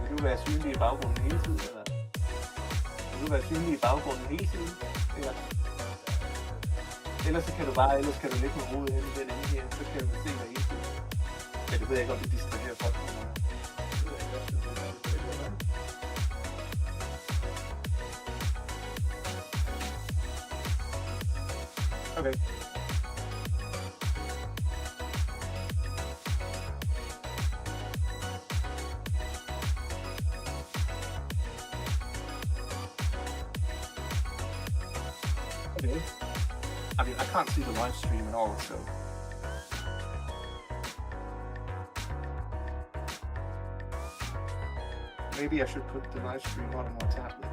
Vil du være synlig i baggrunden hele tiden, eller? Vil du være synlig i baggrunden hele tiden? Eller? Ellers kan du ligge med hovedet hen i den ende her, så kan du se dig hele tiden. Men det ved jeg ikke, om det distraherer folk. Okay. Okay. I mean, I can't see the live stream at all, so. Maybe I should put the live stream on my tablet.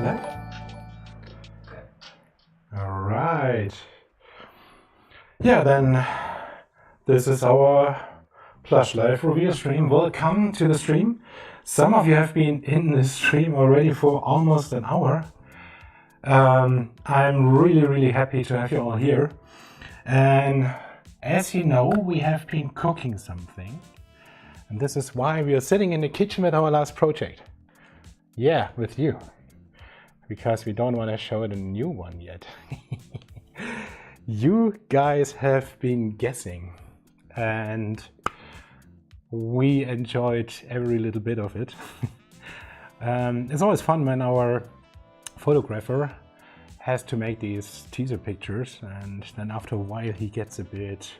Life? All right. Yeah, then this is our Plush Life reveal stream. Welcome to the stream. Some of you have been in the stream already for almost an hour. I'm really happy to have you all here. And as you know, we have been cooking something. And this is why we are sitting in the kitchen with our last project. Yeah, with you. Because we don't want to show it a new one yet. You guys have been guessing. And we enjoyed every little bit of it. It's always fun when our photographer has to make these teaser pictures, and then after a while he gets a bit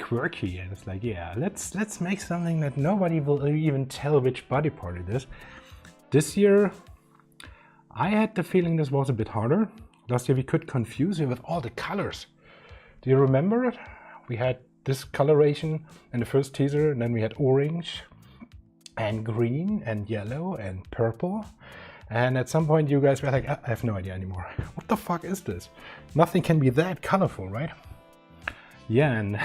quirky, and it's like, yeah, let's make something that nobody will even tell which body part it is. This year I had the feeling this was a bit harder. Last year we could confuse you with all the colors. Do you remember it? We had this coloration in the first teaser, and then we had orange and green and yellow and purple. And at some point you guys were like, I have no idea anymore. What the fuck is this? Nothing can be that colorful, right? Yeah, and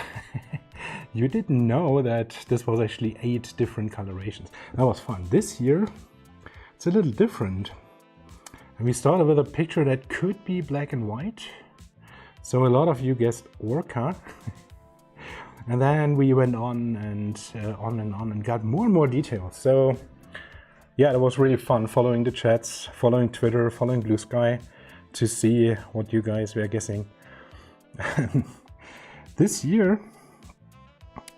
you didn't know that this was actually 8 different colorations. That was fun. This year, it's a little different. And we started with a picture that could be black and white. So a lot of you guessed orca. And then we went on and on and got more and more details. So yeah, it was really fun following the chats, following Twitter, following Blue Sky to see what you guys were guessing. This year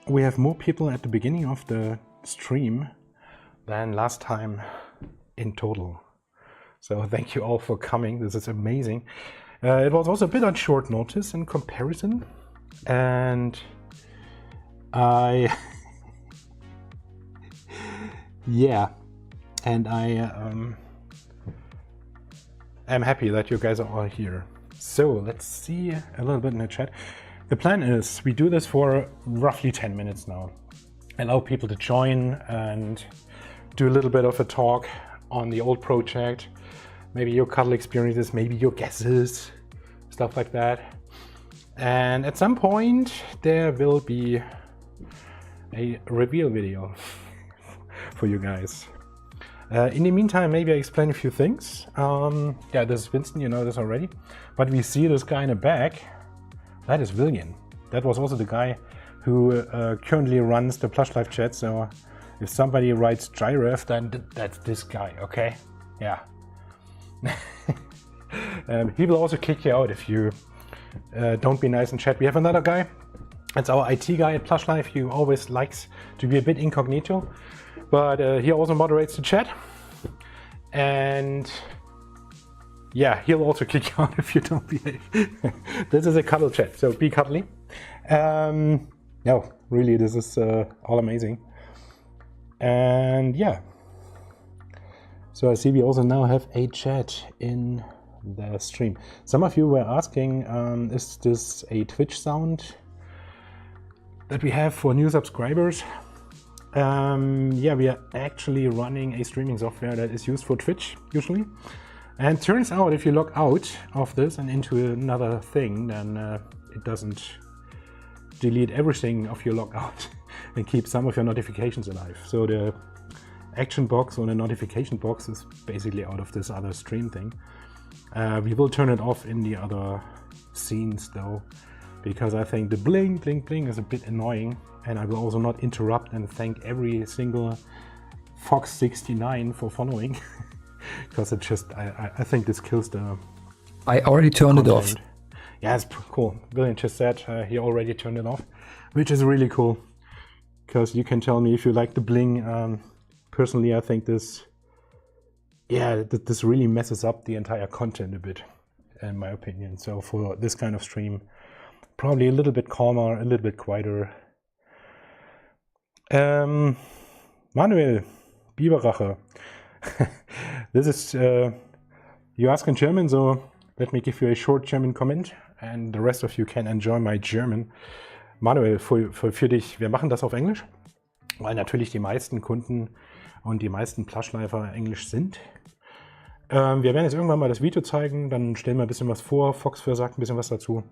we have more people at the beginning of the stream than last time in total. So thank you all for coming. This is amazing. It was also a bit on short notice in comparison, and yeah, and I am happy that you guys are all here. So let's see a little bit in the chat. The plan is we do this for roughly 10 minutes now. Allow people to join and do a little bit of a talk on the old project, maybe your cuddle experiences, maybe your guesses, stuff like that. And at some point there will be a reveal video for you guys. In the meantime, maybe I explain a few things. Yeah, this is Winston, you know this already. But we see this guy in the back. That is William. That was also the guy who currently runs the Plush Life chat. So if somebody writes Giraffe, then that's this guy, okay? Yeah. He will also kick you out if you don't be nice in chat. We have another guy. It's our IT guy at Plush Life. He always likes to be a bit incognito. But he also moderates the chat. And yeah, he'll also kick you out if you don't behave. This is a cuddle chat, so be cuddly. No, really, this is all amazing. And yeah. So I see we also now have a chat in the stream. Some of you were asking, is this a Twitch sound that we have for new subscribers? Yeah, we are actually running a streaming software that is used for Twitch usually. And turns out if you log out of this and into another thing, then it doesn't delete everything of your logout and keep some of your notifications alive. So the action box or the notification box is basically out of this other stream thing. We will turn it off in the other scenes though, because I think the bling bling bling is a bit annoying, and I will also not interrupt and thank every single Fox69 for following. Because it just, I think this kills the I already turned it off. Yeah, it's cool. William just said he already turned it off, which is really cool. Because you can tell me if you like the bling. Personally, I think this, yeah, this really messes up the entire content a bit, in my opinion. So for this kind of stream, probably a little bit calmer, a little bit quieter. Manuel Biberache. This is, you ask in German, so let me give you a short German comment and the rest of you can enjoy my German. Manuel, für dich, wir machen das auf Englisch, weil natürlich die meisten Kunden und die meisten Plushlifer Englisch sind. Wir werden jetzt irgendwann mal das Video zeigen, dann stellen wir ein bisschen was vor, Foxfur sagt ein bisschen was dazu.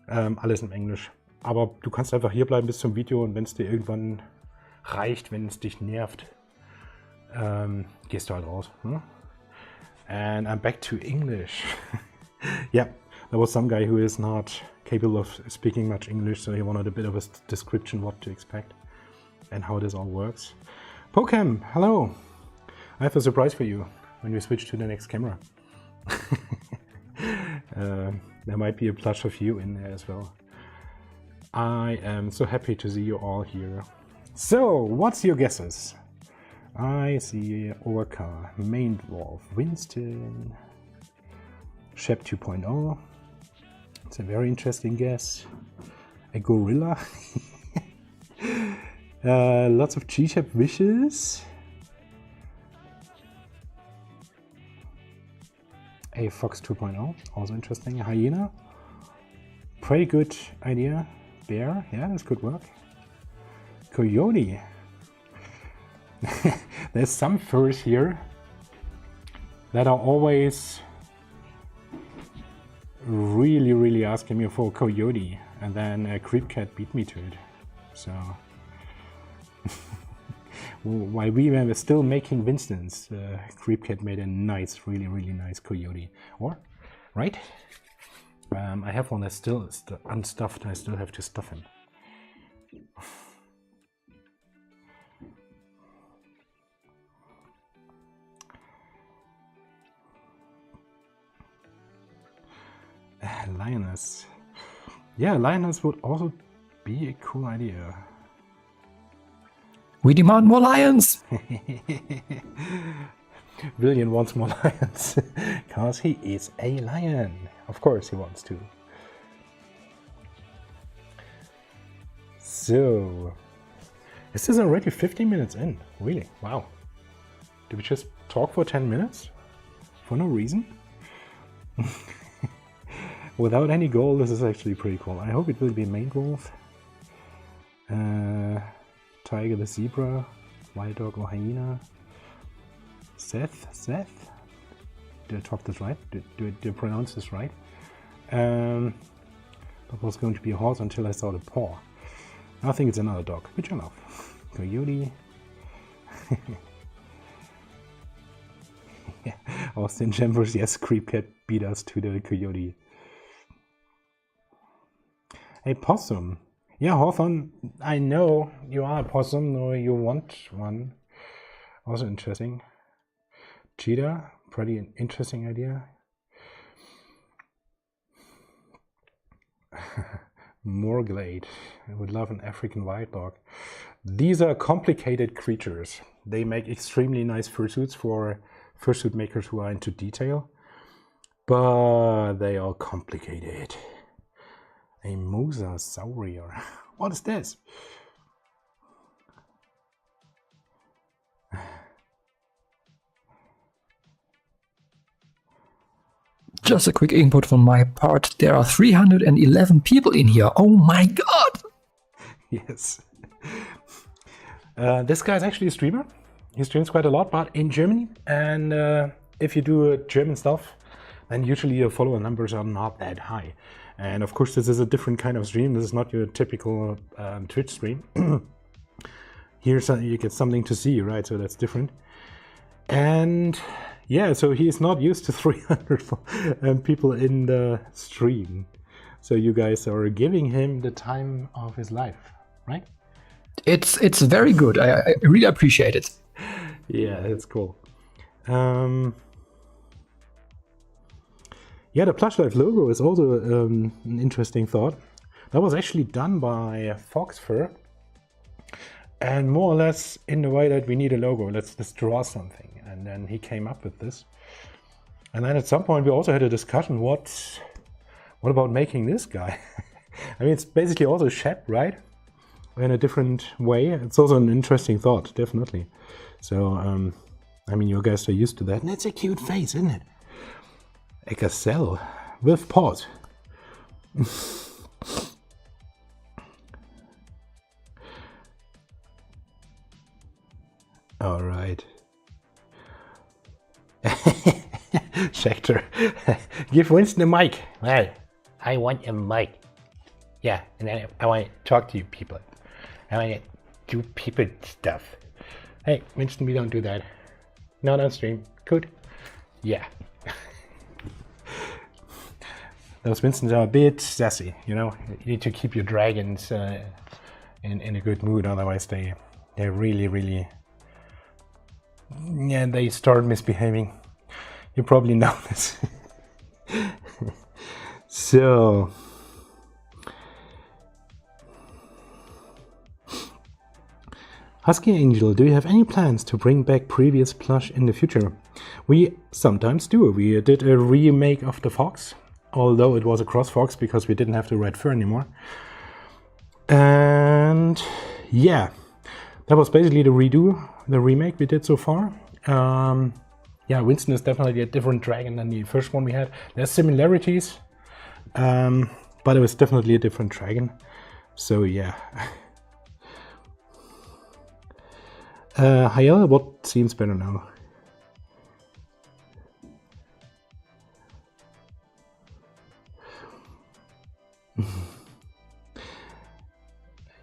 Alles in Englisch. Aber du kannst einfach hier bleiben bis zum Video und wenn es dir irgendwann reicht, wenn es dich nervt, gehst du halt raus. Hm? And I'm back to English. Yeah, there was some guy who is not capable of speaking much English, so he wanted a bit of a description what to expect and how this all works. Pocam, hello! I have a surprise for you when we switch to the next camera. There might be a plush of you in there as well. I am so happy to see you all here. So, what's your guesses? I see Orca, Main Dwarf, Winston, Shep 2.0. It's a very interesting guess. A gorilla. Lots of G-Shep wishes. A Fox 2.0, also interesting. A hyena. Pretty good idea. Bear, yeah, this could work. Coyote. There's some furs here that are always really asking me for a coyote, and then a creep cat beat me to it. So while we were still making Winston's, creep cat made a nice, really nice coyote. Or, right? I have one that's still unstuffed. I still have to stuff him. Lioness. Yeah, lioness would also be a cool idea. We demand more lions! William wants more lions, because he is a lion. Of course he wants to. So, is this already 15 minutes in? Really? Wow. Did we just talk for 10 minutes? For no reason? Without any goal, this is actually pretty cool. I hope it will be main wolf, tiger the zebra, wild dog or hyena, Seth? Did I talk this right? Did I pronounce this right? That was going to be a horse until I saw the paw. I think it's another dog, which I love. Coyote. Yeah. Austin Chambers, yes, creep cat beat us to the coyote. A possum. Yeah, Hawthorne, I know you are a possum, or you want one. Also interesting. Cheetah, pretty interesting idea. Morglade, I would love an African wild dog. These are complicated creatures. They make extremely nice fursuits for fursuit makers who are into detail, but they are complicated. A mosasaurier. What is this? Just a quick input from my part. There are 311 people in here. Oh my god! Yes. This guy is actually a streamer. He streams quite a lot, but in Germany. And if you do German stuff, then usually your follower numbers are not that high. And of course, this is a different kind of stream. This is not your typical Twitch stream. Here you get something to see, right? So that's different. And yeah, so he is not used to 300 people in the stream. So you guys are giving him the time of his life, right? It's very good. I really appreciate it. Yeah, that's cool. Yeah, the Plushlife logo is also an interesting thought. That was actually done by Foxfur, and more or less in the way that we need a logo. Let's draw something, and then he came up with this. And then at some point we also had a discussion. What about making this guy? I mean, it's basically also a Shep, right? In a different way. It's also an interesting thought, definitely. So, I mean, you guys are used to that, and it's a cute face, isn't it? A gazelle with paws. All right. Schecter, give Winston a mic. Well, I want a mic. Yeah, and then I want to talk to you people. I want to do people stuff. Hey, Winston, we don't do that. Not on stream. Good. Yeah. Those Winstons are a bit sassy, you know. You need to keep your dragons in a good mood, otherwise they're really yeah, they start misbehaving. You probably know this. So Husky Angel, do you have any plans to bring back previous plush in the future? We sometimes do. We did a remake of the Fox, although it was a cross Fox because we didn't have the red fur anymore. And yeah, that was basically the remake we did so far. Yeah, Winston is definitely a different dragon than the first one we had. There's similarities, but it was definitely a different dragon. So yeah. Hayel, what seems better now?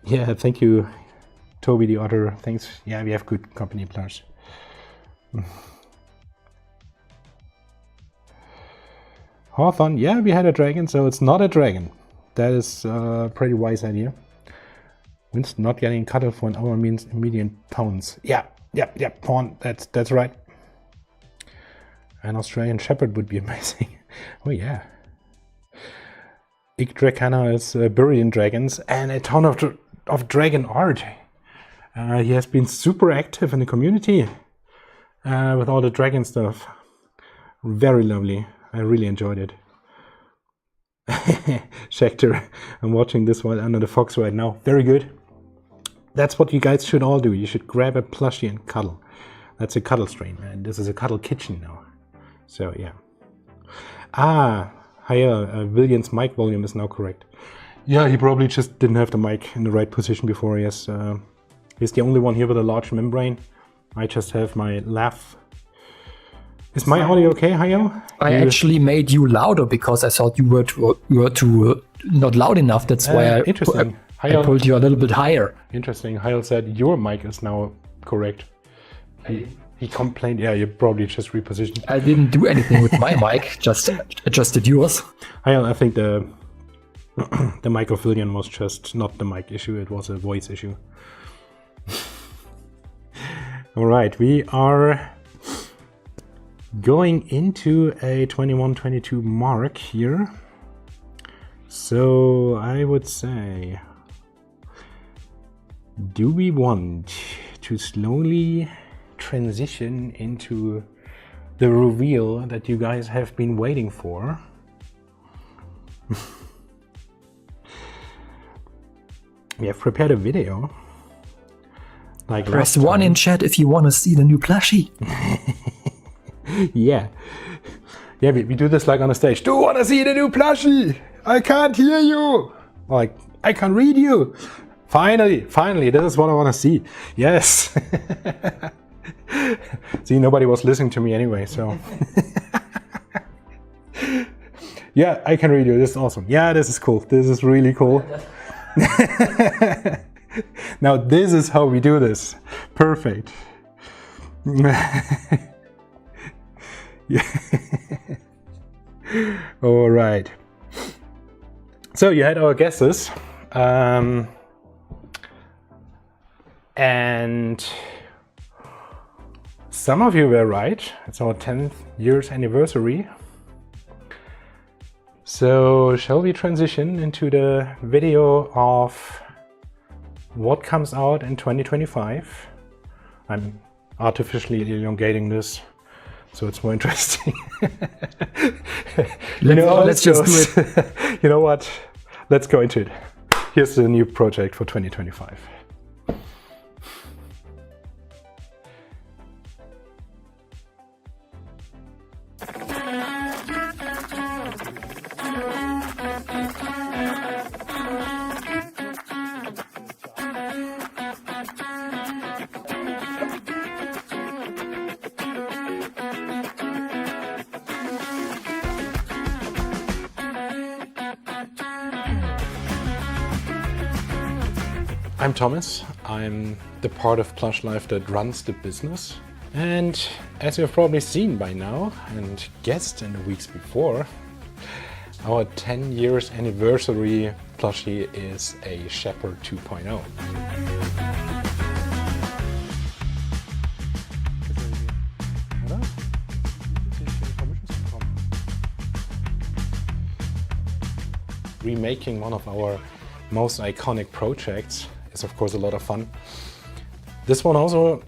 Yeah, thank you, Toby the Otter. Thanks. Yeah, we have good company plush. Hawthorne, yeah, we had a dragon, so it's not a dragon. That is a pretty wise idea. Winston not getting cut off for an hour means immediate pounds. Yeah, pawn, that's right. An Australian Shepherd would be amazing. Oh yeah. Yggdracana is buried in dragons and a ton of dragon art. He has been super active in the community with all the dragon stuff. Very lovely. I really enjoyed it. Schecter, I'm watching this while under the Fox right now. Very good. That's what you guys should all do. You should grab a plushie and cuddle. That's a cuddle stream, and this is a cuddle kitchen now. So yeah. Hiya, William's mic volume is now correct. Yeah, he probably just didn't have the mic in the right position before. Yes, he's the only one here with a large membrane. I just have my laugh. Is my audio okay, Hayo? I actually made you louder because I thought you were too not loud enough. That's why I pulled you a little bit higher. Interesting. Hayel said your mic is now correct. He complained. Yeah, you probably just repositioned. I didn't do anything with my mic, just adjusted yours. Hayel, I think the mic of William was just not the mic issue. It was a voice issue. All right, we are going into a 21-22 mark here. So I would say, do we want to slowly transition into the reveal that you guys have been waiting for? We have prepared a video. Like press 1 in chat if you want to see the new plushie. Yeah, we do this like on a stage. Do you want to see the new plushie? I can't hear you. Like, I can read you. Finally, this is what I want to see. Yes. See, nobody was listening to me anyway, so. Yeah, I can read you. This is awesome. Yeah, this is cool. This is really cool. Now, this is how we do this. Perfect. Yeah. All right. So you had our guesses, and some of you were right. It's our 10th year's anniversary. So shall we transition into the video of what comes out in 2025? I'm artificially elongating this, so it's more interesting. Let's just do it. You know what? Let's go into it. Here's the new project for 2025. I'm Thomas. I'm the part of Plush Life that runs the business. And as you've probably seen by now and guessed in the weeks before, our 10 years anniversary plushie is a Shepherd 2.0. Remaking one of our most iconic projects is of course a lot of fun. This one also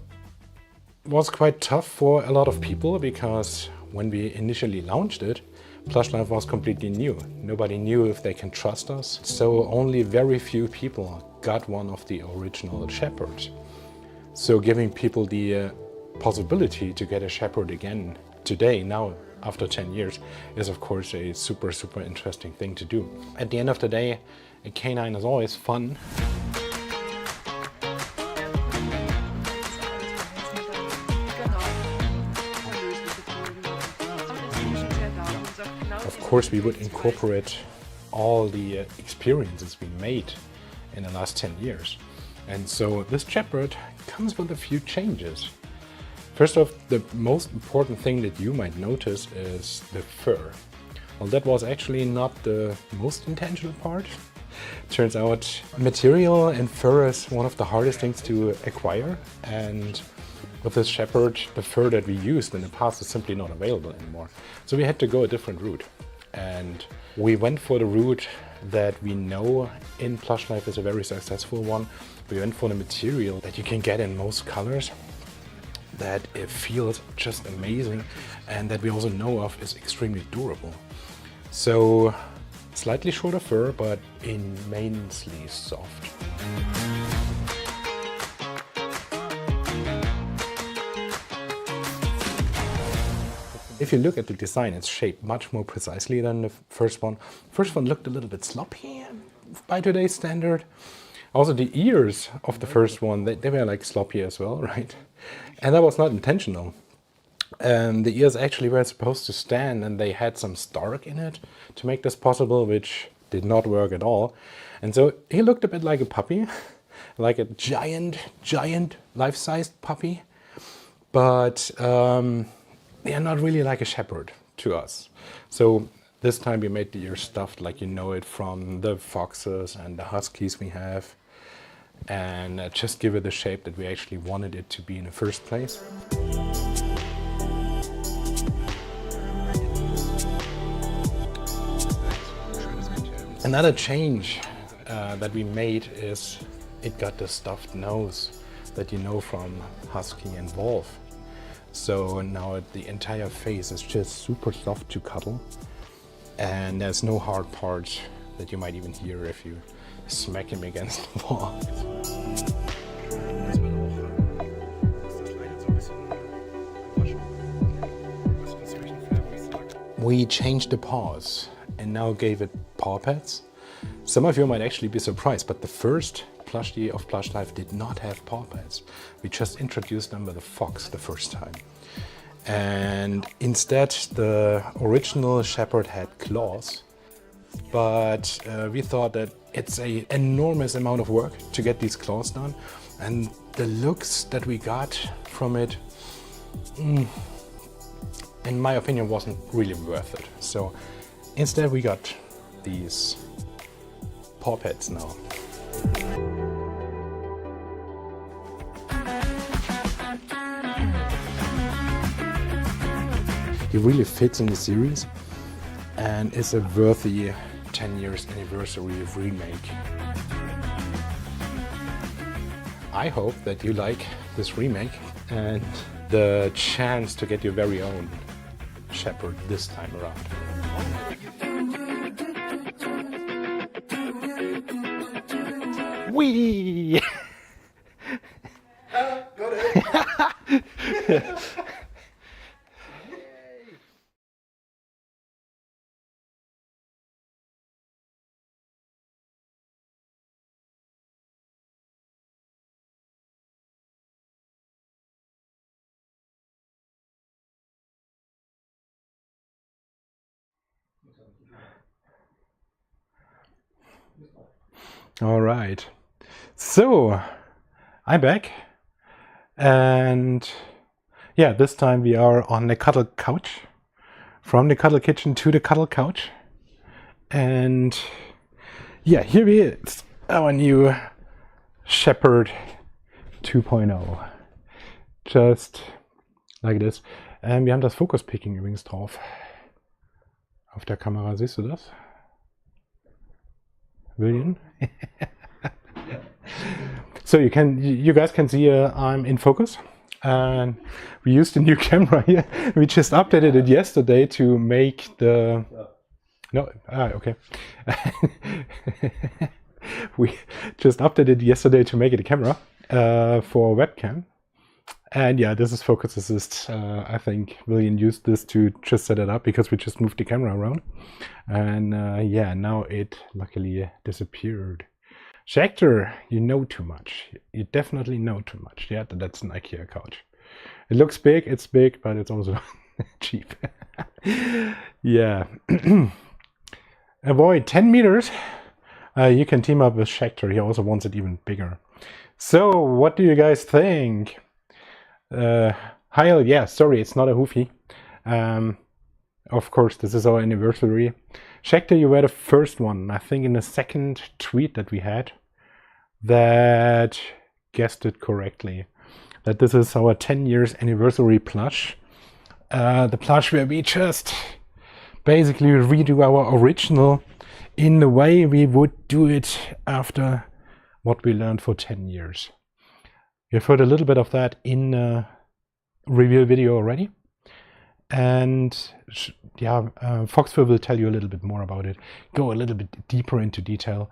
was quite tough for a lot of people because when we initially launched it, Plush Life was completely new. Nobody knew if they can trust us, so only very few people got one of the original Shepherds. So giving people the possibility to get a Shepherd again today, now after 10 years, is of course a super interesting thing to do. At the end of the day, a canine is always fun. Of course, we would incorporate all the experiences we made in the last 10 years. And so this Shepherd comes with a few changes. First off, the most important thing that you might notice is the fur. Well, that was actually not the most intentional part. Turns out material and fur is one of the hardest things to acquire, and with this Shepherd, the fur that we used in the past is simply not available anymore. So we had to go a different route. And we went for the route that we know in Plush Life is a very successful one. We went for the material that you can get in most colors, that it feels just amazing, and that we also know of is extremely durable. So slightly shorter fur, but immensely soft. If you look at the design, it's shaped much more precisely than the first one. First one looked a little bit sloppy by today's standard. Also, the ears of the first one, they were like sloppy as well, right? And that was not intentional. The ears actually were supposed to stand, and they had some stark in it to make this possible, which did not work at all. And so he looked a bit like a puppy, like a giant life-sized puppy, but yeah, not really like a Shepherd to us. So this time we made the ears stuffed like you know it from the foxes and the huskies we have, and just give it the shape that we actually wanted it to be in the first place. Another change that we made is it got the stuffed nose that you know from husky and wolf. So now the entire face is just super soft to cuddle, and there's no hard parts that you might even hear if you smack him against the wall. We changed the paws and now gave it paw pads. Some of you might actually be surprised, but the first plushie of Plush Life did not have paw pads. We just introduced them with a fox the first time. And instead, the original Shepherd had claws, but we thought that it's an enormous amount of work to get these claws done, and the looks that we got from it, in my opinion, wasn't really worth it. So instead we got these paw pads now. He really fits in the series and is a worthy 10 years anniversary remake. I hope that you like this remake and the chance to get your very own Shepherd this time around. Whee! Got it! All right. So, I'm back, and yeah, this time we are on the cuddle couch, from the cuddle kitchen to the cuddle couch, and yeah, here he is, our new Shepherd 2.0, just like this. Wir haben das Focus-Picking übrigens drauf. Auf der Kamera, siehst du das? William? So you guys can see I'm in focus, and we used a new camera here. We just updated it yesterday to make the okay. We just updated it yesterday to make it a camera for webcam, and yeah, this is focus assist. I think William used this to just set it up because we just moved the camera around, and yeah, now it luckily disappeared. Schecter, you know too much. You definitely know too much. Yeah, that's an IKEA couch. It looks big, it's big, but it's also cheap. Yeah. Avoid 10 meters. You can team up with Schecter. He also wants it even bigger. So, what do you guys think? Heil, yeah, sorry, it's not a hoofy. Of course, this is our anniversary. Schecter, you were the first one, I think in the second tweet that we had, that guessed it correctly. That this is our 10 years anniversary plush. The plush where we just basically redo our original in the way we would do it after what we learned for 10 years. You've heard a little bit of that in the review video already. And yeah, Foxfur will tell you a little bit more about it, go a little bit deeper into detail.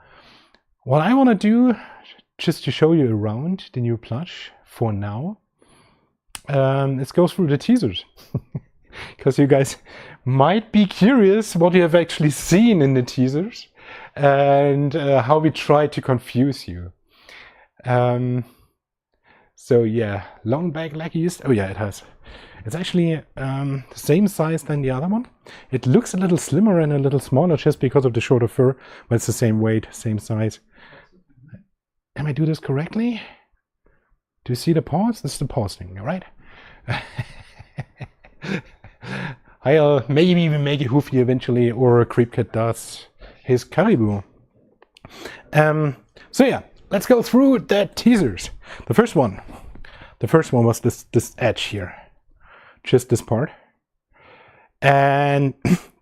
What I want to do, just to show you around the new plush for now, is go through the teasers. Because you guys might be curious what you have actually seen in the teasers and how we try to confuse you. So yeah, long back like you used. Oh yeah, it has. It's actually the same size than the other one. It looks a little slimmer and a little smaller just because of the shorter fur, but it's the same weight, same size. Am I do this correctly? Do you see the paws? This is the paws thing, right? I'll maybe even make it hoofy eventually, or Creepcat does his caribou. So yeah, let's go through the teasers. The first one was this edge here. Just this part, and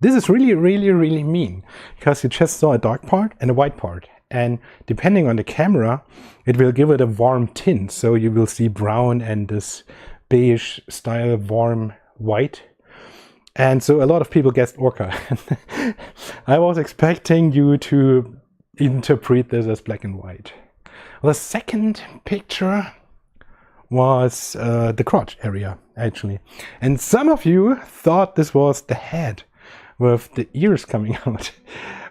this is really mean because you just saw a dark part and a white part, and depending on the camera it will give it a warm tint, so you will see brown and this beige style warm white, and so a lot of people guessed orca. I was expecting you to interpret this as black and white. Well, the second picture was the crotch area, actually. And some of you thought this was the head with the ears coming out,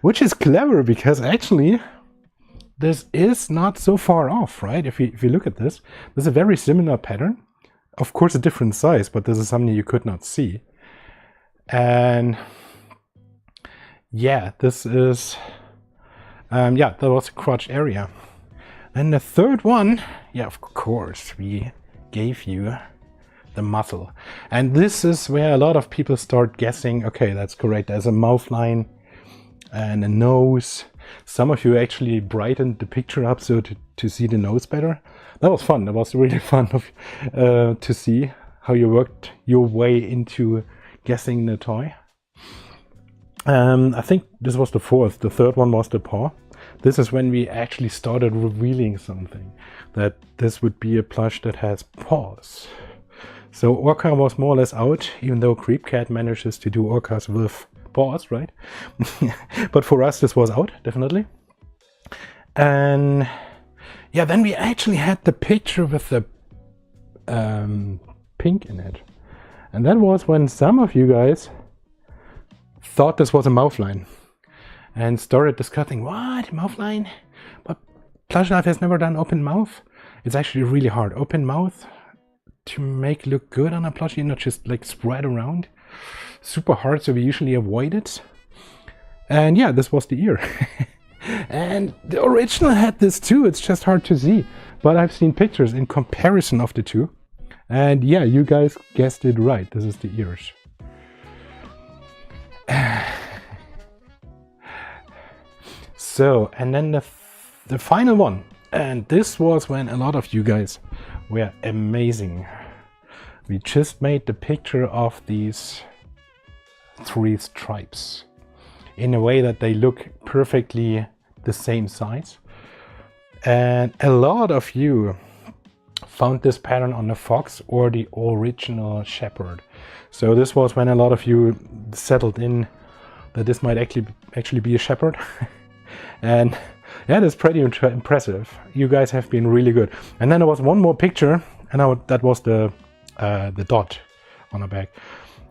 which is clever because actually this is not so far off, right? If you look at this, there's a very similar pattern. Of course, a different size, but this is something you could not see. And yeah, this is, yeah, that was the crotch area. And the third one, yeah, of course, we gave you the muzzle. And this is where a lot of people start guessing, okay, that's correct. There's a mouth line and a nose. Some of you actually brightened the picture up so to see the nose better. That was fun. That was really fun to see how you worked your way into guessing the toy. I think this was the fourth. The third one was the paw. This is when we actually started revealing something, that this would be a plush that has paws. So orca was more or less out, even though Creepcat manages to do orcas with paws, right? But for us this was out, definitely. And yeah, then we actually had the picture with the pink in it. And that was when some of you guys thought this was a mouth line and started discussing, what, mouth line? But Plushlife has never done open mouth. It's actually really hard. Open mouth to make look good on a plushie, not just like spread around. Super hard, so we usually avoid it. And yeah, this was the ear. And the original had this too, it's just hard to see. But I've seen pictures in comparison of the two. And yeah, you guys guessed it right, this is the ears. So, and then the final one. And this was when a lot of you guys were amazing. We just made the picture of these 3 stripes in a way that they look perfectly the same size. And a lot of you found this pattern on the fox or the original shepherd. So this was when a lot of you settled in that this might actually be a shepherd. And yeah, that's pretty impressive. You guys have been really good. And then there was one more picture, and that was the dot on the back.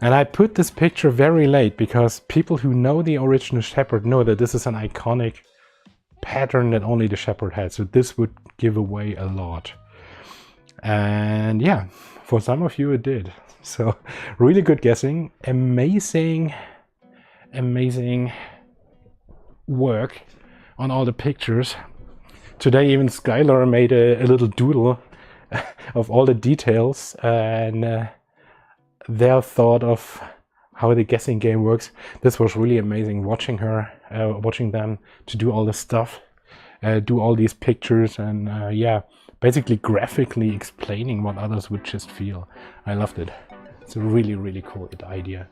And I put this picture very late because people who know the original shepherd know that this is an iconic pattern that only the shepherd had. So this would give away a lot. And yeah, for some of you it did. So really good guessing. Amazing work on all the pictures. Today even Skylar made a little doodle of all the details and their thought of how the guessing game works. This was really amazing watching them to do all this stuff, do all these pictures, and yeah, basically graphically explaining what others would just feel. I loved it. It's a really cool idea.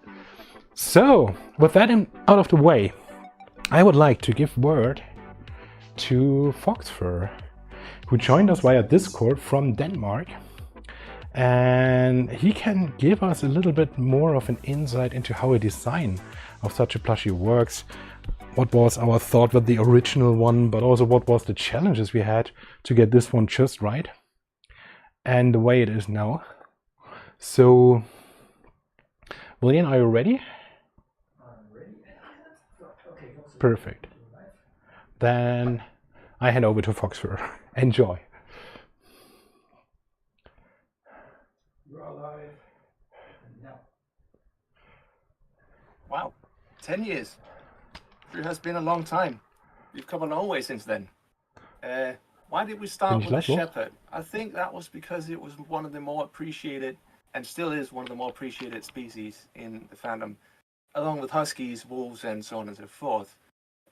So with that out of the way, I would like to give word to Foxfur, who joined us via Discord from Denmark. And he can give us a little bit more of an insight into how a design of such a plushie works. What was our thought with the original one, but also what was the challenges we had to get this one just right and the way it is now. So, William, are you ready? I'm ready. Okay, perfect. Then I hand over to Foxfur. Enjoy. You are live. And now. Wow, 10 years. It has been a long time. We've come a long way since then. Why did we start with the shepherd? I think that was because it was one of the more appreciated, and still is one of the more appreciated species in the fandom, along with huskies, wolves, and so on and so forth.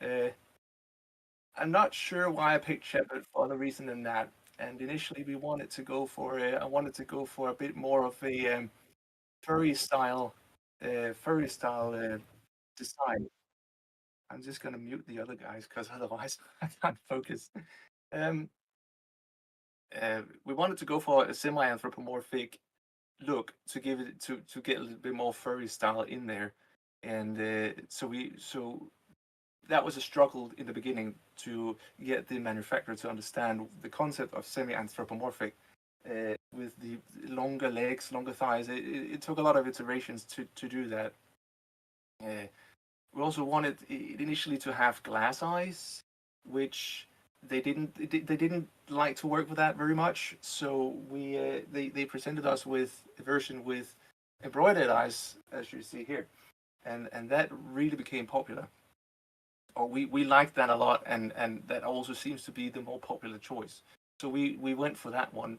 I'm not sure why I picked shepherd for other reason than that. And initially, we wanted to go for I wanted to go for a bit more of a furry style design. I'm just gonna mute the other guys because otherwise I can't focus. We wanted to go for a semi-anthropomorphic look to give it to get a little bit more furry style in there, and so that was a struggle in the beginning to get the manufacturer to understand the concept of semi-anthropomorphic with the longer legs, longer thighs. It took a lot of iterations to do that. We also wanted it initially to have glass eyes, which they didn't like to work with that very much. So they presented us with a version with embroidered eyes, as you see here, and that really became popular. Or we liked that a lot, and that also seems to be the more popular choice. So we went for that one,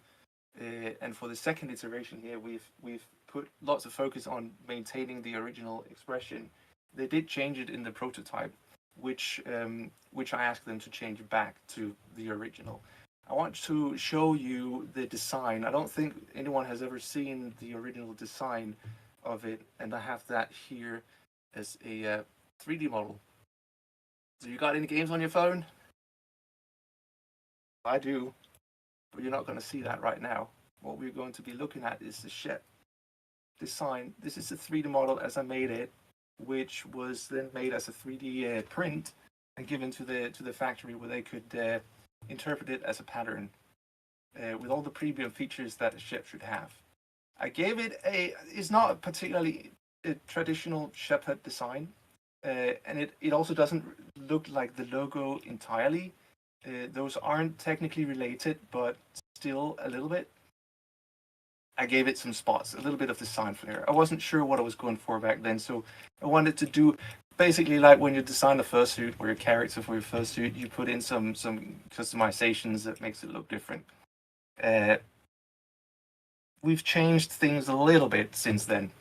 and for the second iteration here, we've put lots of focus on maintaining the original expression. They did change it in the prototype, which I asked them to change back to the original. I want to show you the design. I don't think anyone has ever seen the original design of it, and I have that here as a 3D model. So you got any games on your phone? I do, but you're not going to see that right now. What we're going to be looking at is the ship design. This is the 3D model as I made it, which was then made as a 3D print and given to the factory where they could interpret it as a pattern with all the premium features that a ship should have. I gave it it's not a particularly traditional shepherd design, and it also doesn't look like the logo entirely. Those aren't technically related, but still a little bit. I gave it some spots, a little bit of design flair. I wasn't sure what I was going for back then, so I wanted to do basically like when you design a fursuit or your character for your fursuit, you put in some customizations that makes it look different. We've changed things a little bit since then,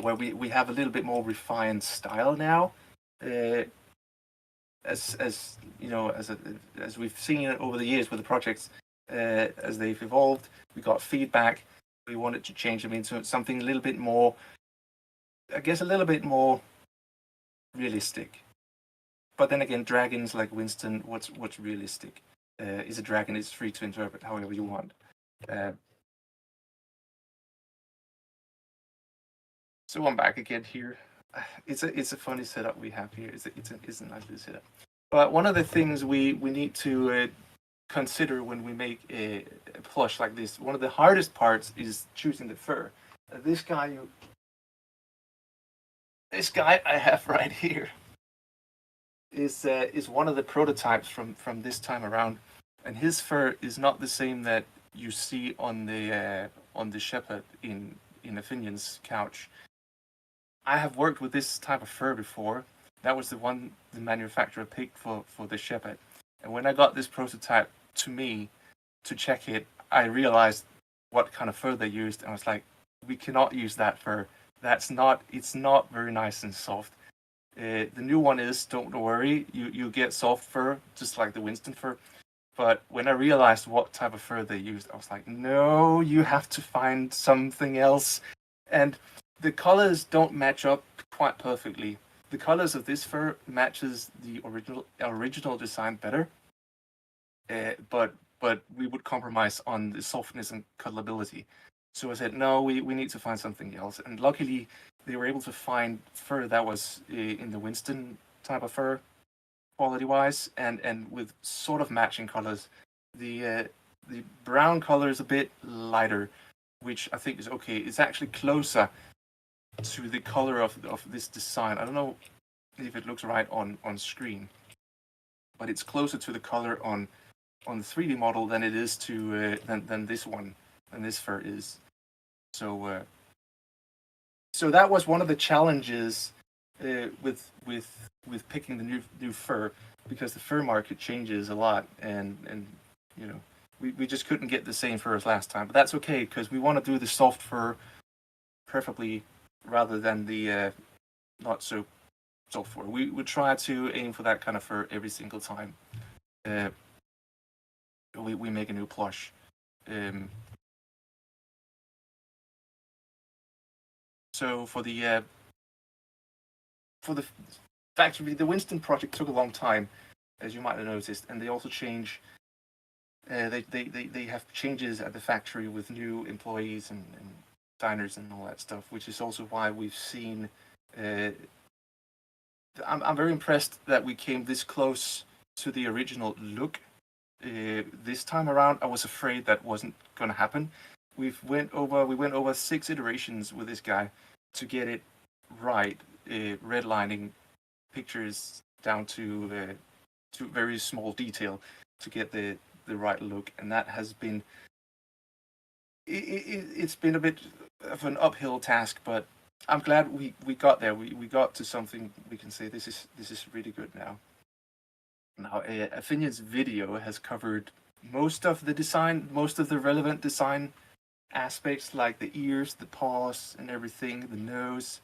where we have a little bit more refined style now. As you know, as we've seen it over the years with the projects, as they've evolved, we got feedback. We wanted to change them into something a little bit more, I guess, a little bit more realistic. But then again, dragons like Winston, what's realistic? Is a dragon? It's free to interpret however you want. So I'm back again here. It's a funny setup we have here. It's a nice little setup. But one of the things we need to consider when we make a plush like this, one of the hardest parts is choosing the fur. This guy I have right here is one of the prototypes from this time around, and his fur is not the same that you see on the shepherd in Athenian's couch. I have worked with this type of fur before. That was the one the manufacturer picked for the shepherd. And when I got this prototype to me to check it, I realized what kind of fur they used. And I was like, we cannot use that fur. It's not very nice and soft. The new one is, don't worry, you get soft fur, just like the Winston fur. But when I realized what type of fur they used, I was like, no, you have to find something else. And the colors don't match up quite perfectly. The colors of this fur matches the original design better, but we would compromise on the softness and cuddleability. So I said, no, we need to find something else. And luckily, they were able to find fur that was in the Winston type of fur, quality-wise, and with sort of matching colors. The brown color is a bit lighter, which I think is okay. It's actually closer to the color of this design. I don't know if it looks right on screen, but it's closer to the color on the 3D model than it is to than this one, than this fur is. So so that was one of the challenges with picking the new fur, because the fur market changes a lot, and you know, we just couldn't get the same fur as last time. But that's okay, because we want to do the soft fur preferably, rather than the not so soft fur. We would try to aim for that kind of fur every single time we make a new plush. So for the factory, the Winston project took a long time, as you might have noticed, and they also change. They have changes at the factory with new employees and designers and all that stuff, which is also why we've seen. I'm very impressed that we came this close to the original look. This time around, I was afraid that wasn't going to happen. We went over 6 iterations with this guy to get it right, redlining pictures down to very small detail to get the right look, and that has been it's been a bit of an uphill task, but I'm glad we got there. We got to something we can say this is really good now. Now, Athenian's video has covered most of the design, most of the relevant design aspects, like the ears, the paws, and everything, the nose.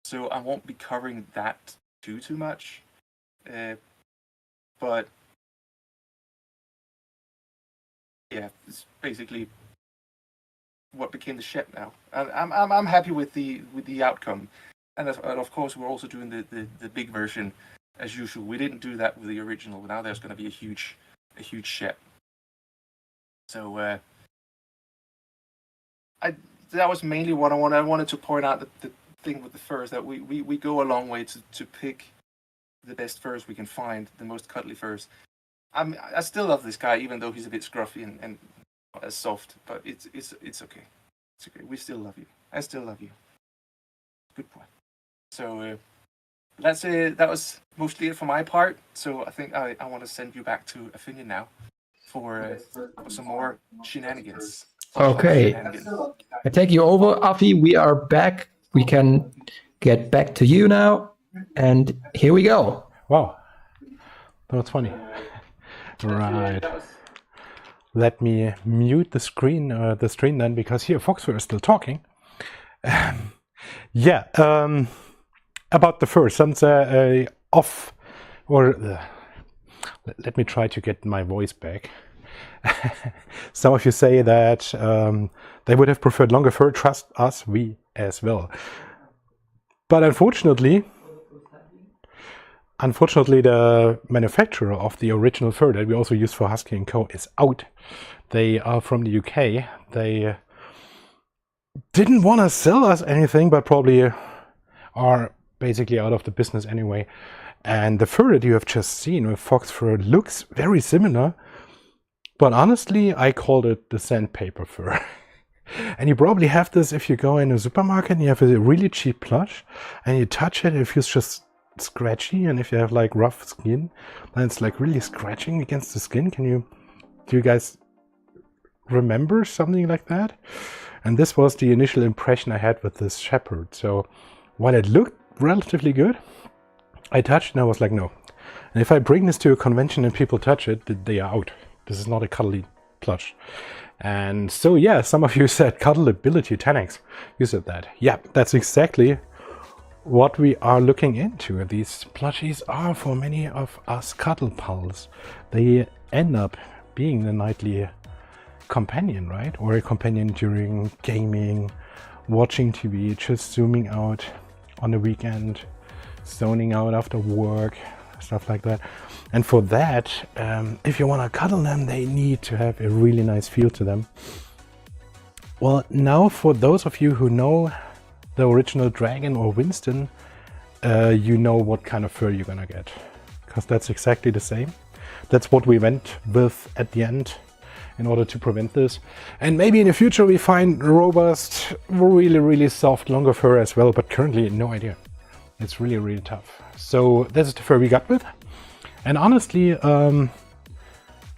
So I won't be covering that too much. But yeah, it's basically what became the ship now. And I'm happy with the outcome. And of course, we're also doing the big version as usual. We didn't do that with the original. Now there's going to be a huge ship. So that was mainly what I wanted to point out. The thing with the furs, that we go a long way to pick the best furs we can find, the most cuddly furs. I still love this guy, even though he's a bit scruffy and not as soft. But it's okay. It's okay. We still love you. I still love you. Good point. So that's it. That was mostly it for my part. So I think I want to send you back to Athenian now for some more shenanigans. Okay. I take you over, Afi. We are back. We can get back to you now. And here we go. Wow, that's funny. Right. Let me mute the screen then, because here Foxfur is still talking. Yeah, about the fur, some off, or let me try to get my voice back. Some of you say that they would have preferred longer fur. Trust us, we as well. But unfortunately, the manufacturer of the original fur that we also use for Husky & Co. is out. They are from the UK. They didn't want to sell us anything, but probably are basically out of the business anyway. And the fur that you have just seen with fox fur looks very similar, but honestly, I called it the sandpaper fur. And you probably have this if you go in a supermarket and you have a really cheap plush and you touch it, it feels just scratchy. And if you have like rough skin, then it's like really scratching against the skin. Do you guys remember something like that? And this was the initial impression I had with this shepherd. So while it looked relatively good, I touched and I was like, no. And if I bring this to a convention and people touch it, they are out. This is not a cuddly plush. And so, yeah, some of you said cuddleability 10x. You said that. Yeah, that's exactly what we are looking into. These plushies are for many of us cuddle pals. They end up being the nightly companion, right? Or a companion during gaming, watching TV, just zooming out on the weekend, zoning out after work, stuff like that. And for that, if you want to cuddle them, they need to have a really nice feel to them. Well, now for those of you who know the original Dragon or Winston, you know what kind of fur you're gonna get, because that's exactly the same. That's what we went with at the end in order to prevent this. And maybe in the future we find robust, really, really soft, longer fur as well, but currently no idea. It's really, really tough. So this is the fur we got with. And honestly,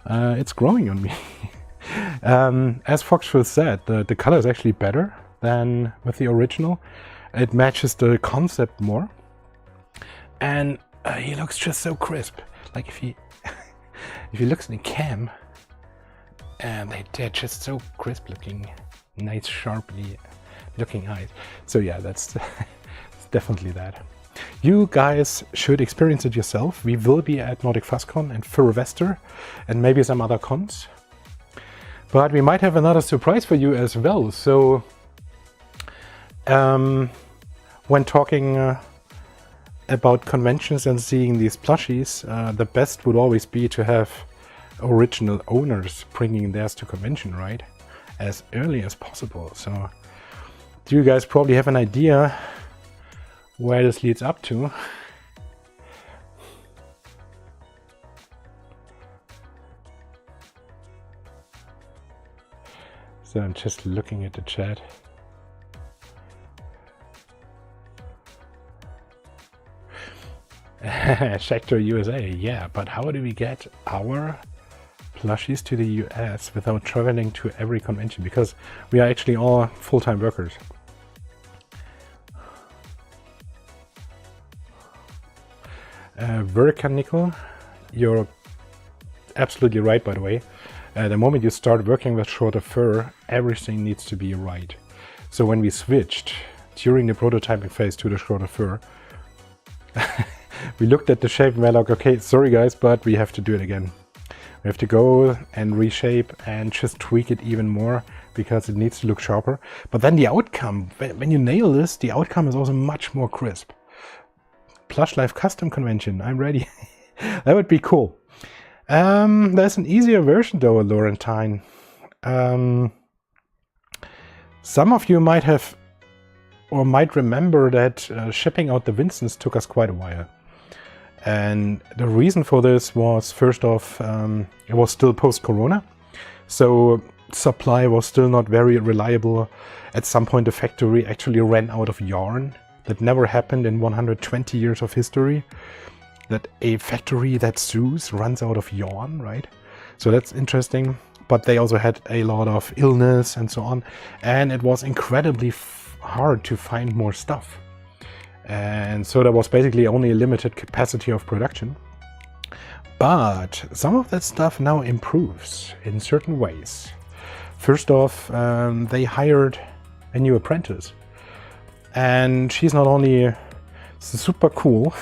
it's growing on me. As Foxfur said, the color is actually better than with the original. It matches the concept more. And he looks just so crisp. Like if he looks in the cam, and they're just so crisp looking, nice, sharply looking eyes. So yeah, that's it's definitely that. You guys should experience it yourself. We will be at Nordic FuzzCon and Furvester and maybe some other cons. But we might have another surprise for you as well. So when talking about conventions and seeing these plushies, the best would always be to have original owners bringing theirs to convention, right? As early as possible. So do you guys probably have an idea where this leads up to? So I'm just looking at the chat. Schecter USA, yeah, but how do we get our plushies to the US without traveling to every convention? Because we are actually all full-time workers. Nickel, you're absolutely right, by the way. The moment you start working with shorter fur, everything needs to be right. So when we switched during the prototyping phase to the shorter fur, we looked at the shape and we're like, okay, sorry guys, but we have to do it again. We have to go and reshape and just tweak it even more because it needs to look sharper. But then the outcome, when you nail this, the outcome is also much more crisp. Plush Life Custom Convention, I'm ready. That would be cool. There's an easier version though, Laurentine. Some of you might have or might remember that shipping out the Winstons took us quite a while. And the reason for this was, first off, it was still post-corona. So supply was still not very reliable. At some point the factory actually ran out of yarn. That never happened in 120 years of history. That a factory that sews runs out of yarn, right? So that's interesting. But they also had a lot of illness and so on. And it was incredibly hard to find more stuff. And so there was basically only a limited capacity of production. But some of that stuff now improves in certain ways. First off, they hired a new apprentice. And she's not only super cool,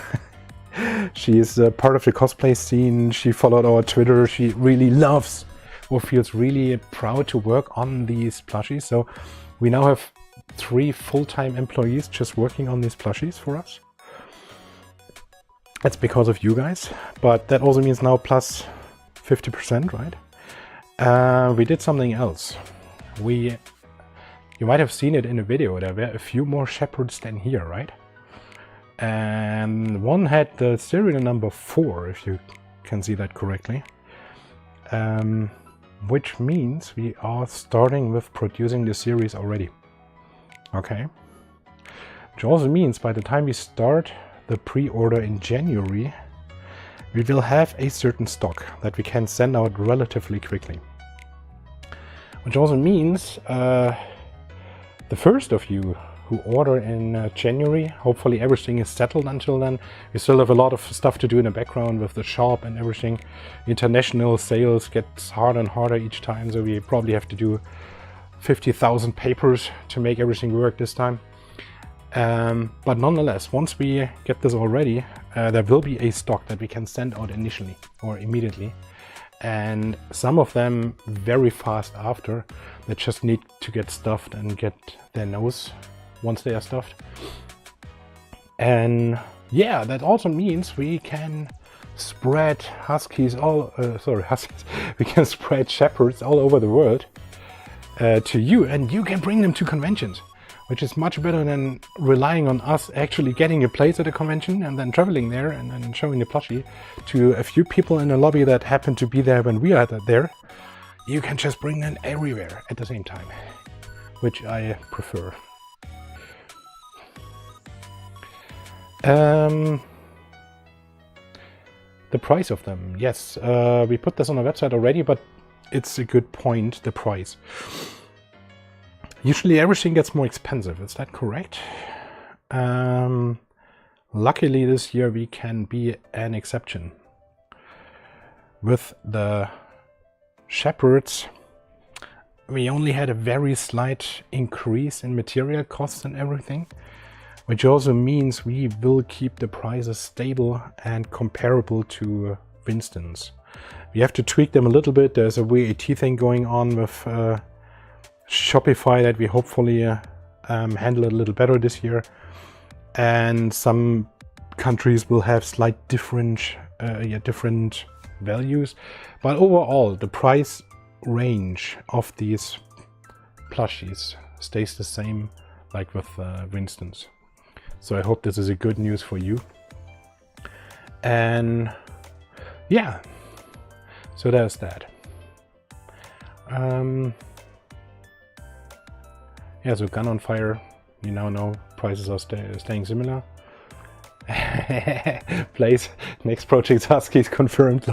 she's part of the cosplay scene, she followed our Twitter, she really loves or feels really proud to work on these plushies. So we now have 3 full-time employees just working on these plushies for us. That's because of you guys, but that also means now plus 50%, right? We did something else. You might have seen it in a video, there were a few more shepherds than here, right? And one had the serial number 4, if you can see that correctly. Which means we are starting with producing the series already. Okay. Which also means by the time we start the pre-order in January, we will have a certain stock that we can send out relatively quickly. Which also means the first of you who order in January, hopefully everything is settled until then. We still have a lot of stuff to do in the background with the shop and everything. International sales gets harder and harder each time, so we probably have to do 50,000 papers to make everything work this time. But nonetheless, once we get this all ready, there will be a stock that we can send out initially or immediately. And some of them very fast after, that just need to get stuffed and get their nose once they are stuffed. And yeah, that also means we can spread huskies we can spread shepherds all over the world to you, and you can bring them to conventions, which is much better than relying on us actually getting a place at a convention and then traveling there and then showing the plushie to a few people in the lobby that happen to be there when we are there. You can just bring them everywhere at the same time, which I prefer. The price of them, yes, we put this on the website already, but it's a good point, the price. Usually everything gets more expensive, is that correct? Luckily this year we can be an exception. With the shepherds, we only had a very slight increase in material costs and everything, which also means we will keep the prices stable and comparable to Winston's. We have to tweak them a little bit. There's a VAT thing going on with Shopify that we hopefully handle it a little better this year. And some countries will have slight different values. But overall, the price range of these plushies stays the same like with Winston's. So I hope this is a good news for you. And yeah, so there's that. Yeah, so Gun on Fire, you now know prices are staying similar. Place, next project Huskies confirmed.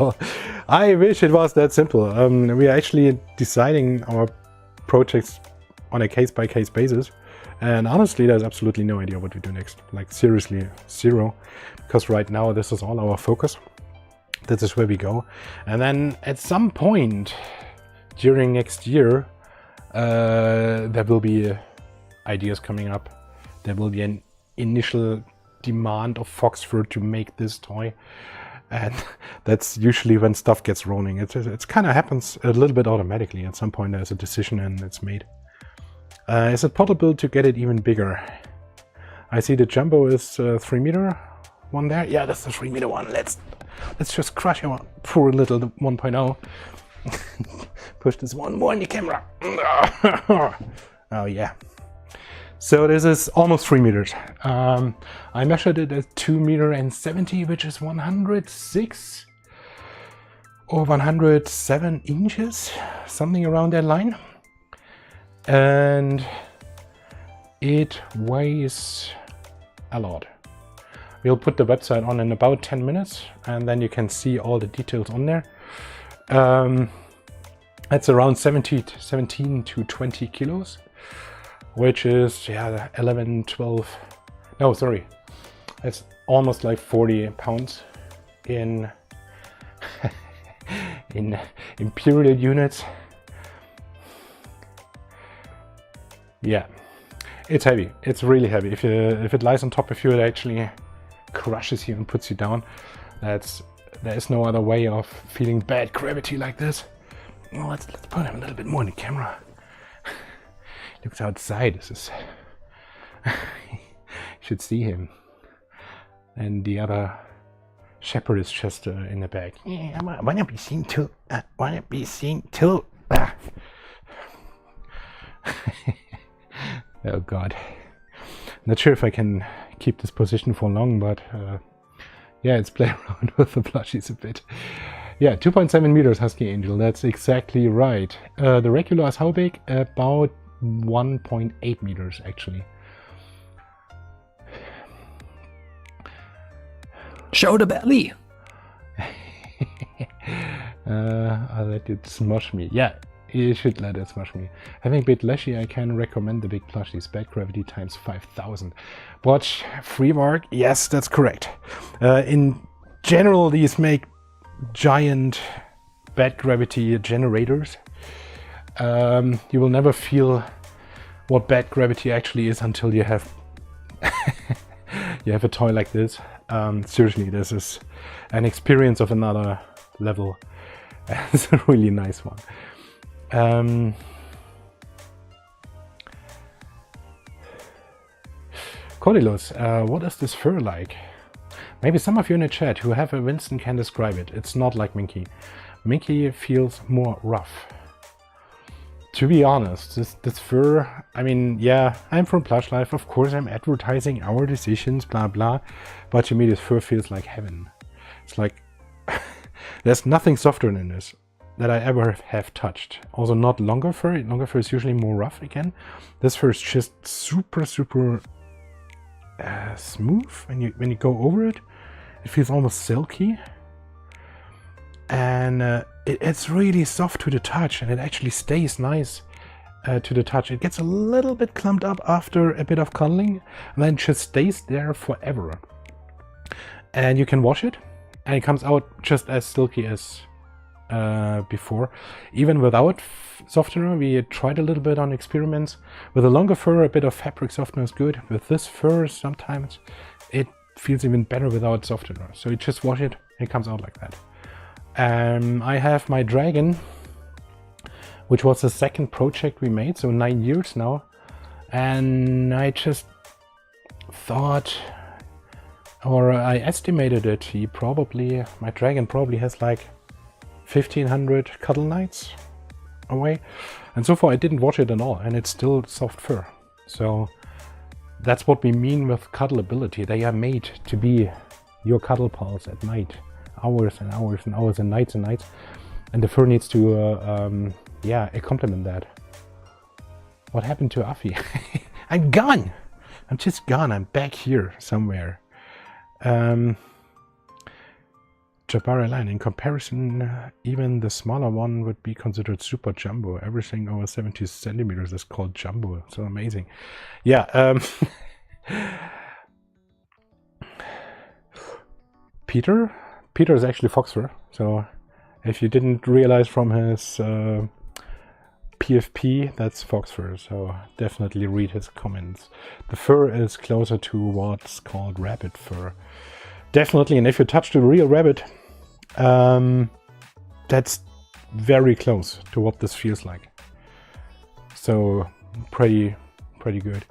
I wish it was that simple. We are actually deciding our projects on a case-by-case basis. And honestly, there's absolutely no idea what we do next. Like seriously, zero. Because right now, this is all our focus. This is where we go. And then at some point during next year, there will be ideas coming up. There will be an initial demand of Fox fur to make this toy. And that's usually when stuff gets rolling. It kind of happens a little bit automatically. At some point, there's a decision and it's made. Is it possible to get it even bigger? I see the jumbo is 3 meter one there. Yeah, that's the 3 meter one. Let's just crush your poor little 1.0. Push this one more in the camera. Oh yeah. So this is almost 3 meters. I measured it at 2.70 meters, which is 106 or 107 inches, something around that line. And it weighs a lot. We'll put the website on in about 10 minutes and then you can see all the details on there. It's around 17 to 20 kilos, which is 11, 12, no, sorry, It's almost like 40 pounds in in imperial units. Yeah, it's heavy. It's really heavy. If it lies on top of you, it actually crushes you and puts you down. There's no other way of feeling bad gravity like this. Well, let's put him a little bit more in the camera. Looks outside. This is you should see him. And the other shepherd is just in the back. Yeah, I want to be seen too. I want to be seen too. Ah. Oh God. Not sure if I can keep this position for long, but yeah, let's play around with the plushies a bit. Yeah, 2.7 meters Husky Angel, that's exactly right. The regular is how big? About 1.8 meters actually. Show the belly! I'll let it smush me. Yeah, you should let it smush me. Having bit leshy, I can recommend the big plushies. Bad gravity times 5,000. Watch free mark. Yes, that's correct. In general, these make giant bad gravity generators. You will never feel what bad gravity actually is until you have you have a toy like this. Seriously, this is an experience of another level. It's a really nice one. Cordilus, what is this fur like? Maybe some of you in the chat who have a Winston can describe it. It's not like Minky. Minky feels more rough. To be honest, this fur, I mean, yeah, I'm from Plush Life, of course I'm advertising our decisions, blah blah, but to me this fur feels like heaven. It's like, there's nothing softer than this that I ever have touched. Also not longer fur. Longer fur is usually more rough again. This fur is just super smooth. When you go over it, it feels almost silky, and it's really soft to the touch, and it actually stays nice to the touch. It gets a little bit clumped up after a bit of cuddling, and then just stays there forever. And you can wash it, and it comes out just as silky as before. Even without softener, we tried a little bit on experiments. With a longer fur, a bit of fabric softener is good. With this fur, sometimes it feels even better without softener. So you just wash it, and it comes out like that. I have my dragon, which was the second project we made, so 9 years now. And I just thought, or I estimated it, my dragon probably has like 1,500 cuddle nights away, and so far I didn't wash it at all, and it's still soft fur. So that's what we mean with cuddleability. They are made to be your cuddle pals at night, hours and hours and hours and nights, and the fur needs to yeah, complement that. What happened to Afi? I'm gone. I'm just gone. I'm back here somewhere. Jabari line. In comparison, even the smaller one would be considered super jumbo. Everything over 70 centimeters is called jumbo. So amazing. Yeah. Peter is actually fox fur. So if you didn't realize from his PFP, that's fox fur. So definitely read his comments. The fur is closer to what's called rabbit fur. Definitely, and if you touch the real rabbit, that's very close to what this feels like. So pretty good.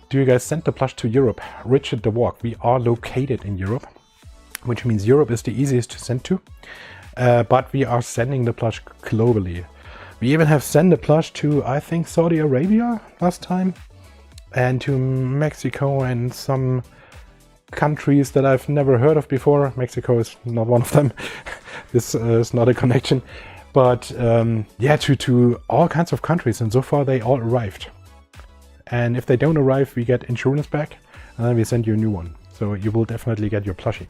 Do you guys send the plush to Europe? Richard the Walk. We are located in Europe, which means Europe is the easiest to send to, but we are sending the plush globally. We even have sent the plush to, I think, Saudi Arabia last time, and to Mexico and some countries that I've never heard of before. Mexico is not one of them. This is not a connection, but yeah, to all kinds of countries, and so far they all arrived. And if they don't arrive, we get insurance back, and then we send you a new one. So you will definitely get your plushie,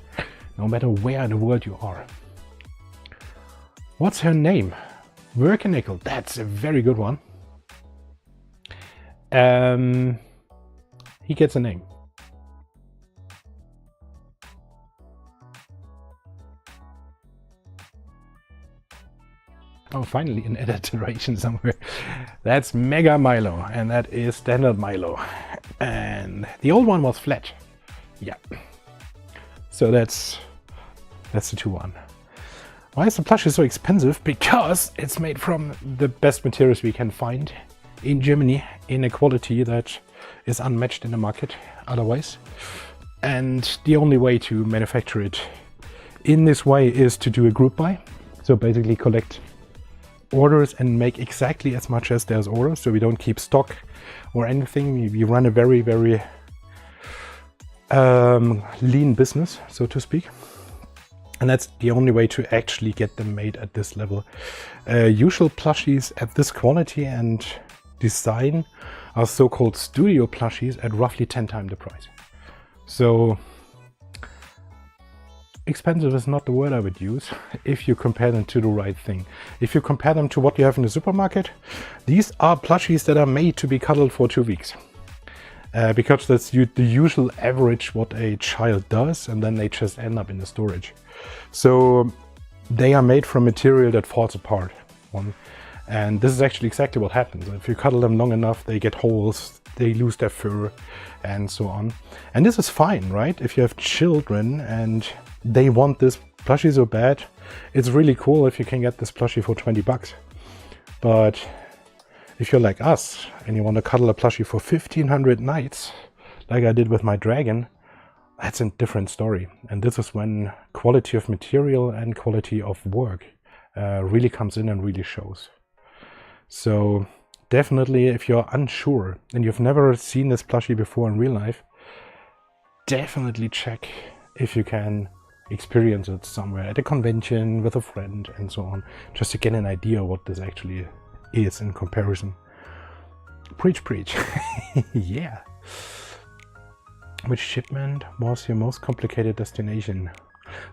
no matter where in the world you are. What's her name? Workenickel. That's a very good one. He gets a name. Oh, finally an alliteration somewhere. That's Mega Milo, and that is standard Milo. And the old one was flat. Yeah. So that's the 2-1. Why is the plushie so expensive? Because it's made from the best materials we can find in Germany in a quality that is unmatched in the market otherwise. And the only way to manufacture it in this way is to do a group buy. So basically collect orders and make exactly as much as there's orders. So we don't keep stock or anything. We run a very, very lean business, so to speak. And that's the only way to actually get them made at this level. Usual plushies at this quality and design are so-called studio plushies at roughly 10 times the price. So expensive is not the word I would use if you compare them to the right thing. If you compare them to what you have in the supermarket, these are plushies that are made to be cuddled for 2 weeks. Because that's the usual average what a child does, and then they just end up in the storage. So they are made from material that falls apart. And this is actually exactly what happens. If you cuddle them long enough, they get holes, they lose their fur, and so on. And this is fine, right? If you have children and they want this plushie so bad, it's really cool if you can get this plushie for 20 bucks. But if you're like us and you want to cuddle a plushie for 1500 nights, like I did with my dragon, that's a different story. And this is when quality of material and quality of work really comes in and really shows. So definitely, if you're unsure and you've never seen this plushie before in real life, definitely check if you can experience it somewhere at a convention with a friend and so on, just to get an idea what this actually is in comparison. Preach, preach. Yeah. Which shipment was your most complicated destination?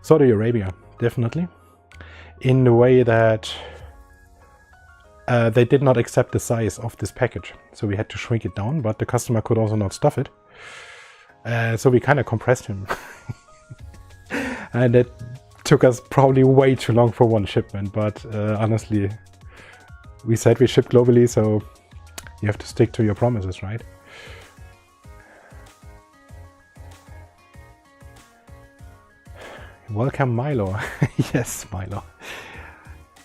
Saudi Arabia, definitely. In the way that they did not accept the size of this package. So we had to shrink it down, but the customer could also not stuff it. So we kind of compressed him. And it took us probably way too long for one shipment, but honestly, we said we ship globally, so you have to stick to your promises, right? Welcome, Milo. Yes, Milo.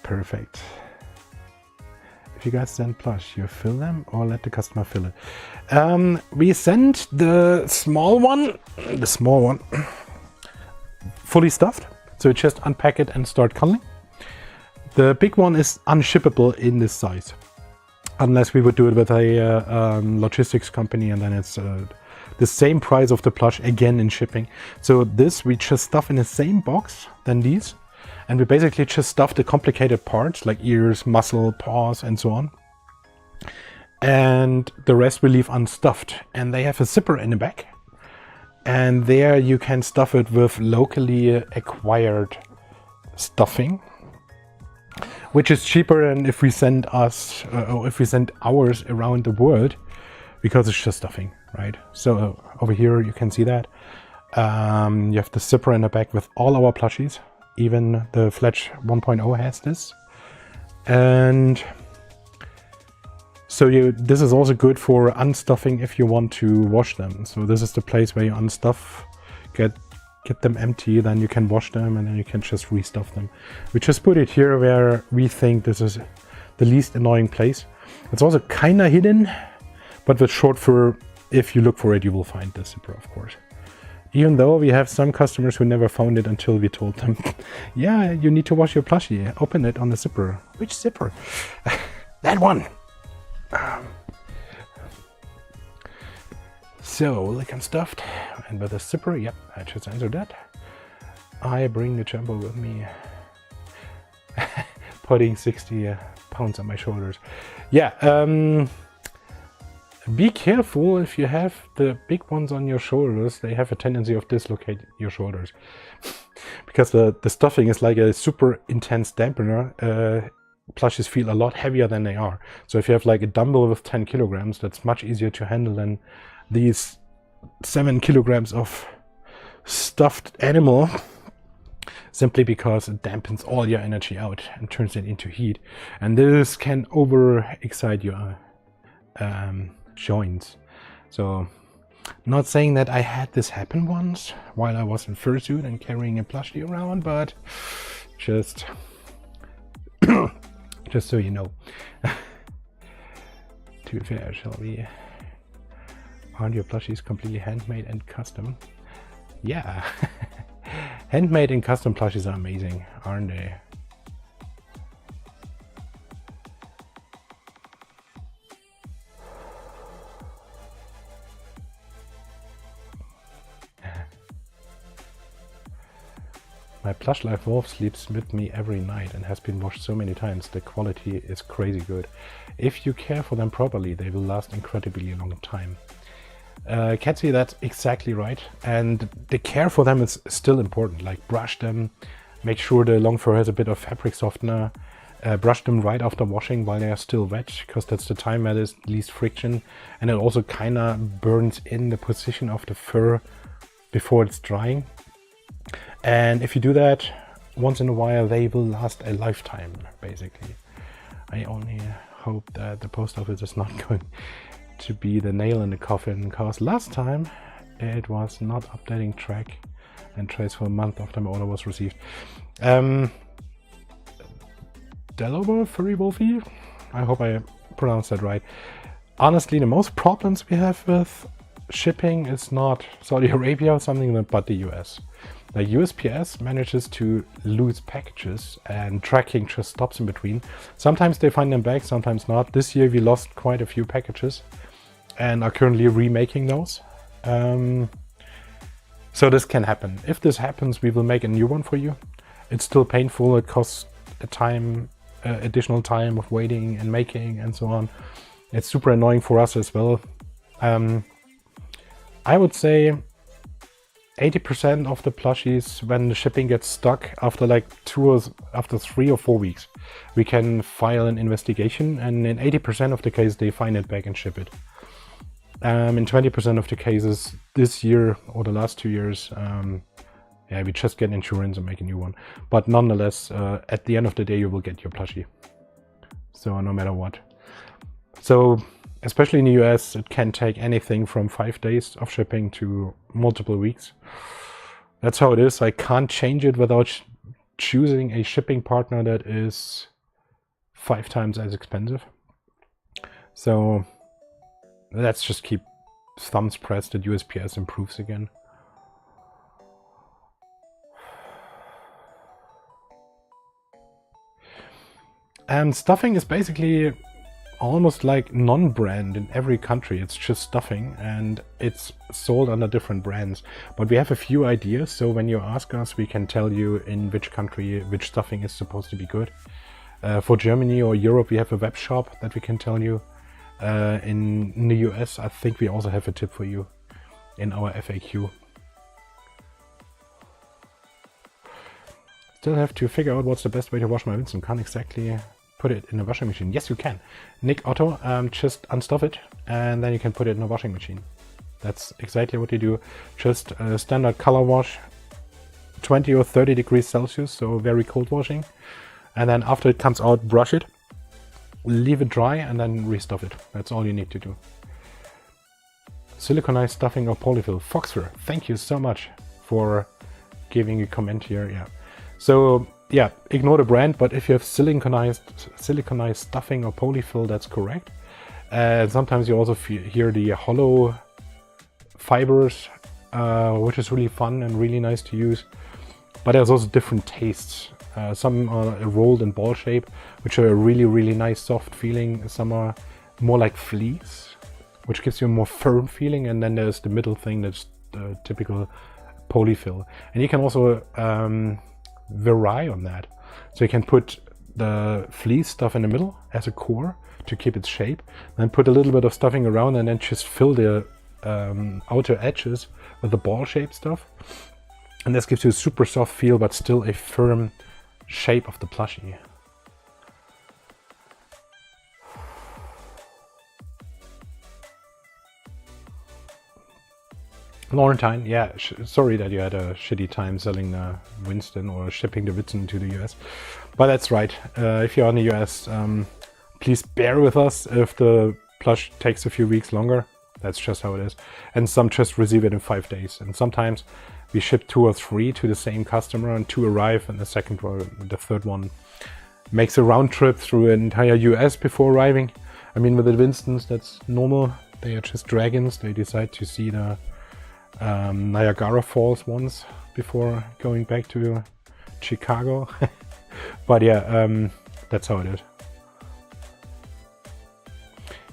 Perfect. If you guys send plush, you fill them or let the customer fill it? We sent the small one, fully stuffed. So you just unpack it and start cuddling. The big one is unshippable in this size, unless we would do it with a logistics company, and then it's the same price of the plush again in shipping. So this we just stuff in the same box than these, and we basically just stuff the complicated parts like ears, muscle, paws, and so on. And the rest we leave unstuffed. And they have a zipper in the back, and there you can stuff it with locally acquired stuffing, which is cheaper than if we send ours around the world, because it's just stuffing, right? So over here you can see that you have the zipper in the back with all our plushies. Even the Fletch 1.0 has this, and so this is also good for unstuffing if you want to wash them. So this is the place where you unstuff, get them empty, then you can wash them, and then you can just restuff them. We just put it here where we think this is the least annoying place. It's also kind of hidden, but with short fur, if you look for it, you will find the zipper, of course. Even though we have some customers who never found it until we told them, yeah, you need to wash your plushie, open it on the zipper. Which zipper? That one! So, lick and stuffed, and with a zipper, yep, I just answered that. I bring the jumbo with me, putting 60 pounds on my shoulders. Yeah, be careful if you have the big ones on your shoulders. They have a tendency of dislocate your shoulders because the stuffing is like a super intense dampener. Plushies feel a lot heavier than they are. So if you have like a dumbbell with 10 kilograms, that's much easier to handle than these 7 kilograms of stuffed animal simply because it dampens all your energy out and turns it into heat. And this can overexcite your joints. So, not saying that I had this happen once while I was in fursuit and carrying a plushie around, but just so you know. To be fair, shall we? Aren't your plushies completely handmade and custom? Yeah. Handmade and custom plushies are amazing, aren't they? My plush life wolf sleeps with me every night and has been washed so many times. The quality is crazy good. If you care for them properly, they will last incredibly long time. Katsi, that's exactly right. And the care for them is still important. Like, brush them, make sure the long fur has a bit of fabric softener, brush them right after washing while they are still wet, because that's the time where there's least friction, and it also kind of burns in the position of the fur before it's drying. And if you do that once in a while, they will last a lifetime, basically. I only hope that the post office is not going to be the nail in the coffin, because last time it was not updating track and trace for a month after my order was received. Delobo Furry Wolfie? I hope I pronounced that right. Honestly, the most problems we have with shipping is not Saudi Arabia or something, but the US. The USPS manages to lose packages and tracking just stops in between. Sometimes they find them back, sometimes not. This year we lost quite a few packages and are currently remaking those. So this can happen. If this happens, we will make a new one for you. It's still painful. It costs a time, additional time of waiting and making and so on. It's super annoying for us as well. I would say 80% of the plushies, when the shipping gets stuck after like 3 or 4 weeks, we can file an investigation, and in 80% of the cases they find it back and ship it. In 20% of the cases this year or the last 2 years, yeah, we just get insurance and make a new one. But nonetheless, at the end of the day, you will get your plushie. So no matter what. So especially in the US, it can take anything from 5 days of shipping to multiple weeks. That's how it is. I can't change it without choosing a shipping partner that is 5 times as expensive. So let's just keep thumbs pressed that USPS improves again. And stuffing is basically almost like non-brand in every country. It's just stuffing and it's sold under different brands. But we have a few ideas, so when you ask us, we can tell you in which country which stuffing is supposed to be good. For Germany or Europe, we have a web shop that we can tell you. In the US, I think we also have a tip for you in our FAQ. Still have to figure out what's the best way to wash my Winston. Can't exactly put it in a washing machine. Yes, you can. Nick Otto, just unstuff it and then you can put it in a washing machine. That's exactly what you do. Just a standard color wash, 20 or 30 degrees Celsius, so very cold washing. And then after it comes out, brush it, leave it dry, and then restuff it. That's all you need to do. Siliconized stuffing or polyfill. Foxfur, thank you so much for giving a comment here. Yeah. So yeah, ignore the brand, but if you have siliconized stuffing or polyfill, that's correct. Sometimes you also hear the hollow fibers, which is really fun and really nice to use. But there's also different tastes. Some are rolled in ball shape, which are a really, really nice soft feeling. Some are more like fleece, which gives you a more firm feeling. And then there's the middle thing that's the typical polyfill. And you can also vary on that. So you can put the fleece stuff in the middle as a core to keep its shape, then put a little bit of stuffing around and then just fill the outer edges with the ball shaped stuff. And this gives you a super soft feel, but still a firm shape of the plushie. Laurentine, yeah, sorry that you had a shitty time selling the Winston or shipping the Winston to the US. But that's right, if you're in the US, please bear with us if the plush takes a few weeks longer. That's just how it is. And some just receive it in 5 days. And sometimes we ship 2 or 3 to the same customer and 2 arrive, and the second or the third one makes a round trip through an entire US before arriving. I mean, with the Winstons, that's normal. They are just dragons. They decide to see the Niagara Falls once before going back to Chicago. But yeah, that's how it is.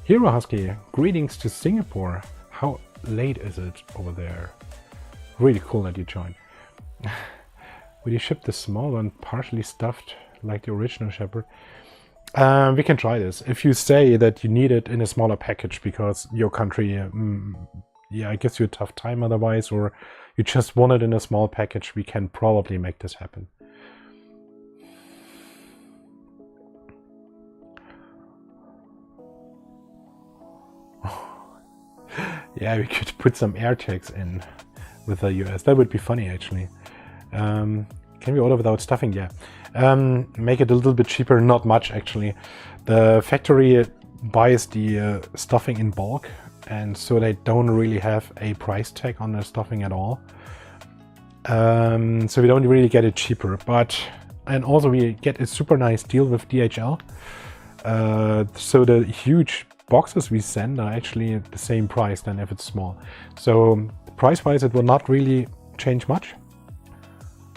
Hero Husky, greetings to Singapore. How late is it over there? Really cool that you joined. Will you ship the small one partially stuffed like the original Shepherd? We can try this. If you say that you need it in a smaller package because your country, it gives you a tough time otherwise, or you just want it in a small package, we can probably make this happen. Yeah, we could put some air tags in with the US. That would be funny, actually. Can we order without stuffing? Yeah. Make it a little bit cheaper, not much, actually. The factory buys the stuffing in bulk, and so they don't really have a price tag on the stuffing at all. So we don't really get it cheaper. And also we get a super nice deal with DHL. So the huge boxes we send are actually the same price than if it's small. So price-wise, it will not really change much.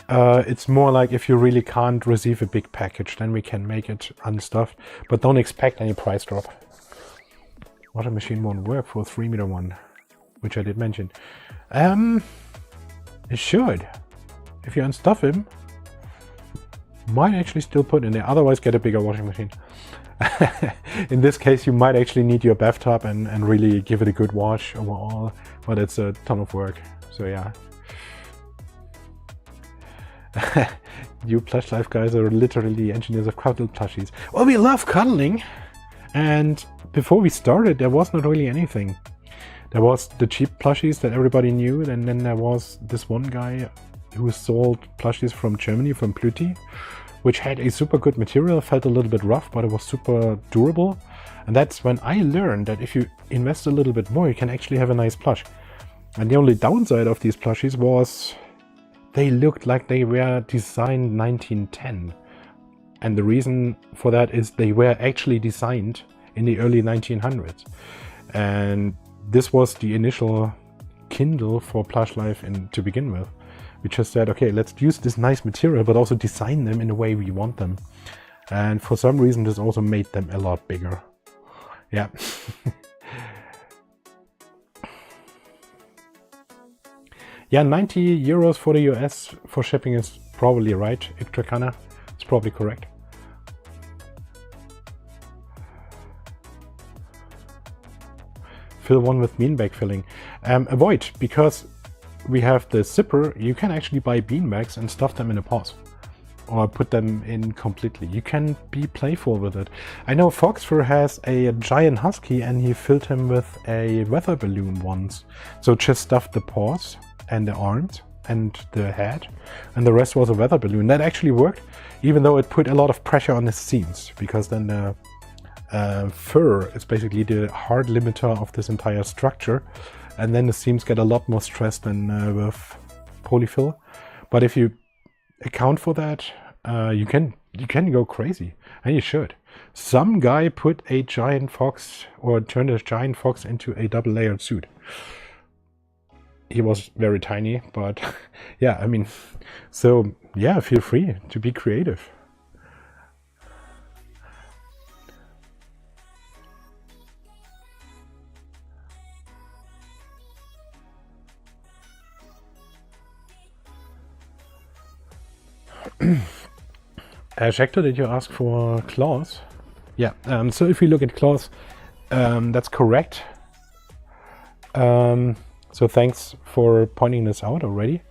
It's more like if you really can't receive a big package, then we can make it unstuffed, but don't expect any price drop. Water machine won't work for 3-meter one, which I did mention. It should. If you unstuff him, might actually still put in there, otherwise get a bigger washing machine. In this case, you might actually need your bathtub and really give it a good wash overall, but it's a ton of work, so yeah. You Plush Life guys are literally engineers of cuddle plushies. Well, we love cuddling, and before we started, there was not really anything. There was the cheap plushies that everybody knew, and then there was this one guy who sold plushies from Germany, from Pluti, which had a super good material, felt a little bit rough, but it was super durable. And that's when I learned that if you invest a little bit more, you can actually have a nice plush. And the only downside of these plushies was they looked like they were designed 1910. And the reason for that is they were actually designed in the early 1900s. And this was the initial Kindle for Plush Life to begin with. We just said, okay, let's use this nice material, but also design them in the way we want them. And for some reason, this also made them a lot bigger. Yeah. Yeah, 90 euros for the US for shipping is probably right. Iktrakana, it's probably correct. Fill one with beanbag filling. Avoid, because we have the zipper, you can actually buy beanbags and stuff them in a pause. Or put them in completely. You can be playful with it. I know Foxfur has a giant husky and he filled him with a weather balloon once. So just stuffed the paws and the arms and the head, and the rest was a weather balloon. That actually worked, even though it put a lot of pressure on the seams, because then the fur is basically the hard limiter of this entire structure, and then the seams get a lot more stressed than with polyfill. But if you account for that, you can go crazy, and you should. Some guy put a giant fox, or turned a giant fox into a double layered suit. He was very tiny, but yeah, I mean, so yeah, feel free to be creative. Hector, did you ask for claws? Yeah, so if we look at claws, that's correct. So thanks for pointing this out already.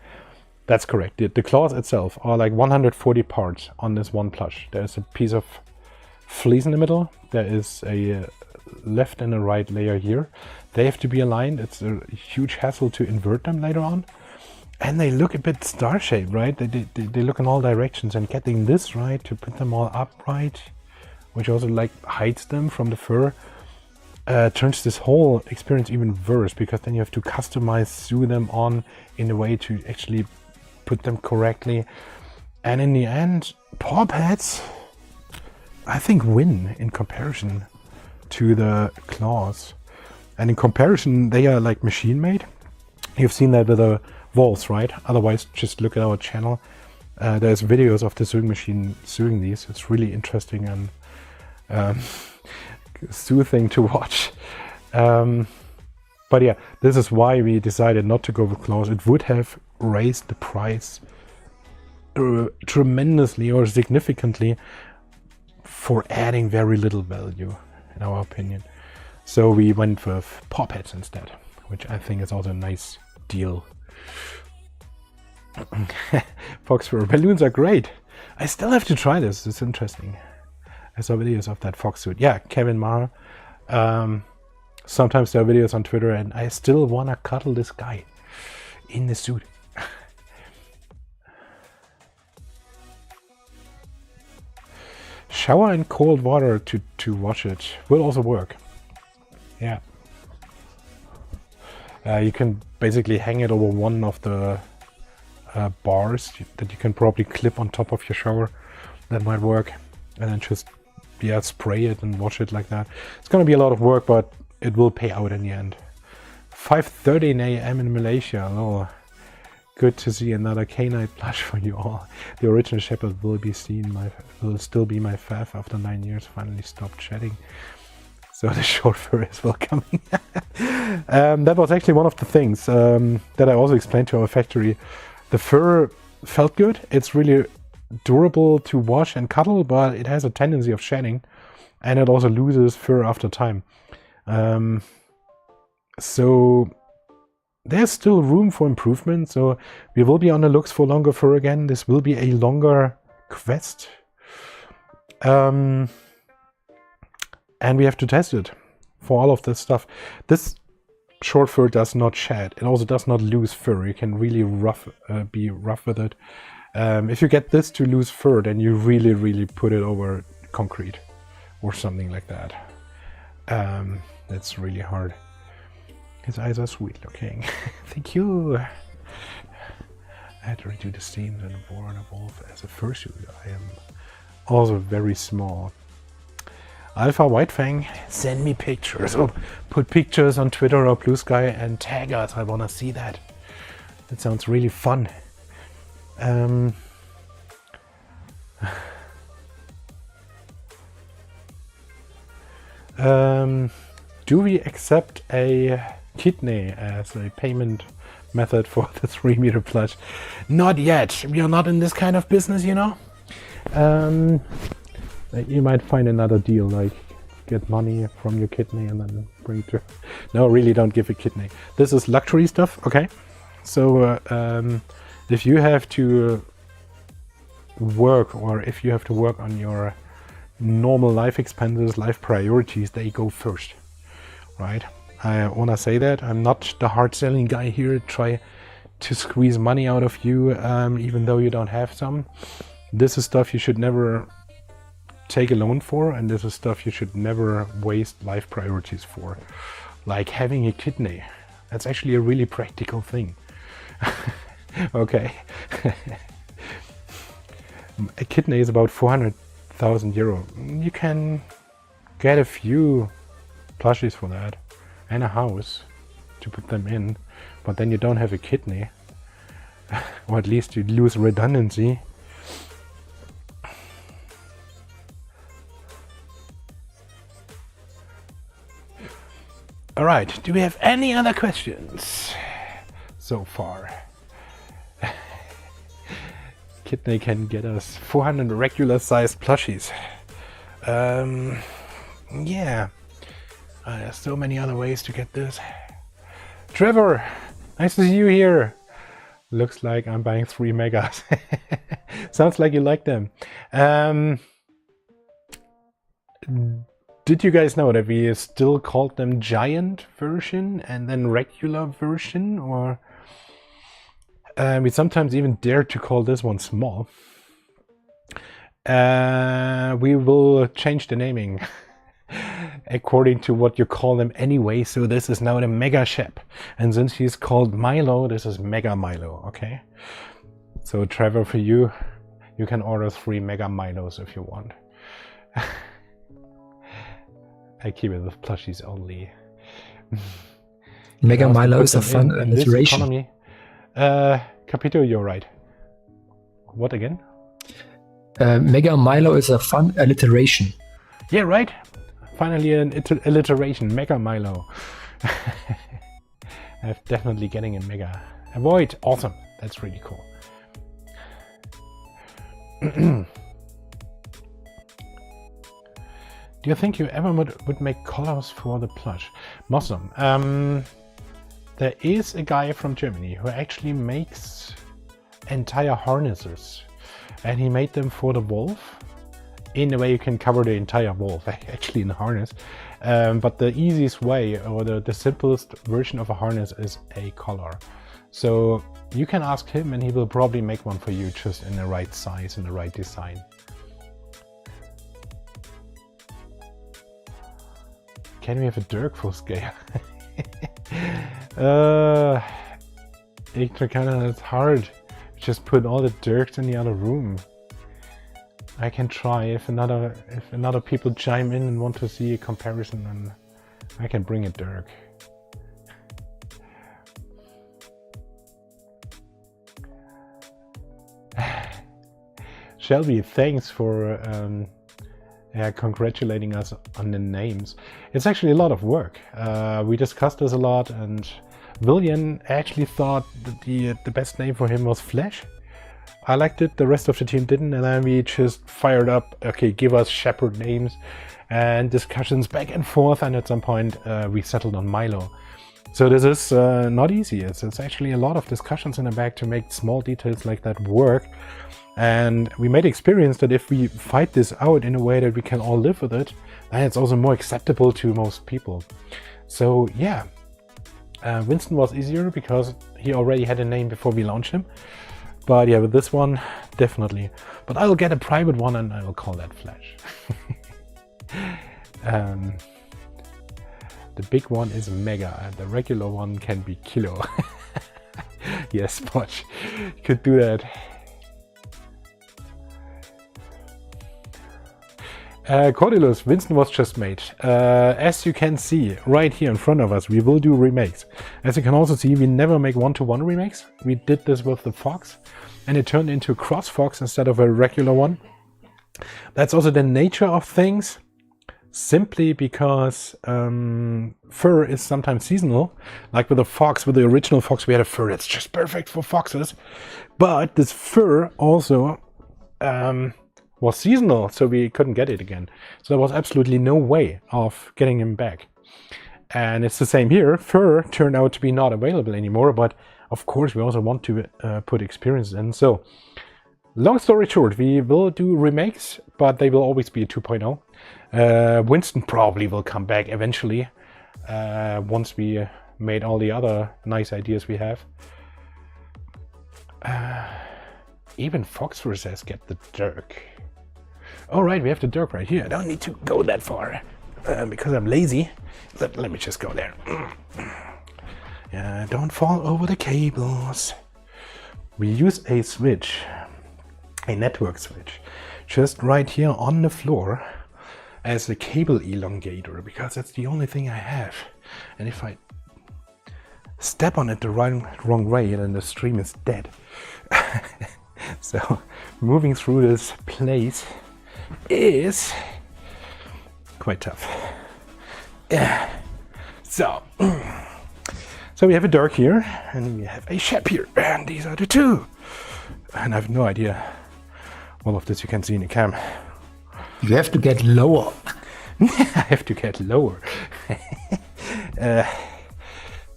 That's correct. The claws itself are like 140 parts on this one plush. There's a piece of fleece in the middle. There is a left and a right layer here. They have to be aligned. It's a huge hassle to invert them later on. And they look a bit star-shaped, right? They look in all directions, and getting this right to put them all upright, which also like hides them from the fur, turns this whole experience even worse, because then you have to customize, sew them on in a way to actually put them correctly. And in the end, paw pads, I think, win in comparison to the claws. And in comparison, they are like machine made. You've seen that with the walls, right? Otherwise, just look at our channel. There's videos of the sewing machine sewing these. It's really interesting and soothing to watch. But yeah, this is why we decided not to go with claws. It would have raised the price tremendously or significantly for adding very little value, in our opinion. So we went with paw pads instead, which I think is also a nice deal. Fox fur balloons are great. I still have to try this. It's interesting. I saw videos of that fox suit. Yeah, Kevin Maher. Sometimes there are videos on Twitter, and I still want to cuddle this guy in the suit. Shower in cold water to wash it will also work. Yeah. You can basically hang it over one of the bars that you can probably clip on top of your shower. That might work. And then just, yeah, spray it and wash it like that. It's going to be a lot of work, but it will pay out in the end. 5:13 a.m. in Malaysia. Oh, good to see another canine plush for you all. The original shepherd will still be my fav after 9 years. Finally stopped shedding. So the short fur is welcoming. That was actually one of the things that I also explained to our factory. The fur felt good. It's really durable to wash and cuddle, but it has a tendency of shedding, and it also loses fur after time. So there's still room for improvement. So we will be on the looks for longer fur again. This will be a longer quest. And we have to test it for all of this stuff. This short fur does not shed. It also does not lose fur. You can really be rough with it. If you get this to lose fur, then you really put it over concrete or something like that. That's really hard. His eyes are sweet looking. Thank you. I had to redo the seams and bore and evolve as a fursuit. I am also very small. Alpha White Fang, send me pictures. Oh, put pictures on Twitter or Blue Sky and tag us. I want to see that. That sounds really fun. Do we accept a kidney as a payment method for the 3-meter plush? Not yet. We are not in this kind of business, you know. You might find another deal, like get money from your kidney and then bring it to... No, really don't give a kidney. This is luxury stuff, okay? So if you have to work, or if you have to work on your normal life expenses, life priorities, they go first, right? I want to say that. I'm not the hard selling guy here, try to squeeze money out of you, even though you don't have some. This is stuff you should never take a loan for, and this is stuff you should never waste life priorities for. Like having a kidney. That's actually a really practical thing. Okay. A kidney is about 400,000 euro. You can get a few plushies for that and a house to put them in, but then you don't have a kidney. Or at least you lose redundancy. All right, do we have any other questions so far? Kidney can get us 400 regular sized plushies. Yeah, there's so many other ways to get this. Trevor, nice to see you here. Looks like I'm buying 3 megas. Sounds like you like them. did you guys know that we still called them giant version and then regular version, or we sometimes even dare to call this one small. We will change the naming according to what you call them anyway. So this is now the Mega Shep, and since he's called Milo, this is Mega Milo. Okay, so Trevor, for you can order 3 Mega Milos if you want. I keep it with plushies only. Mega Milo is a fun alliteration. Capito, you're right. What again? Mega Milo is a fun alliteration. Yeah, right. Finally an alliteration. Mega Milo. I'm definitely getting a mega. Avoid. Awesome. That's really cool. Do you think you ever would make collars for the plush? Muslim. There is a guy from Germany who actually makes entire harnesses, and he made them for the wolf. In a way, you can cover the entire wolf actually in a harness. But the easiest way, or the simplest version of a harness, is a collar. So you can ask him, and he will probably make one for you, just in the right size and the right design. Can we have a Dirk for scale? It's hard. Just put all the Dirks in the other room. I can try. If another people chime in and want to see a comparison, then I can bring a Dirk. Shelby, thanks for congratulating us on the names. It's actually a lot of work. We discussed this a lot, and William actually thought that the best name for him was Flash. I liked it, the rest of the team didn't, and then we just fired up, okay, give us shepherd names, and discussions back and forth, and at some point we settled on Milo. So this is not easy. It's actually a lot of discussions in the back to make small details like that work. And we made experience that if we fight this out in a way that we can all live with it, then it's also more acceptable to most people. So yeah, Winston was easier because he already had a name before we launched him. But yeah, with this one, definitely. But I'll get a private one and I will call that Flash. The big one is Mega, and the regular one can be Kilo. Yes, Potch, you could do that. Cordilus, Winston was just made. As you can see right here in front of us, we will do remakes. As you can also see, we never make one-to-one remakes. We did this with the Fox, and it turned into a cross Fox instead of a regular one. That's also the nature of things, simply because fur is sometimes seasonal. Like with the Fox, with the original Fox, we had a fur that's just perfect for foxes. But this fur also was seasonal, so we couldn't get it again. So there was absolutely no way of getting him back. And it's the same here. Fur turned out to be not available anymore, but of course we also want to put experiences in. So long story short, we will do remakes, but they will always be a 2.0. Winston probably will come back eventually, once we made all the other nice ideas we have. Even Foxfur says get the Dirk. Alright, we have the Dirk right here. I don't need to go that far because I'm lazy. Let me just go there. Yeah, don't fall over the cables. We use a switch, a network switch, just right here on the floor as a cable elongator, because that's the only thing I have. And if I step on it the wrong way, then the stream is dead. So moving through this place is quite tough. Yeah. So we have a Dirk here, and we have a Shep here, and these are the two. And I have no idea. All of this you can see in the cam. You have to get lower. I have to get lower.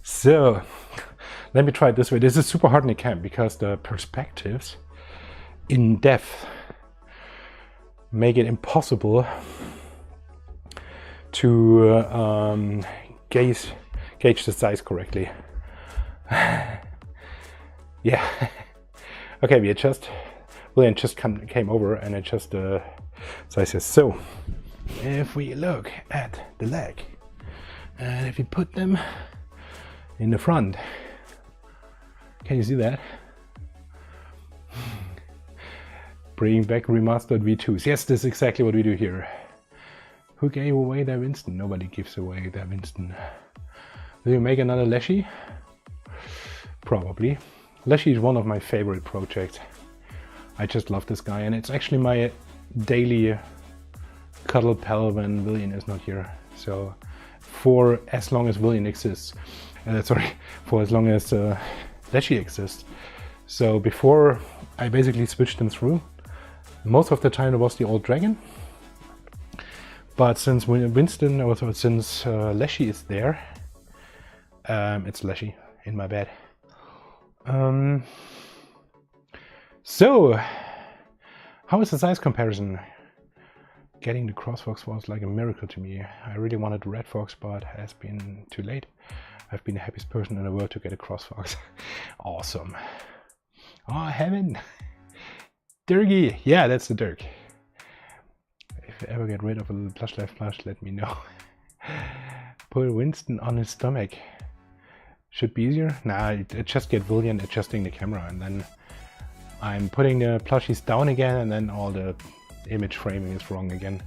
So let me try it this way. This is super hard in the cam because the perspectives in depth make it impossible to gauge the size correctly. Yeah. Okay, William just came over and I just sizes. So if we look at the leg and if we put them in the front, can you see that? Bringing back remastered V2s. Yes, this is exactly what we do here. Who gave away their Winston? Nobody gives away their Winston. Will you make another Leshy? Probably. Leshy is one of my favorite projects. I just love this guy, and it's actually my daily cuddle pal when William is not here. So for as long as William exists, for as long as Leshy exists. So before I basically switched them through, most of the time it was the old dragon. But since Winston, or since Leshy is there, it's Leshy in my bed. So, how is the size comparison? Getting the crossfox was like a miracle to me. I really wanted the red fox, but it has been too late. I've been the happiest person in the world to get a crossfox. Awesome. Oh, heaven. Dirgy. Yeah, that's the Dirk. If you ever get rid of a little plush life plush, let me know. Put Winston on his stomach. Should be easier. Nah, I just get William adjusting the camera, and then I'm putting the plushies down again, and then all the image framing is wrong again.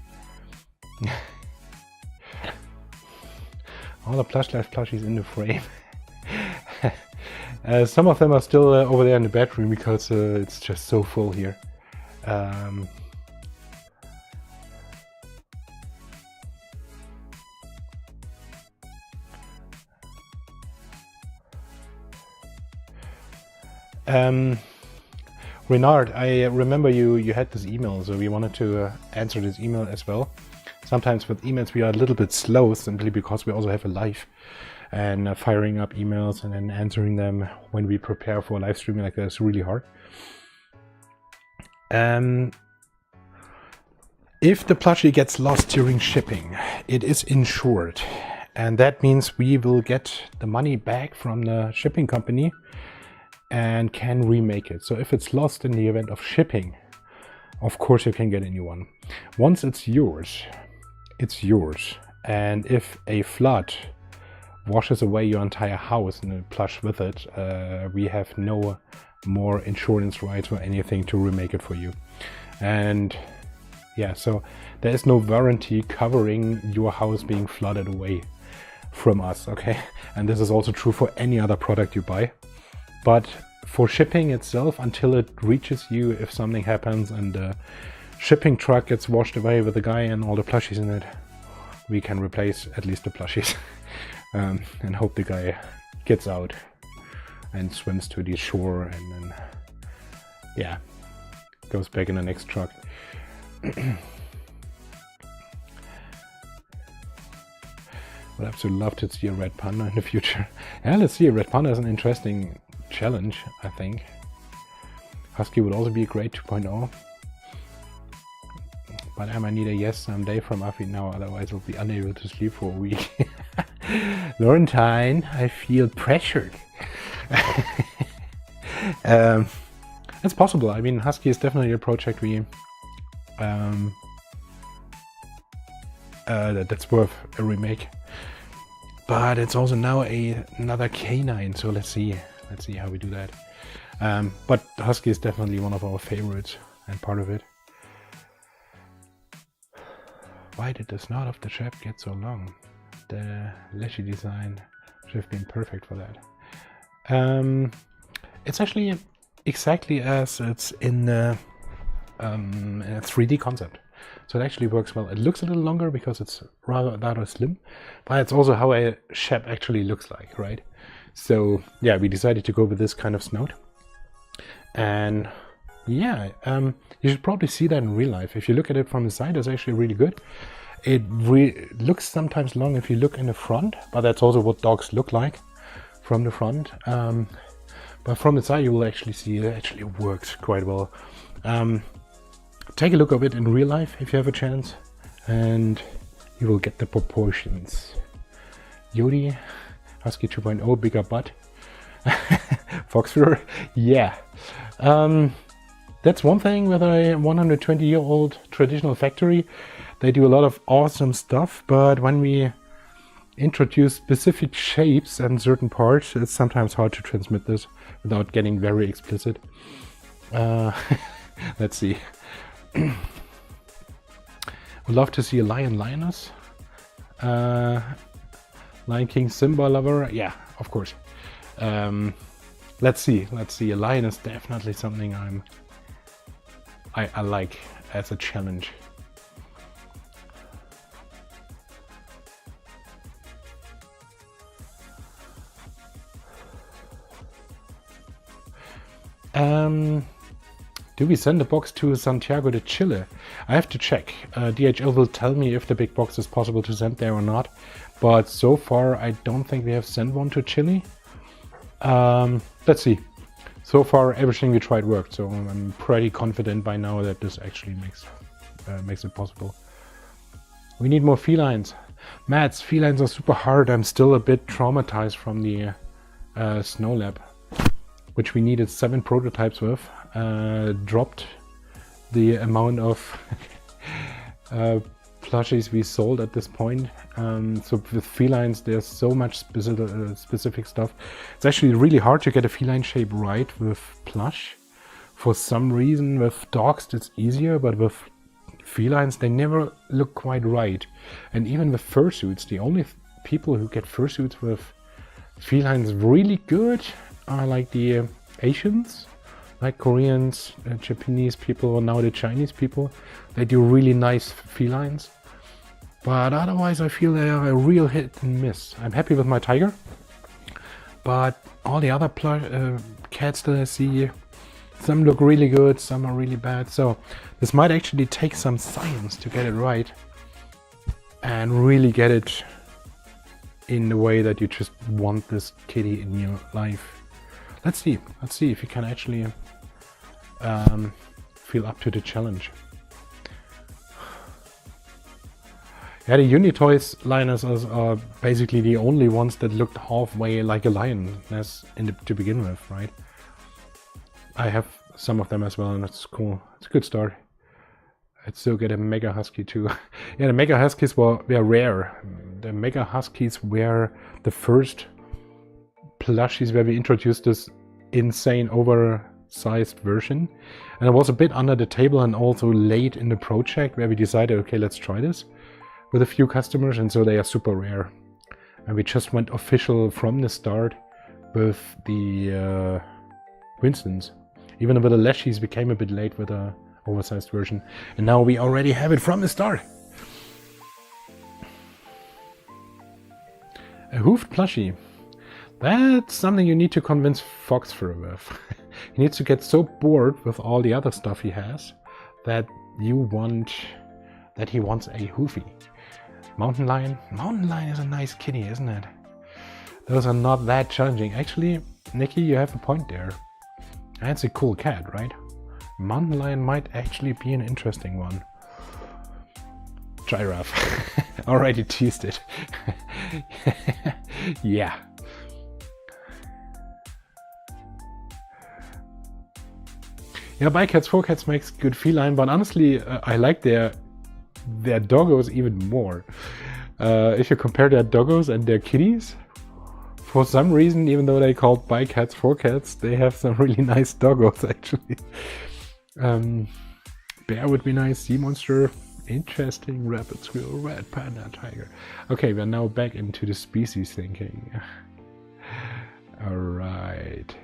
All the plush life plushies in the frame. Some of them are still over there in the bedroom because it's just so full here. Renard, I remember you had this email, so we wanted to answer this email as well. Sometimes with emails we are a little bit slow, simply because we also have a live, and firing up emails and then answering them when we prepare for live streaming like that is really hard. If the plushie gets lost during shipping, it is insured, and that means we will get the money back from the shipping company and can remake it. So if it's lost in the event of shipping, of course you can get a new one. Once it's yours, it's yours. And if a flood washes away your entire house and a plush with it, we have no more insurance rights or anything to remake it for you. And yeah, so there is no warranty covering your house being flooded away from us, okay? And this is also true for any other product you buy. But for shipping itself, until it reaches you, if something happens and the shipping truck gets washed away with the guy and all the plushies in it, we can replace at least the plushies and hope the guy gets out and swims to the shore and then, yeah, goes back in the next truck. Would absolutely love to see a red panda in the future. Yeah, let's see. A red panda is an interesting challenge, I think. Husky would also be a great 2.0. But I might need a yes someday from Afi now, otherwise I'll be unable to sleep for a week. Laurentine, I feel pressured. It's possible. I mean, Husky is definitely a project we that's worth a remake. But it's also now another canine, so let's see how we do that. But Husky is definitely one of our favorites and part of it. Why did the snout of the chap get so long? The Leshy design should have been perfect for that. It's actually exactly as it's in a 3D concept. So it actually works well. It looks a little longer because it's rather slim, but it's also how a shep actually looks like, right? So yeah, we decided to go with this kind of snout. And yeah, you should probably see that in real life. If you look at it from the side, it's actually really good. It looks sometimes long if you look in the front, but that's also what dogs look like from the front. But from the side, you will actually see it actually works quite well. Take a look of it in real life if you have a chance. And you will get the proportions. Yodi, Husky 2.0, bigger butt. Fox fur, yeah. That's one thing with a 120-year-old traditional factory. They do a lot of awesome stuff, but when we introduce specific shapes and certain parts, it's sometimes hard to transmit this without getting very explicit. Let's see. Would love to see a lion, lioness. Lion King, Simba lover. Yeah, of course. Let's see. A lion is definitely something I like as a challenge. Do we send the box to Santiago de Chile? I have to check. DHL will tell me if the big box is possible to send there or not. But so far, I don't think we have sent one to Chile. Let's see. So far, everything we tried worked. So I'm pretty confident by now that this actually makes it possible. We need more felines. Mats, felines are super hard. I'm still a bit traumatized from the Snow Lab, which we needed 7 prototypes with. Dropped the amount of plushies we sold at this point. So with felines, there's so much specific stuff. It's actually really hard to get a feline shape right with plush. For some reason, with dogs it's easier, but with felines they never look quite right. And even with fursuits, the only people who get fursuits with felines really good are like the Asians, like Koreans, Japanese people, or now the Chinese people. They do really nice felines. But otherwise I feel they are a real hit and miss. I'm happy with my tiger. But all the other cats that I see, some look really good, some are really bad. So this might actually take some science to get it right. And really get it in the way that you just want this kitty in your life. Let's see if you can actually feel up to the challenge. Yeah, the Unitoys lionesses are basically the only ones that looked halfway like a lioness to begin with, right? I have some of them as well, and that's cool. It's a good start. I'd still get a Mega Husky too. Yeah, the Mega Huskies were rare. The Mega Huskies were the first plushies where we introduced this insane oversized version, and it was a bit under the table and also late in the project where we decided, okay, let's try this with a few customers, and so they are super rare. And we just went official from the start with the Winstons. Even with the Leshies we came a bit late with a oversized version, and now we already have it from the start. A hoofed plushie. That's something you need to convince Fox fur with. He needs to get so bored with all the other stuff he has that he wants a hoofy. Mountain lion. Mountain lion is a nice kitty, isn't it? Those are not that challenging. Actually, Nikki, you have a point there. That's a cool cat, right? Mountain lion might actually be an interesting one. Giraffe. Already teased it. Yeah. Yeah, Bycats, 4Cats makes good feline, but honestly, I like their doggos even more. If you compare their doggos and their kitties, for some reason, even though they called Bycats, 4Cats, they have some really nice doggos actually. Bear would be nice, sea monster, interesting, rabbit, squirrel, red panda, tiger. Okay, we're now back into the species thinking. Alright.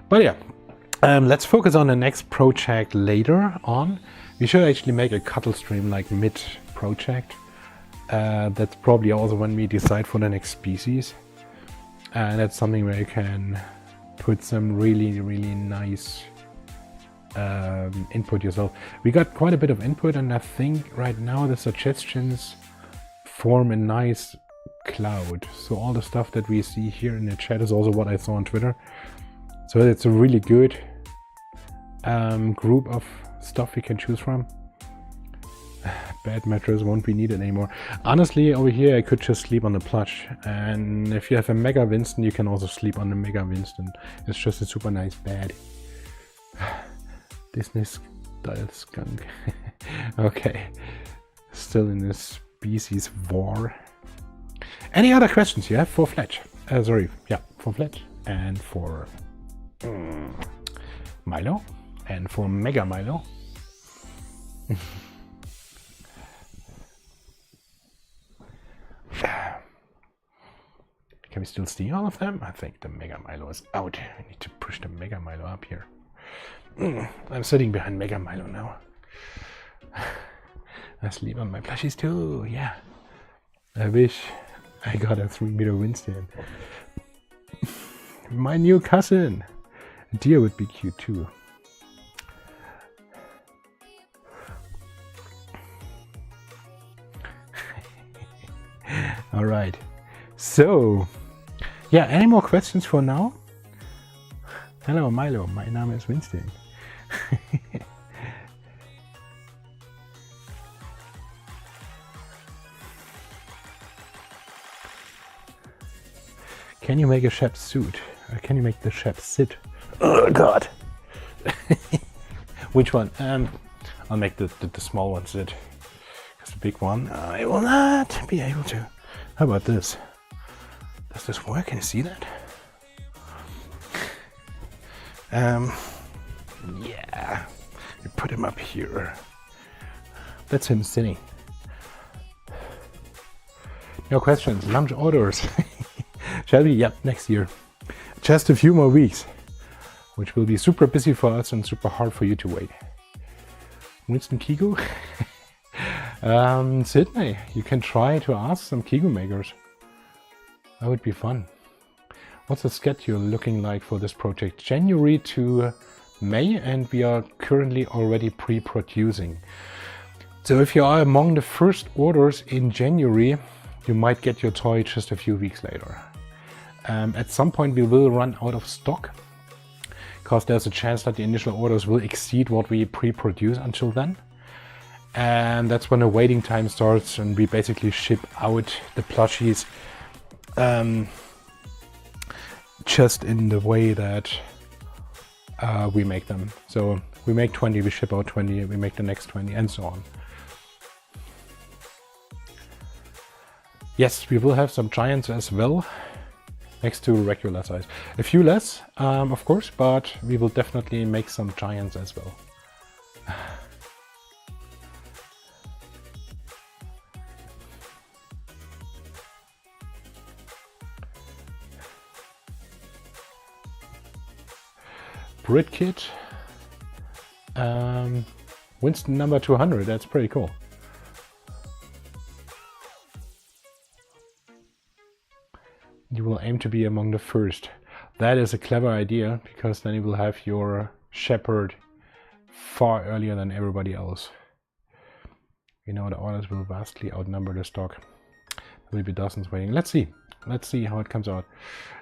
But yeah, let's focus on the next project later on. We should actually make a cuddle stream like mid-project. That's probably also when we decide for the next species. And that's something where you can put some really, really nice input yourself. We got quite a bit of input, and I think right now the suggestions form a nice cloud. So all the stuff that we see here in the chat is also what I saw on Twitter. So it's a really good group of stuff we can choose from. Bed mattress won't be needed anymore. Honestly, over here I could just sleep on the plush, and if you have a Mega Winston, you can also sleep on the Mega Winston. It's just a super nice bed. Disney style skunk. Okay, still in this species war. Any other questions you have for Fletch? Sorry, yeah, for Fletch and for Milo and for Mega Milo. Can we still see all of them? I think the Mega Milo is out. I need to push the Mega Milo up here. I'm sitting behind Mega Milo now. I sleep on my plushies too, yeah. I wish I got a 3-meter Winston. My new cousin. A deer would be cute too. All right. So, yeah, any more questions for now? Hello, Milo. My name is Winston. Can you make a Shep suit? Or can you make the Shep sit? Oh God! Which one? I'll make the small one sit. Because the big one, I will not be able to. How about this? Does this work? Can you see that? Yeah. We put him up here. That's him sitting. No questions. Lunch orders. Shall we? Yep, next year. Just a few more weeks, which will be super busy for us and super hard for you to wait. Winston Kigo? Sydney, you can try to ask some Kigo makers. That would be fun. What's the schedule looking like for this project? January to May, and we are currently already pre-producing. So if you are among the first orders in January, you might get your toy just a few weeks later. At some point we will run out of stock, because there's a chance that the initial orders will exceed what we pre-produce until then. And that's when the waiting time starts, and we basically ship out the plushies just in the way that we make them. So we make 20, we ship out 20, we make the next 20, and so on. Yes, we will have some giants as well, next to regular size. A few less, of course, but we will definitely make some giants as well. Brit kit. Winston number 200, that's pretty cool. You will aim to be among the first. That is a clever idea, because then you will have your shepherd far earlier than everybody else. You know, the orders will vastly outnumber the stock. There will be dozens waiting. Let's see. Let's see how it comes out.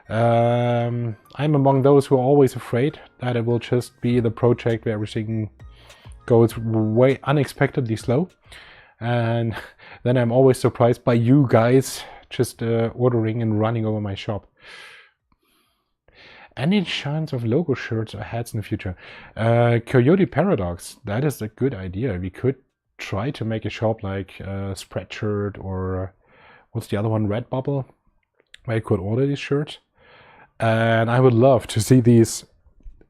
I'm among those who are always afraid that it will just be the project where everything goes way unexpectedly slow. And then I'm always surprised by you guys just ordering and running over my shop. Any chance of logo shirts or hats in the future? Coyote Paradox, that is a good idea. We could try to make a shop like Spreadshirt, or what's the other one, Redbubble, where you could order these shirts. And I would love to see these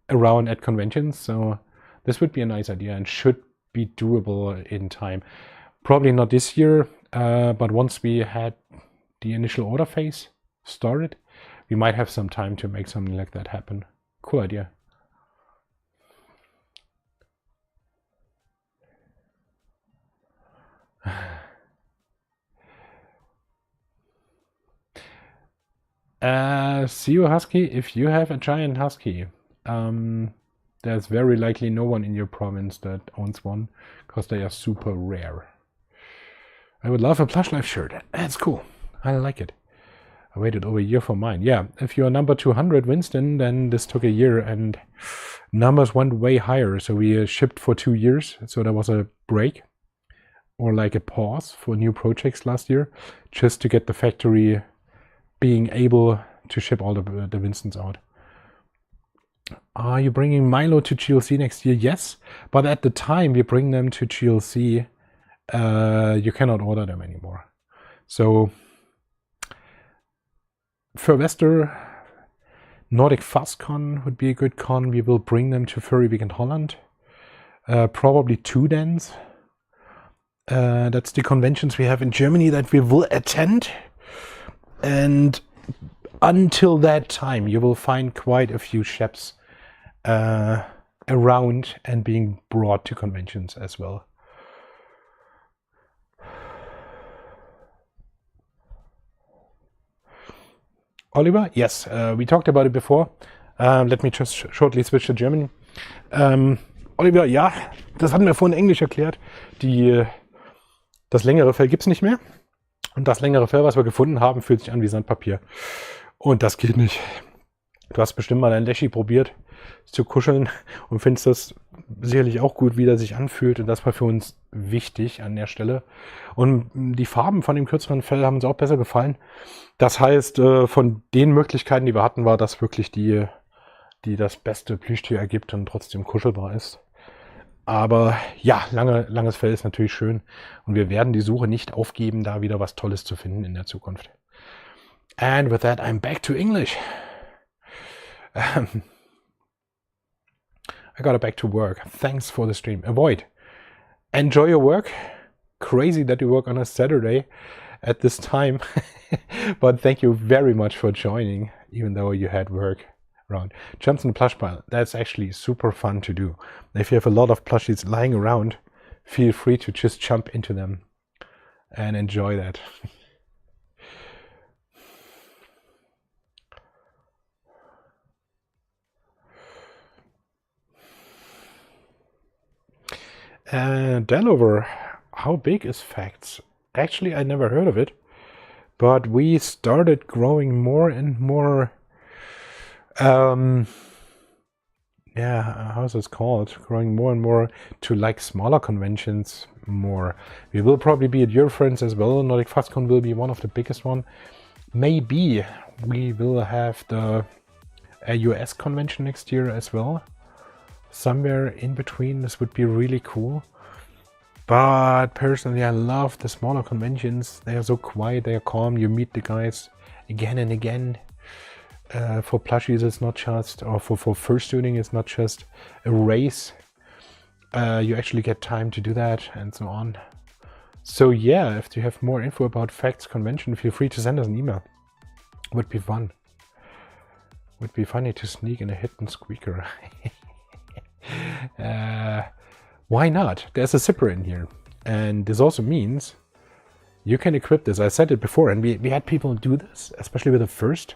around at conventions. So this would be a nice idea and should be doable in time. Probably not this year, but once we had the initial order phase started, we might have some time to make something like that happen. Cool idea. See you, Husky. If you have a giant Husky, there's very likely no one in your province that owns one, because they are super rare. I would love a Plush Life shirt. That's cool. I like it. I waited over a year for mine. Yeah, if you're number 200 Winston, then this took a year and numbers went way higher. So we shipped for 2 years. So there was a break or like a pause for new projects last year, just to get the factory being able to ship all the Winstons out. Are you bringing Milo to GLC next year? Yes, but at the time we bring them to GLC, you cannot order them anymore. So for Wester, Nordic FastCon would be a good con. We will bring them to Furry Week in Holland. Probably 2 dens. That's the conventions we have in Germany that we will attend. And until that time, you will find quite a few shops around and being brought to conventions as well. Oliver, yes, we talked about it before. Let me just shortly switch to German. Oliver, ja, das hatten wir vorhin in Englisch erklärt. Das längere Fell gibt es nicht mehr. Und das längere Fell, was wir gefunden haben, fühlt sich an wie Sandpapier. Und das geht nicht. Du hast bestimmt mal ein Leschi probiert zu kuscheln und findest das sicherlich auch gut, wie der sich anfühlt. Und das war für uns wichtig an der Stelle. Und die Farben von dem kürzeren Fell haben uns auch besser gefallen. Das heißt, von den Möglichkeiten, die wir hatten, war das wirklich die das beste Plüschtier ergibt und trotzdem kuschelbar ist. Aber ja, langes Fell ist natürlich schön. Und wir werden die Suche nicht aufgeben, da wieder was Tolles zu finden in der Zukunft. And with that, I'm back to English. I got back to work. Thanks for the stream. Avoid. Enjoy your work. Crazy that you work on a Saturday at this time. But thank you very much for joining, even though you had work around. Jumps in the plush pile. That's actually super fun to do. If you have a lot of plushies lying around, feel free to just jump into them and enjoy that. Delaware, how big is Facts? Actually, I never heard of it, but we started growing more and more. How's this called? Growing more and more to like smaller conventions more. We will probably be at your friends as well. Nordic FastCon will be one of the biggest one. Maybe we will have the US convention next year as well. Somewhere in between, this would be really cool. But personally, I love the smaller conventions. They are so quiet, they are calm. You meet the guys again and again. For plushies, it's not just, or for fursuiting, it's not just a race. You actually get time to do that and so on. So yeah, if you have more info about Facts Convention, feel free to send us an email. Would be fun. Would be funny to sneak in a hidden squeaker. Why not? There's a zipper in here, and this also means you can equip this. I said it before, and we had people do this, especially with the first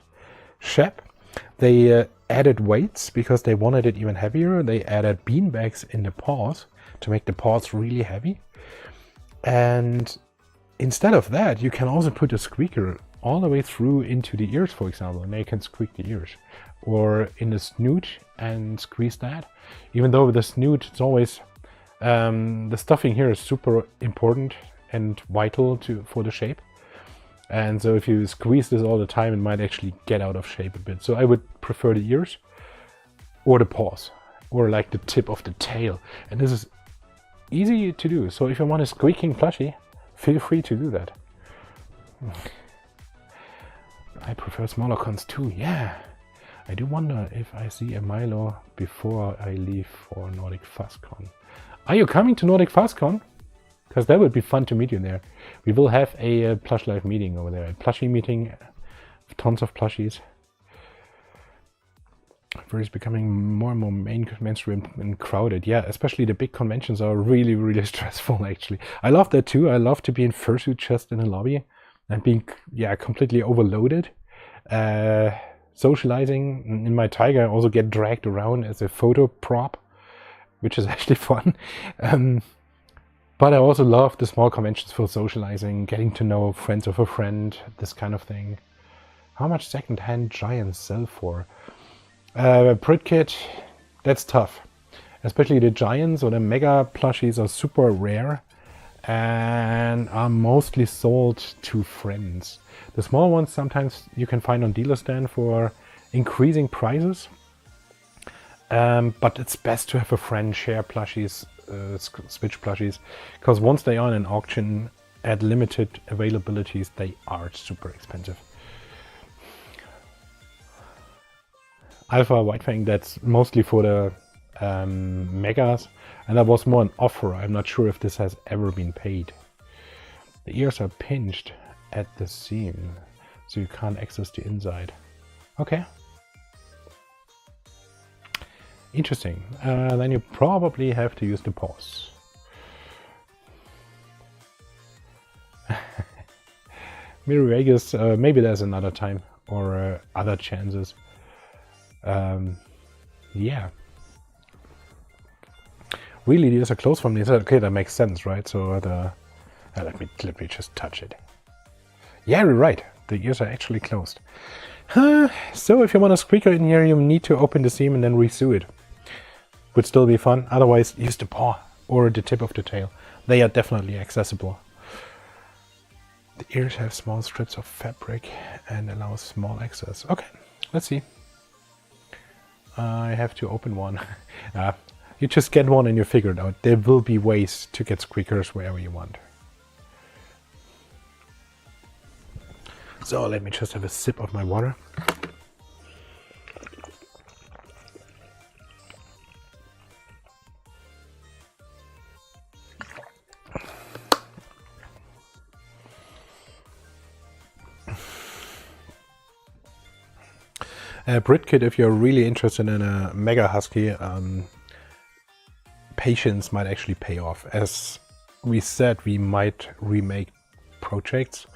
ship. They added weights because they wanted it even heavier. They added beanbags in the paws to make the paws really heavy, and instead of that, you can also put a squeaker all the way through into the ears, for example, and they can squeak the ears, or in the snoot and squeeze that. Even though with the snoot, it's always the stuffing here is super important and vital for the shape. And so if you squeeze this all the time, it might actually get out of shape a bit. So I would prefer the ears or the paws or like the tip of the tail. And this is easy to do. So if you want a squeaking plushie, feel free to do that. I prefer smaller cons too, yeah. I do wonder if I see a Milo before I leave for Nordic FastCon. Are you coming to Nordic FastCon? Because that would be fun to meet you there. We will have a Plush Life meeting over there, a plushie meeting, tons of plushies. Where it's becoming more and more mainstream and crowded. Yeah, especially the big conventions are really, really stressful actually. I love that too. I love to be in fursuit just in a lobby and being completely overloaded. Socializing in my tiger, I also get dragged around as a photo prop, which is actually fun. But I also love the small conventions for socializing, getting to know friends of a friend, this kind of thing. How much second-hand giants sell for? Prit kit, that's tough. Especially the giants or the mega plushies are super rare and are mostly sold to friends. The small ones sometimes you can find on dealer stand for increasing prices. But it's best to have a friend share plushies, Switch plushies, because once they are in an auction at limited availabilities, they are super expensive. Alpha White Fang, that's mostly for the megas, and that was more an offer. I'm not sure if this has ever been paid. The ears are pinched at the seam, so you can't access the inside. Okay. Interesting. Then you probably have to use the paws. Mirror Vegas, maybe there's another time or other chances. Yeah. Really, the ears are closed from the inside. Okay, that makes sense, right? So let me just touch it. Yeah, you're right. The ears are actually closed. So if you want a squeaker in here, you need to open the seam and then re-sew it. Would still be fun. Otherwise, use the paw or the tip of the tail. They are definitely accessible. The ears have small strips of fabric and allow small access. Okay, let's see. I have to open one. You just get one and you figure it out. There will be ways to get squeakers wherever you want. So let me just have a sip of my water. Britkit, if you're really interested in a Mega Husky, patience might actually pay off. As we said, we might remake projects.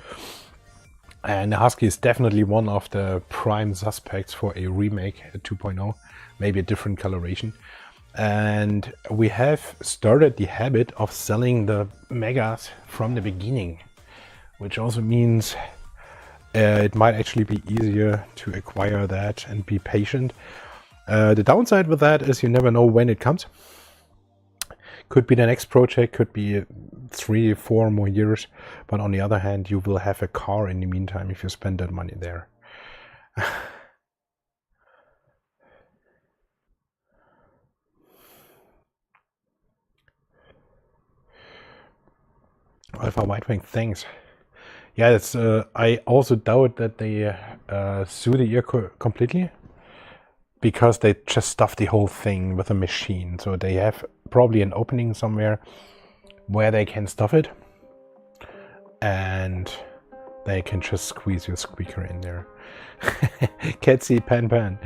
And the Husky is definitely one of the prime suspects for a remake, a 2.0, maybe a different coloration. And we have started the habit of selling the Megas from the beginning, which also means it might actually be easier to acquire that and be patient. The downside with that is you never know when it comes. Could be the next project, could be 3 or 4 more years, but on the other hand, you will have a car in the meantime if you spend that money there. Alpha White Wing, thanks. Yeah, it's. I also doubt that they sew the ear completely, because they just stuff the whole thing with a machine. So they have probably an opening somewhere where they can stuff it, and they can just squeeze your squeaker in there. Ketsy Pan.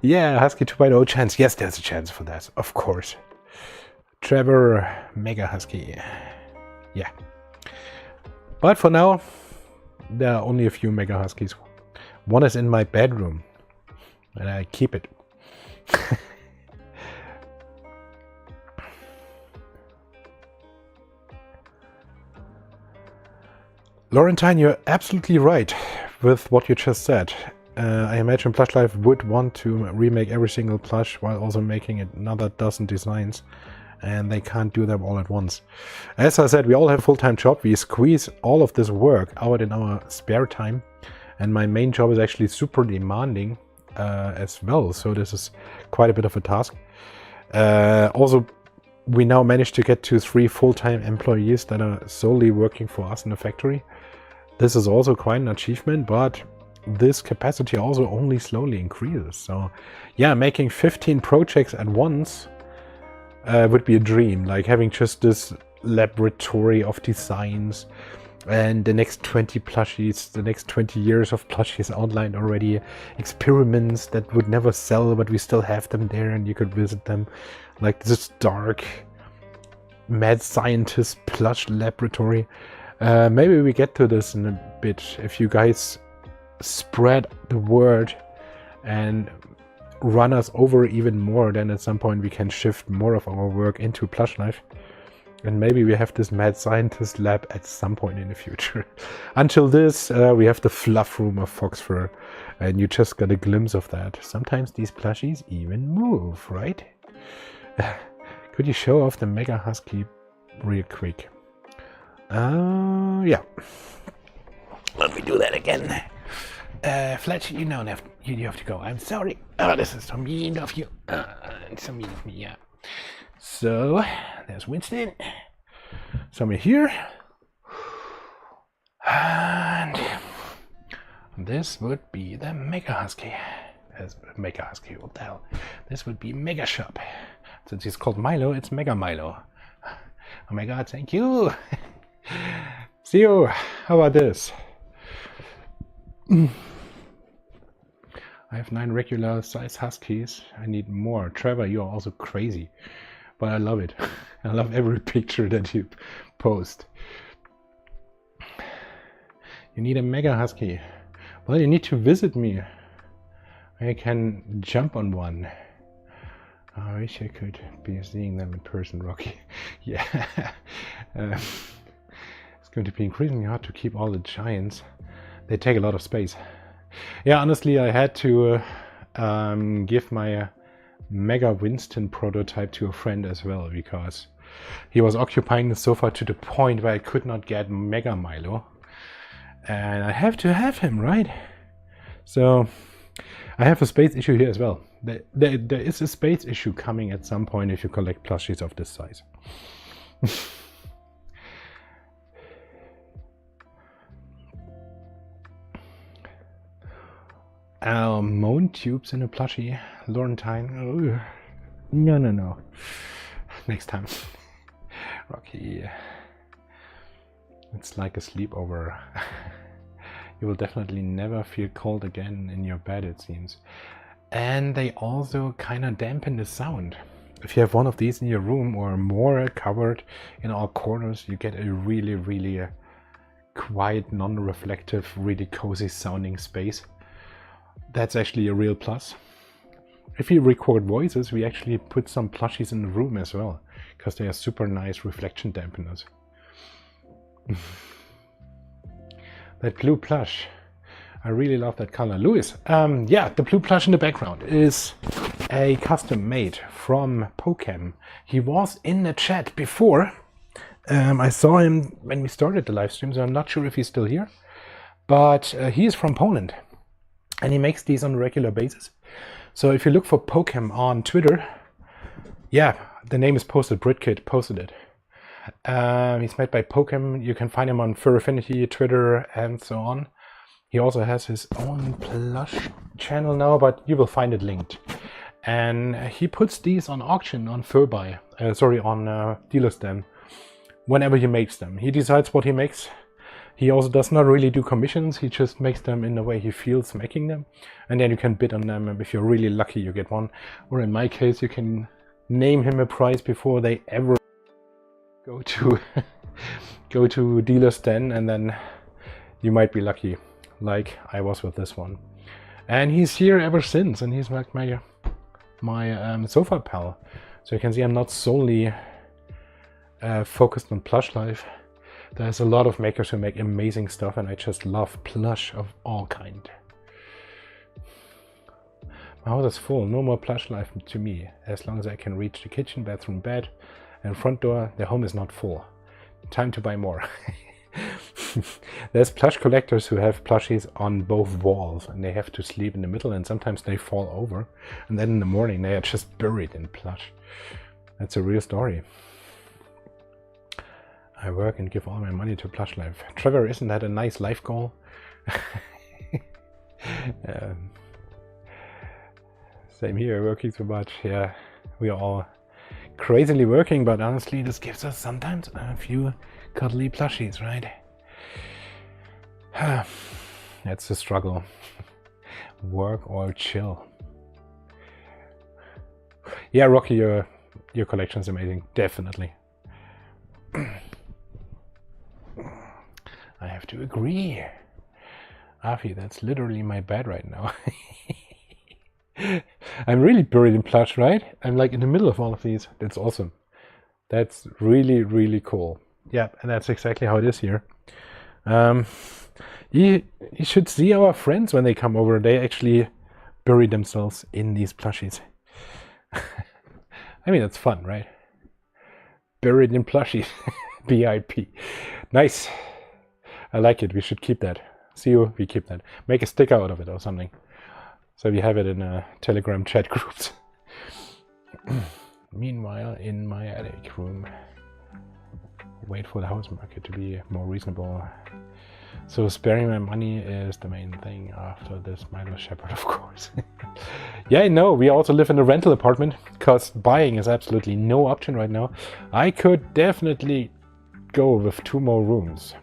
Yeah, Husky 2.0 chance. Yes, there's a chance for that, of course. Trevor, Mega Husky. Yeah. But for now, there are only a few Mega Huskies. One is in my bedroom, and I keep it. Laurentine, you're absolutely right with what you just said. I imagine Plush Life would want to remake every single plush while also making another dozen designs, and they can't do them all at once. As I said, we all have a full-time job. We squeeze all of this work out in our spare time, and my main job is actually super demanding as well, so this is quite a bit of a task. Also, we now managed to get to 3 full-time employees that are solely working for us in the factory. This is also quite an achievement, but this capacity also only slowly increases. So yeah, making 15 projects at once would be a dream, like having just this laboratory of designs and the next 20 plushies, the next 20 years of plushies outlined already, experiments that would never sell, but we still have them there and you could visit them. Like this dark mad scientist plush laboratory. Maybe we get to this in a bit if you guys spread the word and run us over even more. Then at some point we can shift more of our work into Plush Life. And maybe we have this mad scientist lab at some point in the future. Until this, we have the fluff room of Fox Fur, and you just got a glimpse of that. Sometimes these plushies even move, right? Could you show off the Mega Husky real quick? Yeah. Let me do that again. Fletch, you know you have to go. I'm sorry. Oh, this is so mean of you. So mean of me, yeah. So, there's Winston. Somewhere here. And this would be the Mega Husky. Mega Husky, what the hell? This would be Mega Shop. Since he's called Milo, it's Mega Milo. Oh my god, thank you. See you. How about this? I have 9 regular size Huskies. I need more. Trevor, you are also crazy. But I love it. I love every picture that you post. You need a Mega Husky. Well, you need to visit me. I can jump on one. I wish I could be seeing them in person, Rocky. Yeah. It's going to be increasingly hard to keep all the giants. They take a lot of space. Yeah, honestly, I had to give my Mega Winston prototype to a friend as well, because he was occupying the sofa to the point where I could not get Mega Milo. And I have to have him, right? So I have a space issue here as well. There is a space issue coming at some point if you collect plushies of this size. Moan tubes in a plushie. Laurentine. Ugh. No. Next time. Rocky. It's like a sleepover. You will definitely never feel cold again in your bed, it seems. And they also kind of dampen the sound. If you have one of these in your room or more covered in all corners, you get a really quiet, non-reflective, really cozy sounding space. That's actually a real plus. If you record voices, we actually put some plushies in the room as well, because they are super nice reflection dampeners. That blue plush, I really love that color. Louis, yeah, the blue plush in the background is a custom made from Pocam. He was in the chat before. I saw him when we started the live stream, so I'm not sure if he's still here. But he is from Poland, and he makes these on a regular basis. So if you look for Pocam on Twitter, yeah, the name is posted. Britkid posted it. He's made by Pocam. You can find him on Fur Affinity, Twitter, and so on. He also has his own plush channel now, but you will find it linked. And he puts these on auction on Furbuy, on Dealer's Den, whenever he makes them. He decides what he makes. He also does not really do commissions. He just makes them in the way he feels making them. And then you can bid on them. And if you're really lucky, you get one. Or in my case, you can name him a price before they ever go to Dealer's Den, and then you might be lucky, like I was with this one. And he's here ever since, and he's like my sofa pal. So you can see I'm not solely focused on plush life. There's a lot of makers who make amazing stuff, and I just love plush of all kind. My house is full, no more plush life to me. As long as I can reach the kitchen, bathroom, bed, and front door, the home is not full. Time to buy more. There's plush collectors who have plushies on both walls, and they have to sleep in the middle, and sometimes they fall over, and then in the morning they are just buried in plush. That's a real story. I work and give all my money to plush life. Trevor, isn't that a nice life goal? Same here, working so much. Yeah, we are all crazily working, but honestly this gives us sometimes a few cuddly plushies, right? That's the struggle. Work or chill. Yeah, Rocky, your collection is amazing, definitely. I have to agree. Afi, that's literally my bed right now. I'm really buried in plush, right? I'm like in the middle of all of these. That's awesome. That's really, really cool. Yeah, and that's exactly how it is here. You should see our friends when they come over. They actually bury themselves in these plushies. I mean, it's fun, right? Buried in plushies. BIP. Nice. I like it. We should keep that. See you. We keep that. Make a sticker out of it or something. So we have it in Telegram chat groups. Meanwhile, in my attic room, wait for the house market to be more reasonable. So sparing my money is the main thing after this Milo Shepherd, of course. Yeah, no, we also live in a rental apartment because buying is absolutely no option right now. I could definitely go with 2 more rooms,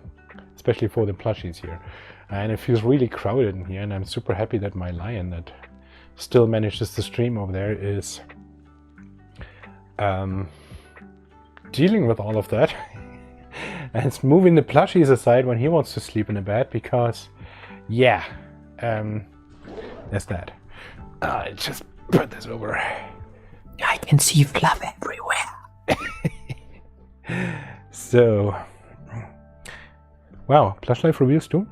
especially for the plushies here. And it feels really crowded in here, and I'm super happy that my lion that still manages to stream over there is dealing with all of that. And it's moving the plushies aside when he wants to sleep in a bed because, yeah, there's that. I just put this over. I can see fluff everywhere. So, wow, Plushlife reviews too?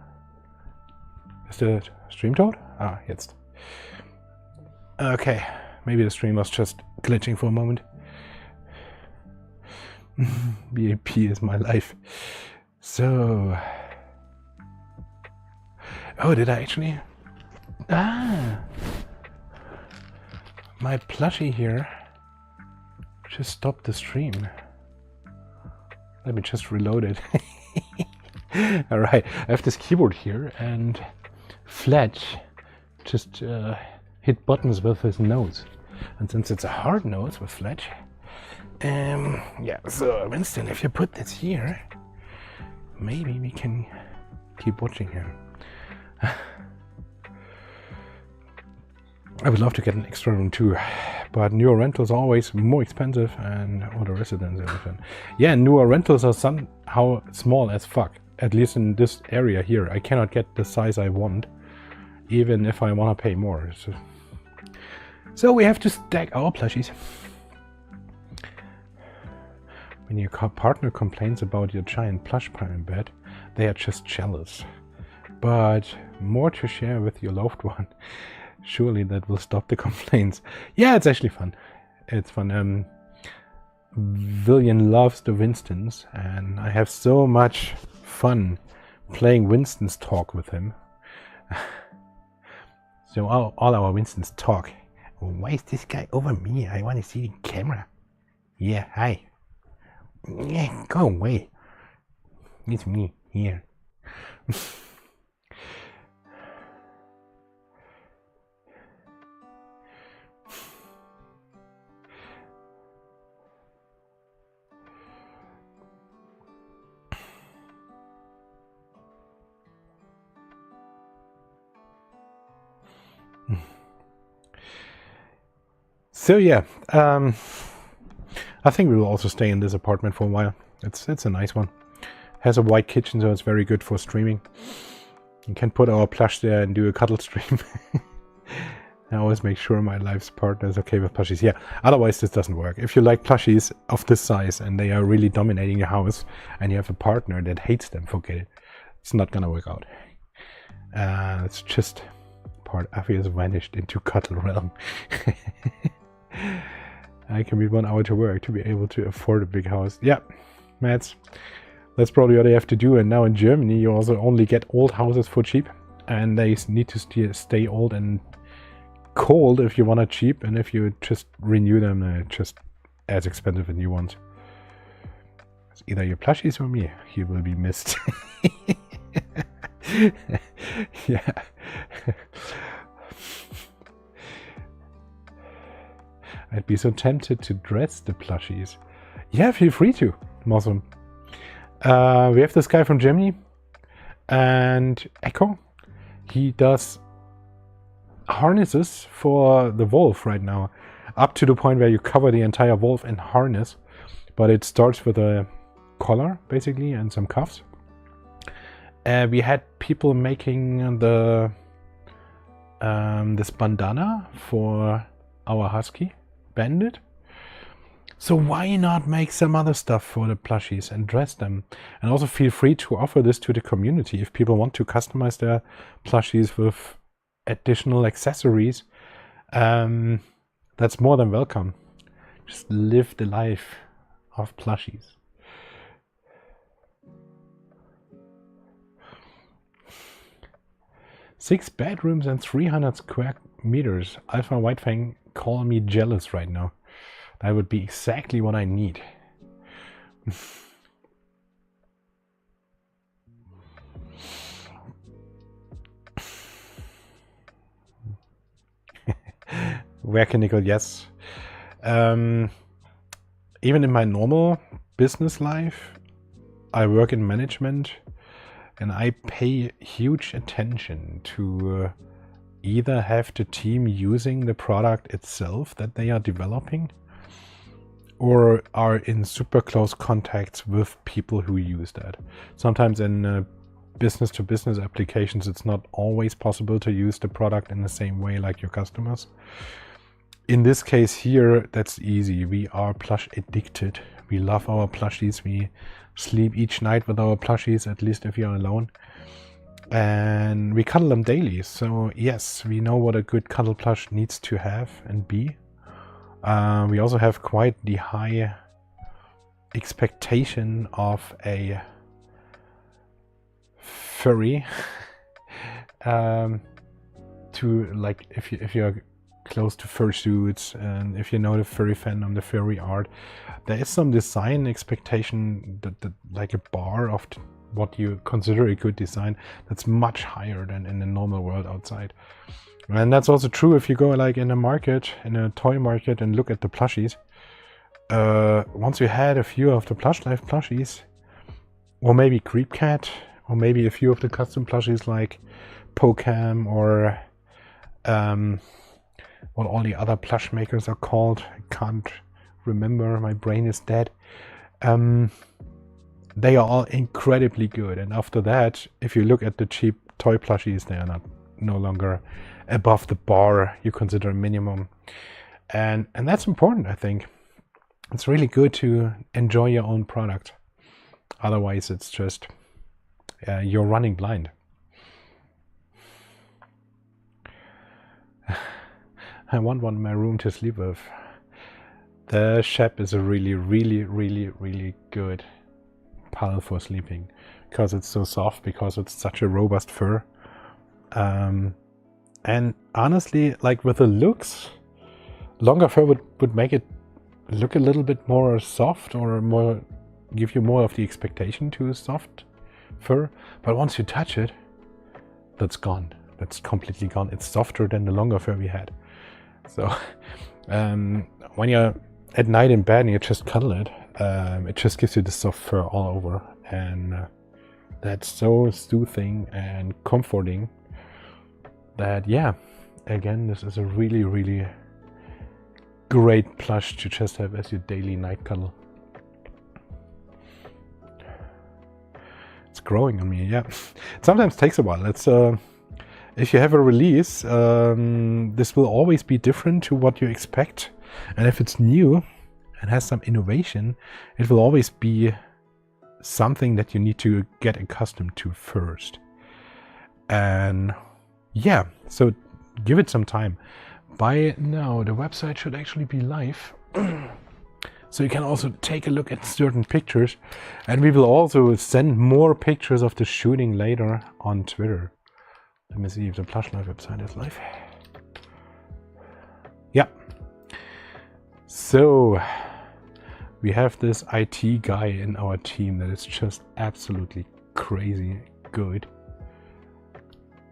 Is the stream told? Ah, jetzt. Okay, maybe the stream was just glitching for a moment. BAP is my life. So, oh, did I actually? Ah, my plushie here just stopped the stream. Let me just reload it. All right, I have this keyboard here, and Fletch just hit buttons with his nose, and since it's a hard nose with Fletch. Yeah, so Winston, if you put this here, maybe we can keep watching here. I would love to get an extra room too, but newer rentals are always more expensive and all the residents and everything. Yeah, newer rentals are somehow small as fuck, at least in this area here. I cannot get the size I want, even if I want to pay more. So we have to stack our plushies. When your partner complains about your giant plush prime bed, they are just jealous. But more to share with your loved one. Surely that will stop the complaints. Yeah, it's actually fun. It's fun. Villian loves the Winstons, and I have so much fun playing Winston's talk with him. So all our Winstons talk. Why is this guy over me? I want to see the camera. Yeah, hi. Yeah, go away. It's me here. So yeah, I think we will also stay in this apartment for a while. It's a nice one. Has a white kitchen, so it's very good for streaming. You can put our plush there and do a cuddle stream. I always make sure my life's partner is okay with plushies. Yeah, otherwise this doesn't work. If you like plushies of this size and they are really dominating your house and you have a partner that hates them, forget it. It's not gonna work out. It's just part Afi has vanished into cuddle realm. I can be 1 hour to work to be able to afford a big house. Yeah, Mads, that's probably what I have to do. And now in Germany, you also only get old houses for cheap, and they need to stay old and cold if you want it cheap, and if you just renew them, they're just as expensive as new ones. It's either your plushies or me. He will be missed. Yeah. I'd be so tempted to dress the plushies. Yeah, feel free to. Awesome. We have this guy from Germany, and Echo. He does harnesses for the wolf right now, up to the point where you cover the entire wolf in harness, but it starts with a collar basically and some cuffs. We had people making the this bandana for our husky Bandit. So why not make some other stuff for the plushies and dress them? And also feel free to offer this to the community. If people want to customize their plushies with additional accessories, that's more than welcome. Just live the life of plushies. Six bedrooms and 300 square meters. Alpha White Fang, call me jealous right now. That would be exactly what I need. Werke Nickel, yes. Even in my normal business life, I work in management and I pay huge attention to either have the team using the product itself that they are developing or are in super close contacts with people who use that. Sometimes in business-to-business applications, it's not always possible to use the product in the same way like your customers. In this case here, that's easy. We are plush addicted. We love our plushies. We sleep each night with our plushies, at least if you're alone. And we cuddle them daily. So yes, we know what a good cuddle plush needs to have and be. We also have quite the high expectation of a furry. To like, if you're close to fursuits and if you know the furry fandom, the furry art, there is some design expectation that like a bar of what you consider a good design that's much higher than in the normal world outside. And that's also true if you go like in a market, in a toy market, and look at the plushies. Once you had a few of the Plush Life plushies, or maybe Creep Cat, or maybe a few of the custom plushies like Pocam or what all the other plush makers are called. I can't remember, my brain is dead. They are all incredibly good, and after that, if you look at the cheap toy plushies, they are no longer above the bar you consider a minimum. And that's important, I think. It's really good to enjoy your own product. Otherwise, it's just you're running blind. I want one in my room to sleep with. The Shep is a really, really, really, really good pal for sleeping because it's so soft, because it's such a robust fur. And honestly, like with the looks, longer fur would make it look a little bit more soft, or more give you more of the expectation to a soft fur. But once you touch it, that's gone. That's completely gone. It's softer than the longer fur we had. So when you're at night in bed and you just cuddle it, it just gives you the soft fur all over, and that's so soothing and comforting that, yeah, again, this is a really, really great plush to just have as your daily night cuddle. It's growing on me, yeah. It sometimes takes a while. It's if you have a release, this will always be different to what you expect. And if it's new and has some innovation, it will always be something that you need to get accustomed to first. And yeah, so give it some time. By now, the website should actually be live. So you can also take a look at certain pictures. And we will also send more pictures of the shooting later on Twitter. Let me see if the Plush Life website is live. Yeah. So we have this IT guy in our team that is just absolutely crazy good.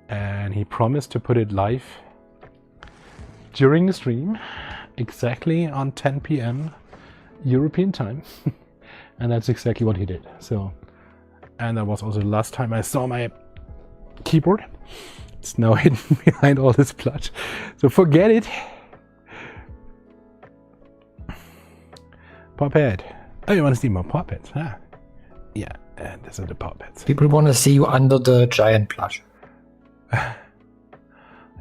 And he promised to put it live during the stream, exactly on 10 p.m. European time. And that's exactly what he did. So, and that was also the last time I saw my keyboard. It's now hidden behind all this plush. So forget it. Puppet. Oh, you want to see more puppets, huh? Yeah, and these are the puppets. People want to see you under the giant plush.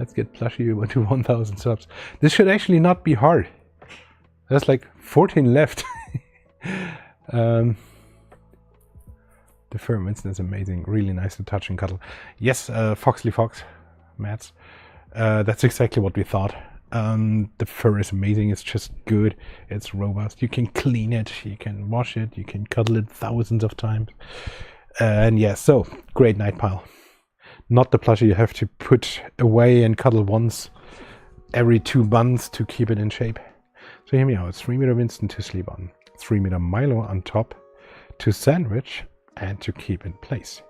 Let's get Plushy to 1,000 subs. This should actually not be hard. There's like 14 left. The fur Winston is amazing. Really nice to touch and cuddle. Yes, Foxley Fox, Mats. That's exactly what we thought. The fur is amazing. It's just good. It's robust. You can clean it. You can wash it. You can cuddle it thousands of times. And yeah, so great night pile. Not the plushie you have to put away and cuddle once every 2 months to keep it in shape. So hear me out. 3 meter Winston to sleep on. 3 meter Milo on top to sandwich and to keep in place.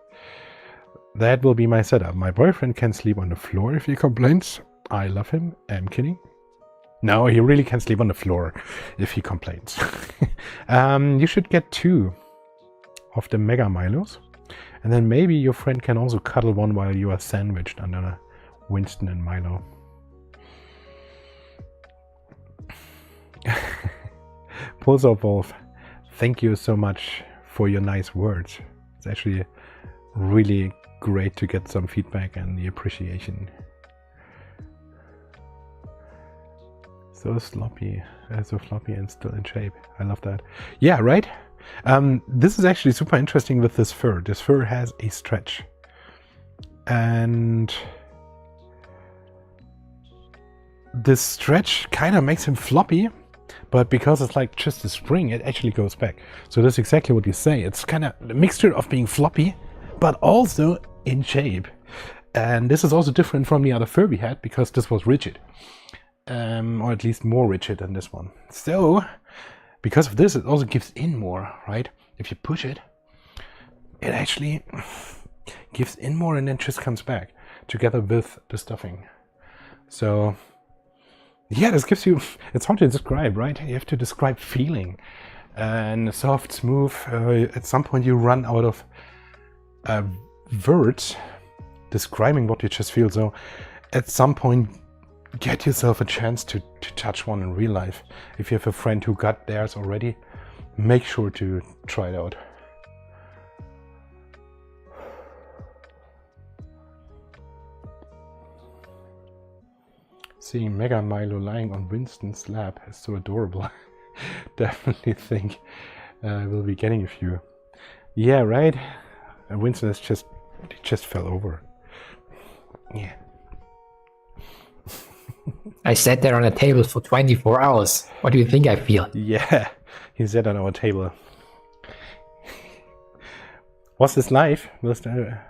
That will be my setup. My boyfriend can sleep on the floor if he complains. I love him. I'm kidding. No, he really can sleep on the floor if he complains. You should get 2 of the Mega Milos. And then maybe your friend can also cuddle one while you are sandwiched under Winston and Milo. Pulsar Wolf, thank you so much for your nice words. It's actually really great to get some feedback and the appreciation. So sloppy, so floppy and still in shape. I love that. Yeah, right? This is actually super interesting with this fur. This fur has a stretch. And this stretch kind of makes him floppy, but because it's like just a spring, it actually goes back. So that's exactly what you say. It's kind of a mixture of being floppy, but also in shape. And this is also different from the other fur we had because this was rigid. Or at least more rigid than this one. So, because of this, it also gives in more, right? If you push it, it actually gives in more and then just comes back together with the stuffing. So, yeah, this gives you, it's hard to describe, right? You have to describe feeling. And soft, smooth, at some point you run out of words describing what you just feel. So, at some point, get yourself a chance to touch one in real life. If you have a friend who got theirs already, make sure to try it out. Seeing Mega Milo lying on Winston's lap is so adorable. Definitely think we'll be getting a few. Yeah, right? And Winston is just fell over. Yeah. I sat there on a table for 24 hours. What do you think I feel? Yeah, he sat on our table. Was this live,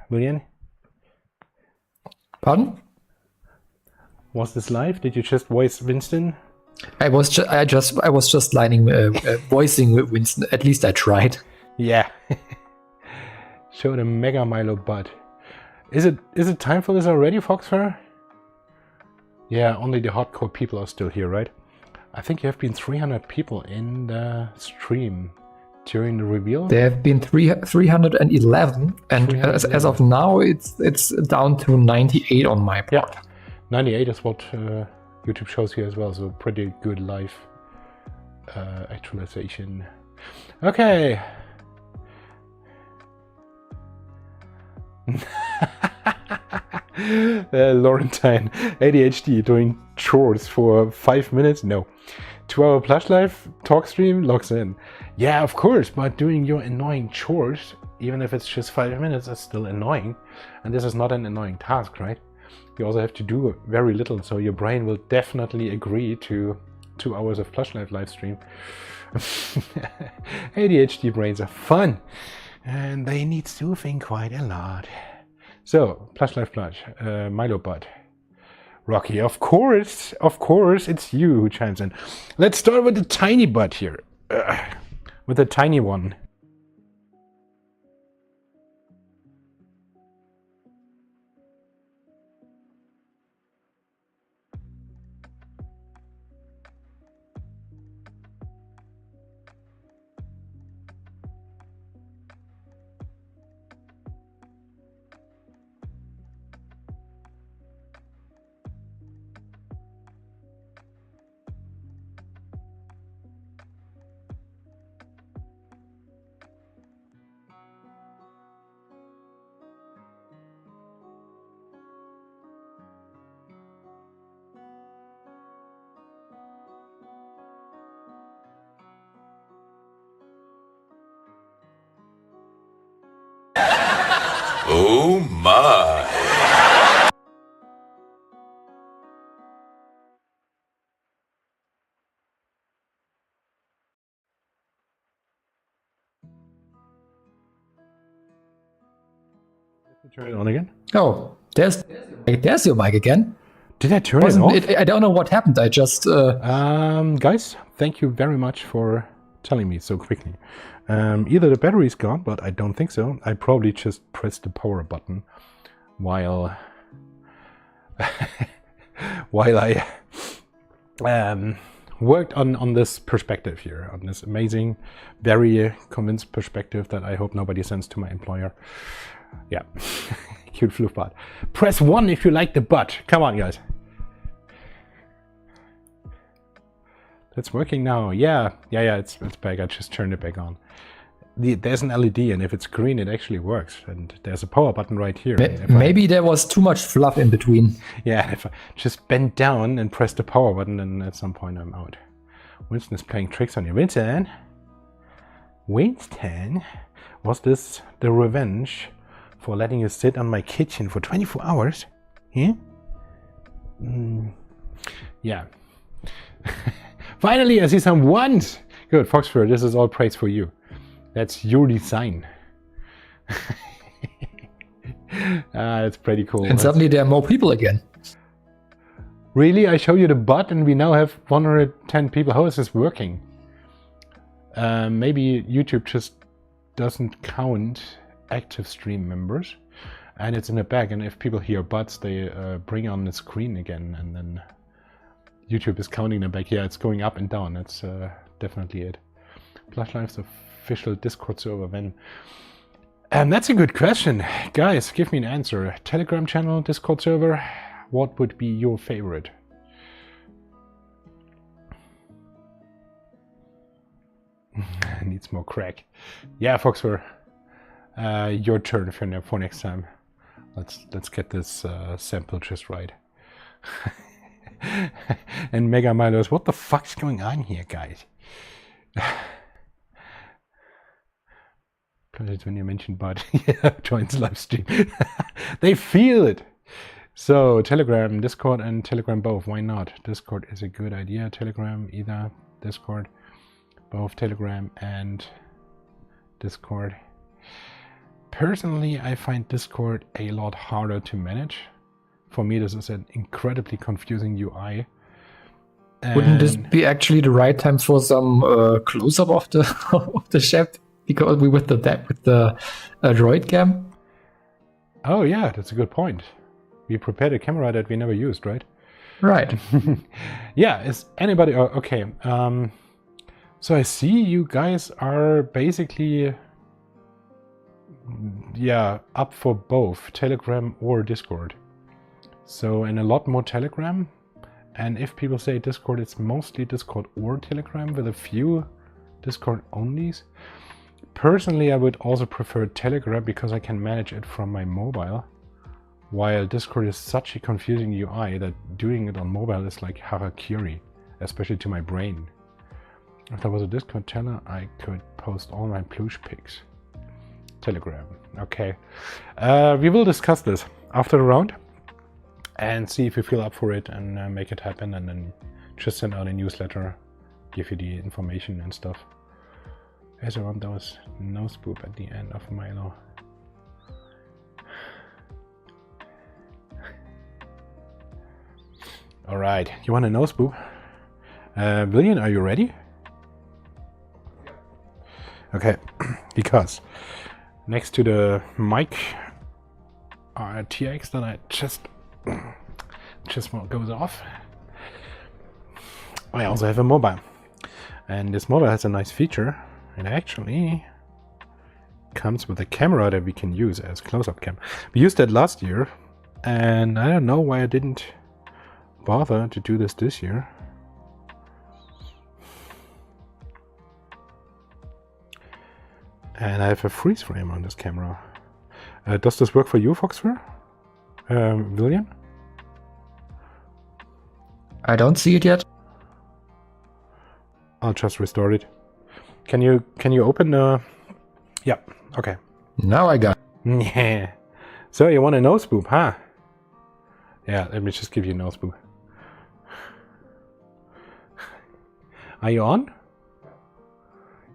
William? Pardon? Was this live? Did you just voice Winston? I was just voicing Winston. At least I tried. Yeah. Show the Mega Milo butt. Is it time for this already, Foxfur? Yeah, only the hardcore people are still here, right? I think you have been 300 people in the stream during the reveal. There have been 311, and as of now, it's down to 98 on my part. Yeah, 98 is what YouTube shows here as well, so pretty good live actualization. Okay. Laurentine, ADHD, doing chores for 5 minutes? No. 2-hour plush life talk stream logs in. Yeah, of course, but doing your annoying chores, even if it's just 5 minutes, is still annoying. And this is not an annoying task, right? You also have to do very little, so your brain will definitely agree to 2 hours of plush life live stream. ADHD brains are fun, and they need soothing quite a lot. So, plush life plush, Milo butt. Rocky, of course, it's you who chimes in. Let's start with the tiny butt here. With the tiny one. Oh my. Turn it on again. Oh, there's your mic again. Did I turn it off? I don't know what happened. I just... Guys, thank you very much for telling me so quickly. Either the battery's gone, but I don't think so. I probably just pressed the power button while while I worked on this perspective here, on this amazing, very convinced perspective that I hope nobody sends to my employer. Yeah, cute floof bot. Press 1 if you like the butt. Come on, guys. It's working now. Yeah, it's back. I just turned it back on. There's an LED, and if it's green, it actually works. And there's a power button right here. Maybe there was too much fluff in between. Yeah, if I just bend down and press the power button, then at some point I'm out. Winston is playing tricks on you. Winston, was this the revenge for letting you sit on my kitchen for 24 hours? Yeah? Yeah. Finally, I see some ones. Good, Foxfur, this is all praise for you. That's your design. It's pretty cool. And suddenly there are more people again. Really? I show you the bot and we now have 110 people. How is this working? Maybe YouTube just doesn't count active stream members. And it's in the back. And if people hear bots, they bring on the screen again. And then YouTube is counting them back. Yeah, it's going up and down. That's definitely it. Plushlife.eu's official Discord server when? That's a good question. Guys, give me an answer. Telegram channel, Discord server, what would be your favorite? Needs more crack. Yeah, Foxfur. Your turn for next time. Let's get this sample just right. And Mega Milo, what the fuck's going on here, guys? When you mentioned bot, yeah, joins live stream. They feel it. So Telegram, Discord, and Telegram both. Why not? Discord is a good idea. Telegram either, Discord, both Telegram and Discord. Personally, I find Discord a lot harder to manage. For me, this is an incredibly confusing UI. And wouldn't this be actually the right time for some close-up of the of the chef? Because we with the droid cam. Oh yeah, that's a good point. We prepared a camera that we never used, right? Right. Yeah. Is anybody okay? So I see you guys are basically up for both Telegram or Discord. So and a lot more Telegram. And if people say Discord, it's mostly Discord or Telegram with a few Discord onlys. Personally, I would also prefer Telegram because I can manage it from my mobile, while Discord is such a confusing UI that doing it on mobile is like harakiri, especially to my brain. If there was a Discord channel, I could post all my plush pics. Telegram, okay. We will discuss this after the round and see if you feel up for it and make it happen, and then just send out a newsletter, give you the information and stuff. As around those nose boop at the end of Milo. All right, you want a nose boop? William, are you ready? Okay, because next to the mic TX that I just goes off, I also have a mobile, and this mobile has a nice feature. It actually comes with a camera that we can use as close-up cam. We used that last year, and I don't know why I didn't bother to do this year. And I have a freeze frame on this camera. Does this work for you, Foxfur? William? I don't see it yet. I'll just restore it. Can you open the... Yeah, okay. Now I got it. Yeah. So you want a nose boob, huh? Yeah, let me just give you a nose boob. Are you on?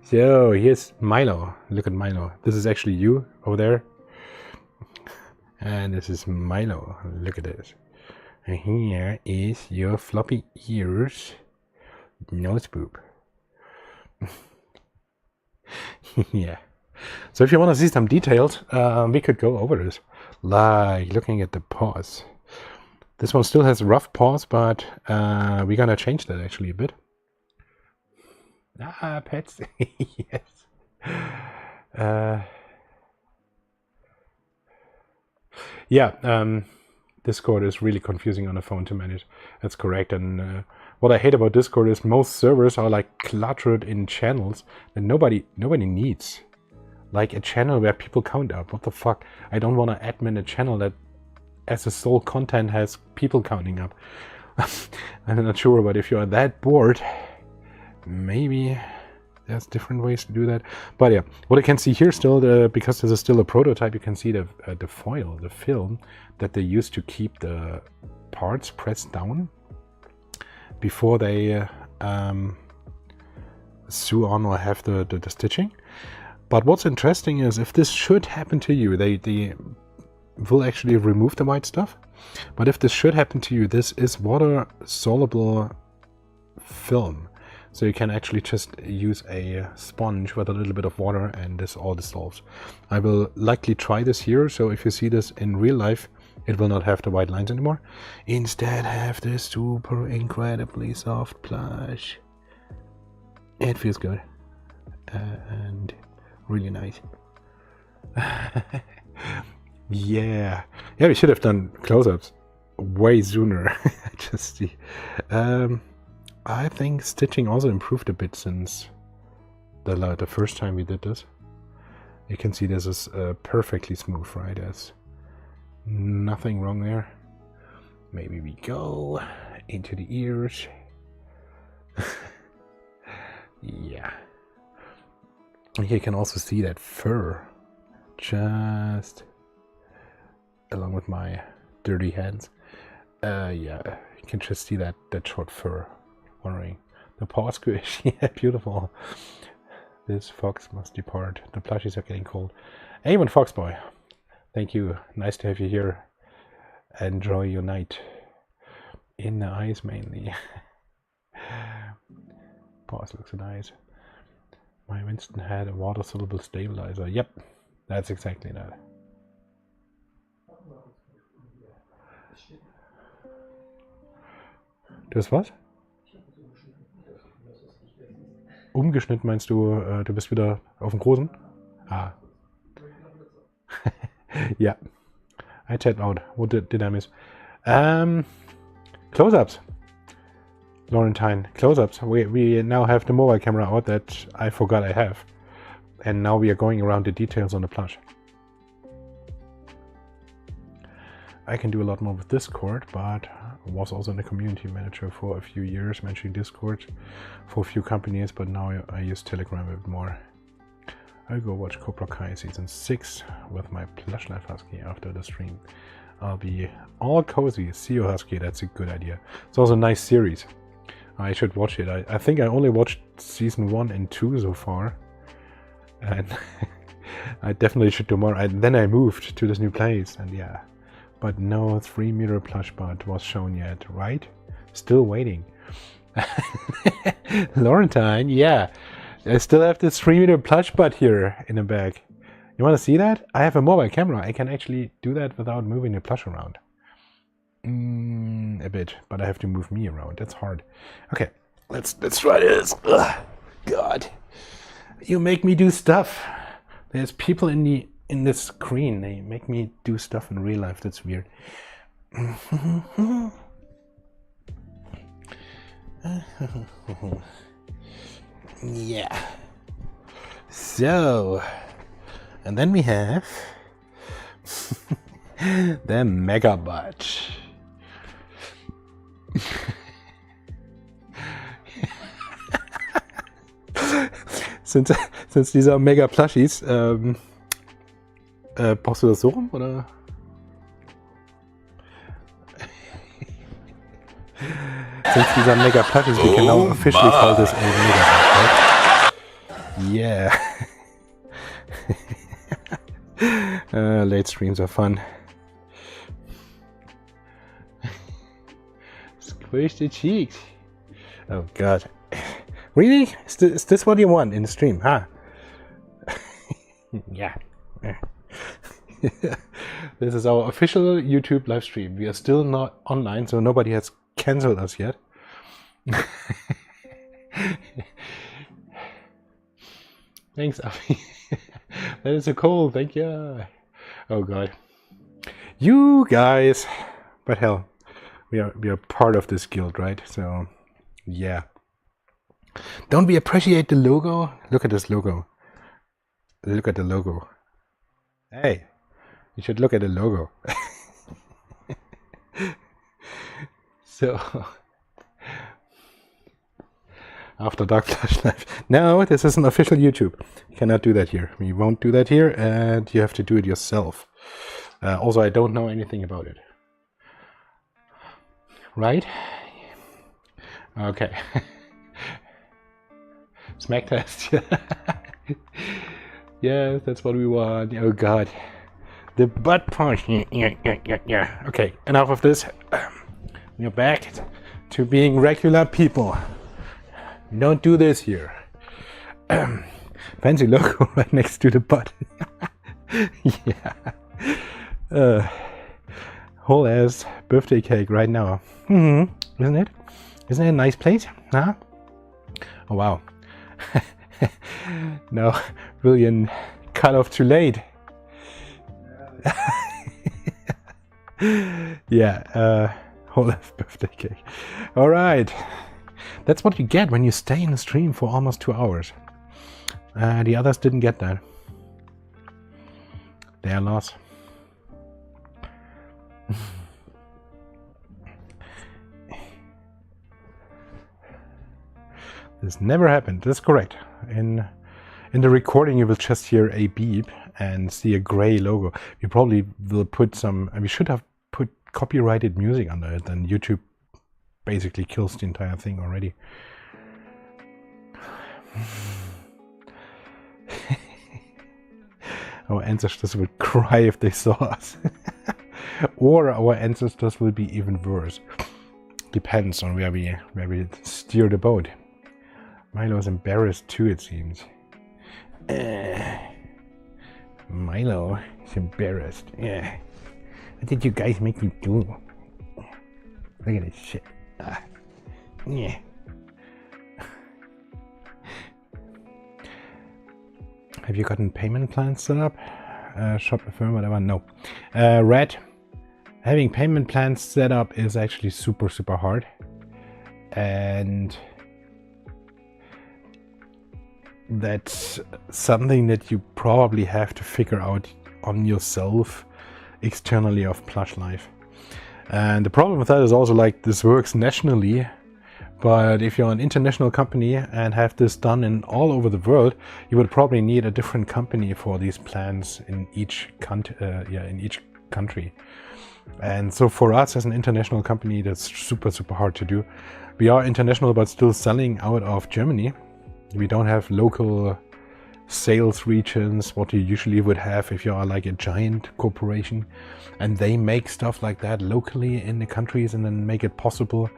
So here's Milo. Look at Milo. This is actually you over there. And this is Milo. Look at this. And here is your floppy ears nose boob. Yeah. So if you want to see some details, we could go over this. Like looking at the paws. This one still has rough paws, but we're gonna change that actually a bit. Ah, pets. Yes. Yeah, Discord is really confusing on a phone to manage. That's correct. And what I hate about Discord is most servers are like cluttered in channels that nobody needs. Like a channel where people count up. What the fuck? I don't want to admin a channel that as a sole content has people counting up. I'm not sure, but if you are that bored, maybe there's different ways to do that. But yeah, what I can see here still, because this is still a prototype, you can see the foil, the film that they used to keep the parts pressed down before they sew on or have the stitching. But what's interesting is if this should happen to you, they will actually remove the white stuff. But if this should happen to you, this is water soluble film. So you can actually just use a sponge with a little bit of water and this all dissolves. I will likely try this here. So if you see this in real life, it will not have the white lines anymore. Instead have this super incredibly soft plush. It feels good. And really nice. Yeah, we should have done close-ups way sooner. Just see. I think stitching also improved a bit since the first time we did this. You can see this is perfectly smooth, right? There's nothing wrong there. Maybe we go into the ears. Yeah. Here you can also see that fur just along with my dirty hands. Yeah, you can just see that short fur wandering. The paw squish. Yeah, beautiful. This fox must depart. The plushies are getting cold. Eamon Foxboy, thank you. Nice to have you here. Enjoy your night. In the eyes mainly. Paws looks nice. My Winston had a water-soluble stabilizer. Yep, that's exactly that. Das was? Umgeschnitten meinst du, du bist wieder auf dem Großen? Ah. Yeah. I checked out. What did I miss? Close-ups. Laurentine, close-ups. We now have the mobile camera out that I forgot I have. And now we are going around the details on the plush. I can do a lot more with Discord, but I was also in the community manager for a few years, managing Discord for a few companies, but now I use Telegram a bit more. I'll go watch Cobra Kai season 6 with my Plush Life Husky after the stream. I'll be all cozy. See you, Husky. That's a good idea. It's also a nice series. I should watch it. I think I only watched season 1 and 2 so far. And I definitely should do more. Then I moved to this new place, and yeah. But no 3-meter plush bud was shown yet, right? Still waiting. Laurentine, yeah. I still have this 3-meter plush bud here in the bag. You want to see that? I have a mobile camera. I can actually do that without moving the plush around. A bit, but I have to move me around. That's hard. Okay, let's try this. Ugh, God, you make me do stuff. There's people in this screen. They make me do stuff in real life. That's weird. Yeah. So, and then we have the Mega Butt. Since dieser Mega Plushies, brauchst du das so rum oder Since these are mega plushes, we can now officially call this a mega plush, right? Yeah. Late streams are fun. Squish the cheeks. Oh god. Really? Is this what you want in the stream, huh? Yeah. This is our official YouTube live stream. We are still not online, so nobody has cancelled us yet. Thanks, Avi. That is so cool. Thank you. Oh god. You guys. But hell, we are part of this guild, right? So yeah. Don't we appreciate the logo? Look at this logo. Look at the logo. Hey, you should look at the logo. So, after Dark Flash Live. No, this is an official YouTube. You cannot do that here. We won't do that here, and you have to do it yourself. Also, I don't know anything about it. Right? Okay. Smack test. Yes, that's what we want. Oh god. The butt punch. Yeah. Okay, enough of this. We're back to being regular people. Don't do this here. Fancy logo right next to the butt. Yeah. Whole ass birthday cake right now. Isn't it? Isn't it a nice place? Huh? Oh wow. No, William cut off too late. Yeah, whole ass birthday cake. Alright. That's what you get when you stay in the stream for almost 2 hours. The others didn't get that. Their loss. This never happened. That's correct. In the recording, you will just hear a beep and see a gray logo. We probably will put some. We should have put copyrighted music under it. Then YouTube basically kills the entire thing already. Our ancestors would cry if they saw us. Or our ancestors will be even worse. Depends on where we steer the boat. Milo is embarrassed too, it seems. Milo is embarrassed. Yeah. What did you guys make me do? Look at this shit. Yeah. Have you gotten payment plans set up? Shop affirm, whatever. No. Red. Having payment plans set up is actually super hard. And that's something that you probably have to figure out on yourself externally of Plush Life. And the problem with that is also like this works nationally, but if you're an international company and have this done in all over the world, you would probably need a different company for these plans in each country. And so for us as an international company, that's super hard to do. We are international but still selling out of Germany. We don't have local sales regions, what you usually would have if you are like a giant corporation and they make stuff like that locally in the countries and then make it possible.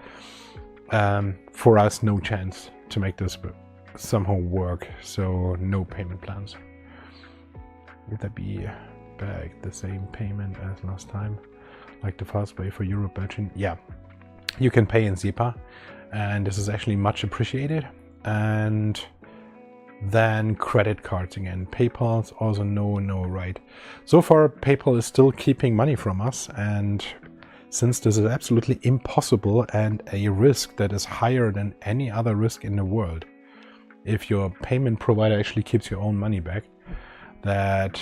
For us, no chance to make this somehow work, so no payment plans. Would that be back the same payment as last time, like the fast way for Europe, Belgium? Yeah, you can pay in SEPA, and this is actually much appreciated. And then credit cards again. PayPal's also no, right? So far, PayPal is still keeping money from us, and since this is absolutely impossible and a risk that is higher than any other risk in the world, if your payment provider actually keeps your own money back, that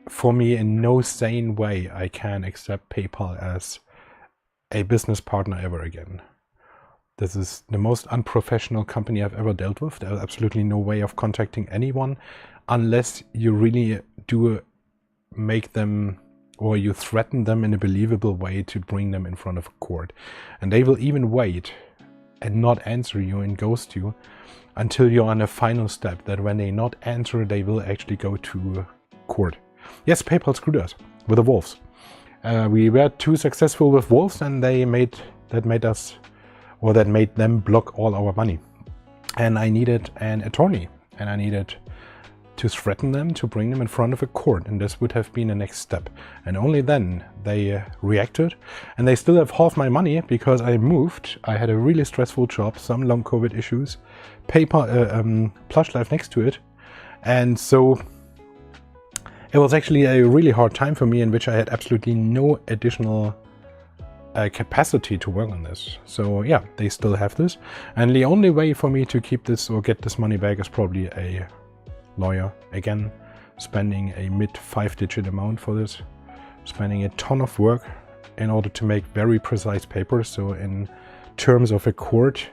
for me in no sane way I can accept PayPal as a business partner ever again. This is the most unprofessional company I've ever dealt with. There's absolutely no way of contacting anyone unless you really do make them or you threaten them in a believable way to bring them in front of a court. And they will even wait and not answer you and ghost you until you're on a final step, that when they not answer, they will actually go to court. Yes, PayPal screwed us with the wolves. We were too successful with wolves, and that made them block all our money. And I needed an attorney, and I needed to threaten them to bring them in front of a court, and this would have been the next step. And only then they reacted, and they still have half my money because I moved. I had a really stressful job, some long COVID issues, PayPal, Plush Life next to it, and so it was actually a really hard time for me, in which I had absolutely no additional capacity to work on this. So yeah, they still have this, and the only way for me to keep this or get this money back is probably a lawyer. Again, spending a mid 5-digit amount for this, spending a ton of work in order to make very precise papers. So in terms of a court,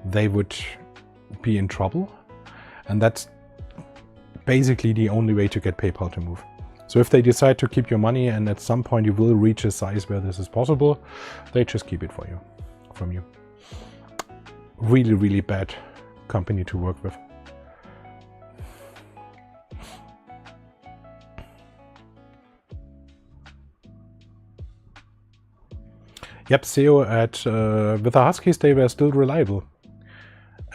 they would be in trouble, and that's basically the only way to get PayPal to move. So if they decide to keep your money, and at some point you will reach a size where this is possible, they just keep it from you. Really, really bad company to work with. Yep, SEO with the Huskies, they were still reliable.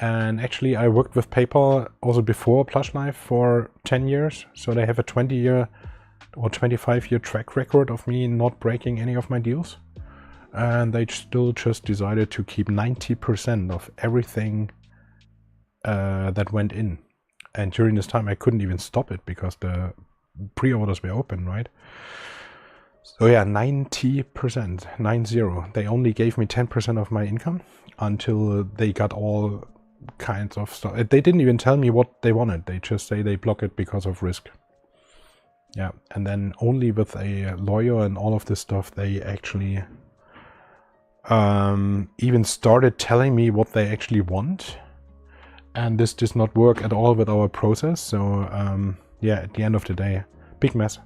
And actually, I worked with PayPal also before Plush Life for 10 years. So they have a 20-year or 25-year track record of me not breaking any of my deals. And they still just decided to keep 90% of everything that went in. And during this time, I couldn't even stop it because the pre-orders were open, right? So yeah, 90%, 90. They only gave me 10% of my income until they got all kinds of stuff. They didn't even tell me what they wanted. They just say they block it because of risk. Yeah, and then only with a lawyer and all of this stuff, they actually even started telling me what they actually want. And this does not work at all with our process. So yeah, at the end of the day, big mess.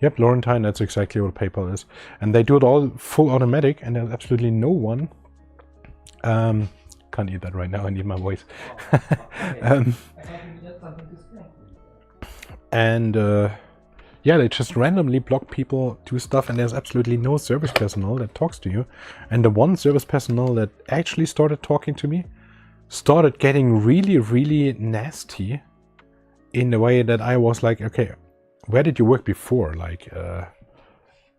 Yep, Laurentine, that's exactly what PayPal is. And they do it all full automatic, and there's absolutely no one. Can't eat that right now, I need my voice. Yeah, they just randomly block people, do stuff, and there's absolutely no service personnel that talks to you. And the one service personnel that actually started talking to me started getting really, really nasty in the way that I was like, okay, where did you work before? Like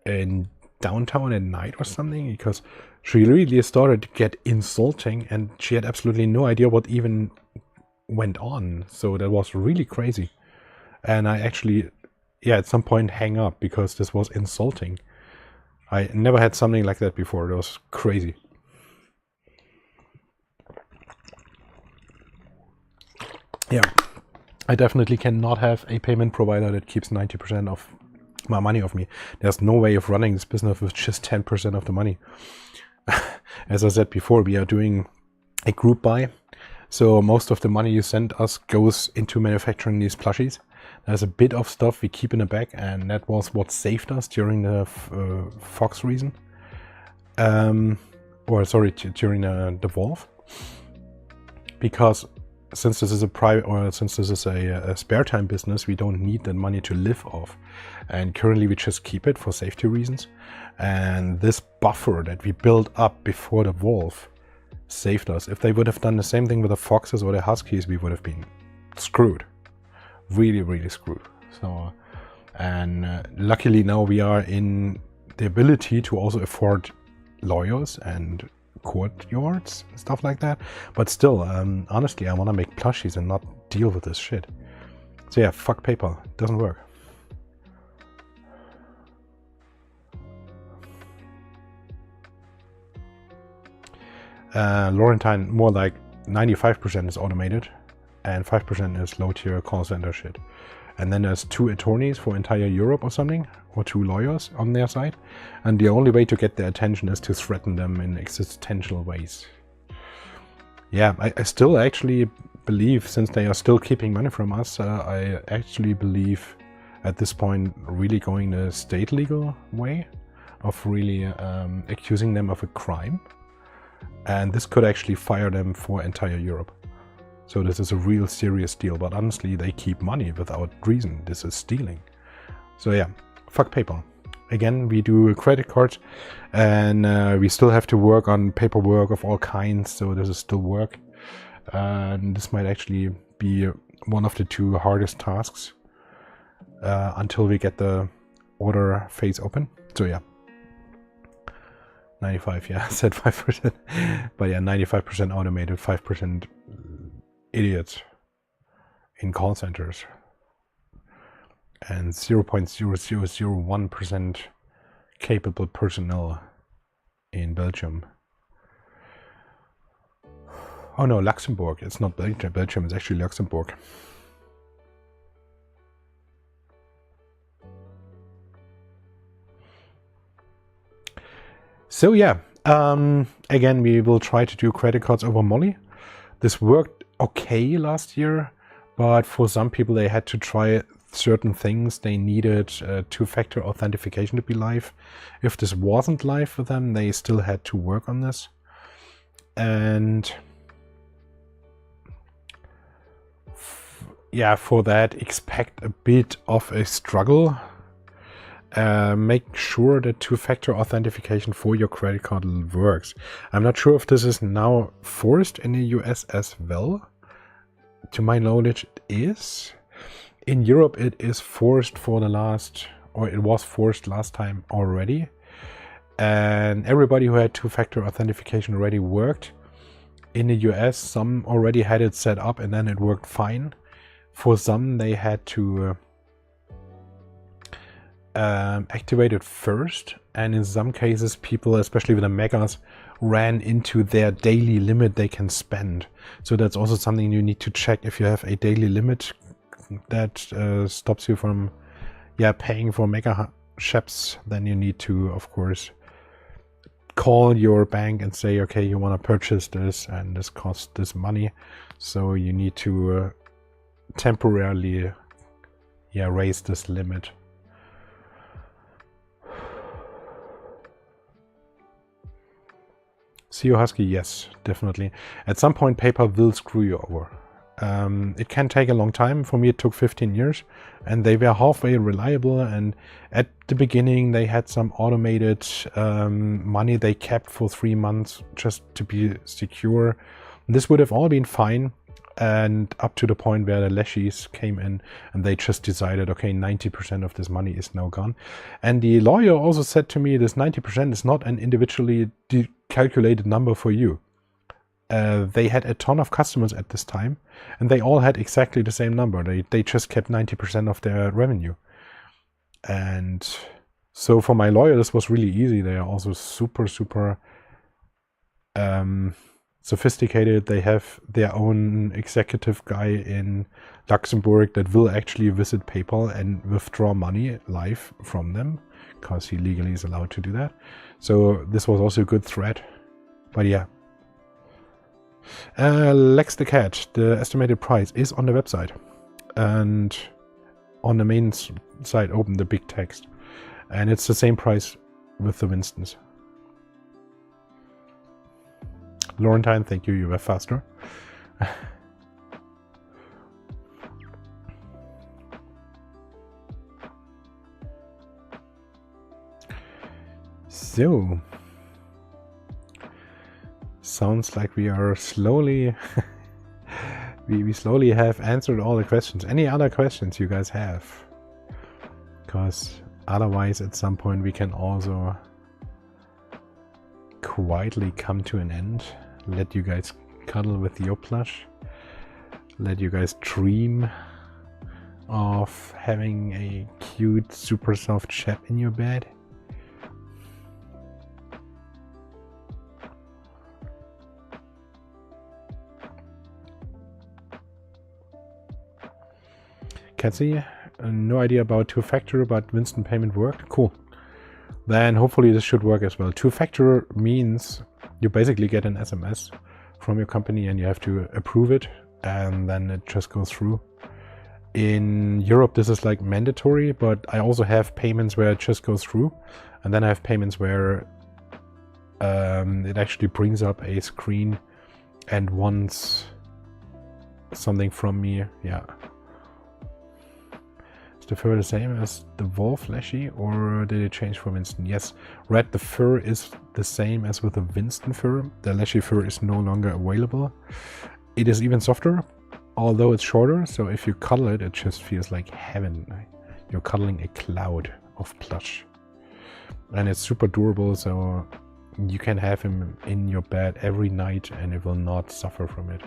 in downtown at night or something? Because she really started to get insulting, and she had absolutely no idea what even went on. So that was really crazy. And I actually, yeah, at some point hang up because this was insulting. I never had something like that before. It was crazy. Yeah. I definitely cannot have a payment provider that keeps 90% of my money off me. There's no way of running this business with just 10% of the money. As I said before, we are doing a group buy. So most of the money you send us goes into manufacturing these plushies. There's a bit of stuff we keep in the back, and that was what saved us during the Fox reason. During the Valve. Because since this is a private, or since this is a spare time business, we don't need that money to live off. And currently we just keep it for safety reasons. And this buffer that we built up before the Valve saved us. If they would have done the same thing with the Foxes or the Huskies, we would have been screwed. Really, really screwed. So, and luckily now we are in the ability to also afford lawyers and courtyards, stuff like that. But still, honestly, I want to make plushies and not deal with this shit. So yeah, fuck PayPal. It doesn't work. Laurentine, more like 95% is automated and 5% is low tier call center shit. and then there's 2 attorneys for entire Europe or something, or 2 lawyers on their side, and the only way to get their attention is to threaten them in existential ways. Yeah, I still actually believe, since they are still keeping money from us, I actually believe at this point really going the state legal way of really accusing them of a crime, and this could actually fire them for entire Europe. So this is a real serious deal, but honestly they keep money without reason. This is stealing. So yeah, fuck PayPal. Again, we do credit cards, and we still have to work on paperwork of all kinds, so this is still work, and this might actually be one of the 2 hardest tasks until we get the order phase open. So yeah, 95, yeah, I said 5%, but yeah, 95% automated, 5% idiots in call centers, and 0.0001% capable personnel in Belgium. Oh no, Luxembourg. It's not Belgium. Belgium is actually Luxembourg. So yeah, again, we will try to do credit cards over Molly. This worked okay last year, but for some people they had to try certain things. They needed 2-factor authentication to be live. If this wasn't live for them, they still had to work on this. And yeah, for that, expect a bit of a struggle. Make sure that 2-factor authentication for your credit card works. I'm not sure if this is now forced in the US as well. To my knowledge, it is. In Europe, it is forced for the last, or it was forced last time already. And everybody who had 2-factor authentication already worked. In the US, some already had it set up and then it worked fine. For some, they had to activate it first, and in some cases people, especially with the megas, ran into their daily limit they can spend. So that's also something you need to check. If you have a daily limit that stops you from paying for mega shops, then you need to, of course, call your bank and say, okay, you want to purchase this and this costs this money, so you need to temporarily raise this limit. CEO Husky, yes, definitely. At some point, PayPal will screw you over. It can take a long time. For me, it took 15 years, and they were halfway reliable. And at the beginning, they had some automated money they kept for 3 months just to be secure. This would have all been fine, and up to the point where the leshies came in and they just decided, okay, 90% of this money is now gone. And the lawyer also said to me, this 90% is not an individually calculated number for you. They had a ton of customers at this time, and they all had exactly the same number. They just kept 90% of their revenue. And so for my lawyer, this was really easy. They are also super sophisticated. They have their own executive guy in Luxembourg that will actually visit PayPal and withdraw money live from them, because he legally is allowed to do that. So this was also a good threat. But yeah. Lex the Cat, the estimated price is on the website. And on the main site, open the big text. And it's the same price with the Winstons. Laurentine, thank you, you were faster. So, sounds like we are slowly we slowly have answered all the questions. Any other questions you guys have? Because otherwise at some point we can also quietly come to an end. Let you guys cuddle with your plush. Let you guys dream of having a cute, super soft chat in your bed. Katzy, no idea about two-factor, but Winston payment worked. Cool. Then hopefully this should work as well. Two-factor means you basically get an SMS from your company and you have to approve it, and then it just goes through. In Europe, this is like mandatory, but I also have payments where it just goes through, and then I have payments where it actually brings up a screen and wants something from me. Yeah. Is the fur the same as the Wolf Leshy, or did it change for Winston? Yes, Red, the fur is the same as with the Winston fur. The Leshy fur is no longer available. It is even softer, although it's shorter, so if you cuddle it, it just feels like heaven. You're cuddling a cloud of plush. And it's super durable, so you can have him in your bed every night and it will not suffer from it.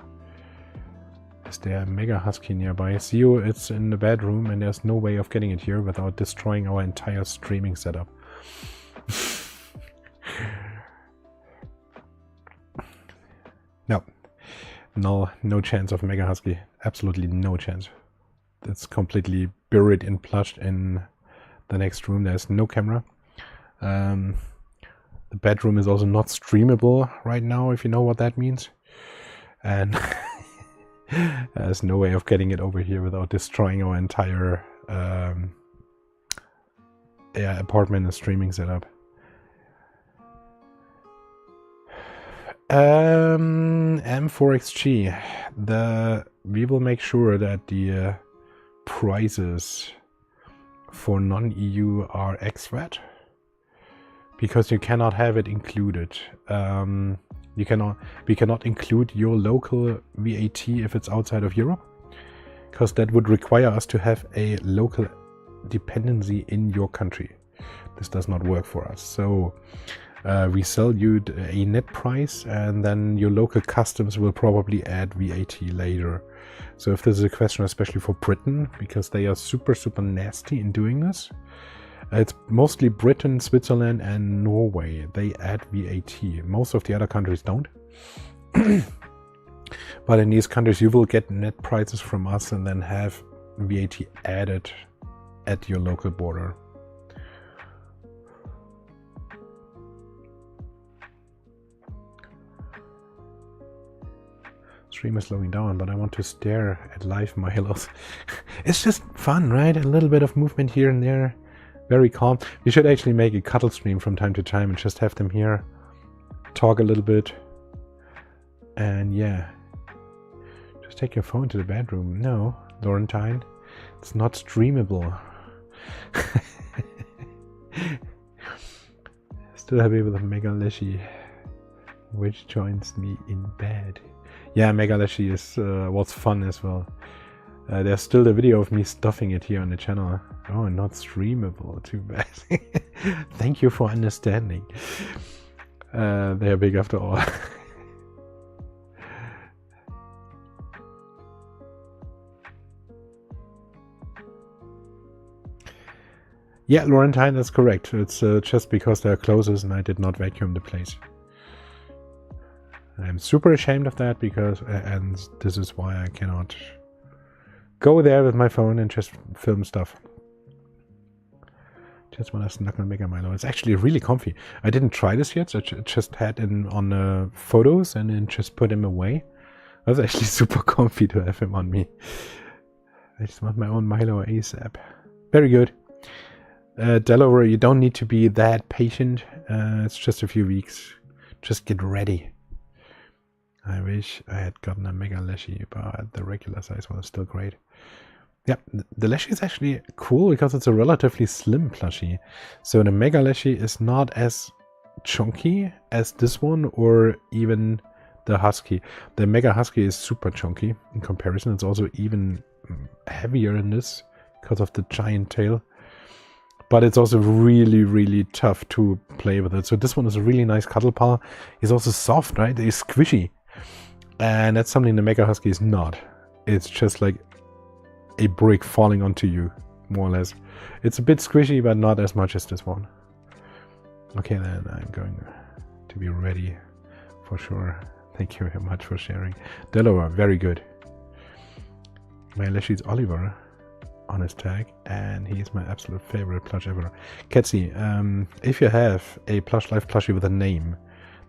Is there a Mega Husky nearby? See you, it's in the bedroom and there's no way of getting it here without destroying our entire streaming setup. No chance of Mega Husky. Absolutely no chance. It's completely buried in plush in the next room. There's no camera. The bedroom is also not streamable right now, if you know what that means. And there's no way of getting it over here without destroying our entire apartment and streaming setup. M4XG. We will make sure that the prices for non-EU are ex-VAT, because you cannot have it included. We cannot include your local VAT if it's outside of Europe, because that would require us to have a local dependency in your country. This does not work for us. So we sell you a net price, and then your local customs will probably add VAT later. So if this is a question especially for Britain, because they are super nasty in doing this, it's mostly Britain, Switzerland and Norway. They add VAT. Most of the other countries don't. But in these countries you will get net prices from us and then have VAT added at your local border. Stream is slowing down, but I want to stare at live Milos. It's just fun, right? A little bit of movement here and there. Very calm. You should actually make a cuddle stream from time to time and just have them here. Talk a little bit. And yeah. Just take your phone to the bedroom. No, Laurentine. It's not streamable. Still happy with the Mega Leshy, which joins me in bed. Yeah, Mega Leshy is was fun as well. There's still the video of me stuffing it here on the channel. Oh, not streamable. Too bad. Thank you for understanding. They are big after all. Yeah, Laurentine, that's correct. It's just because they're closest and I did not vacuum the place. I'm super ashamed of that because, and this is why I cannot go there with my phone and just film stuff. Just want to snuggle Mega Milo. It's actually really comfy. I didn't try this yet, so I just had him on photos and then just put him away. It was actually super comfy to have him on me. I just want my own Milo ASAP. Very good. Delaware, you don't need to be that patient. It's just a few weeks. Just get ready. I wish I had gotten a Mega Leshy, but the regular size one is still great. Yeah, the Leshy is actually cool because it's a relatively slim plushie. So the Mega Leshy is not as chunky as this one or even the Husky. The Mega Husky is super chunky in comparison. It's also even heavier in this because of the giant tail. But it's also really tough to play with it. So this one is a really nice cuddle pal. He's also soft, right? He's squishy. And that's something the Mega Husky is not. It's just like a brick falling onto you, more or less. It's a bit squishy, but not as much as this one. Okay, then I'm going to be ready for sure. Thank you very much for sharing. Delaware, very good. My Leshy's Oliver. on his tag, and he is my absolute favorite plush ever. Ketsy, if you have a Plush Life plushie with a name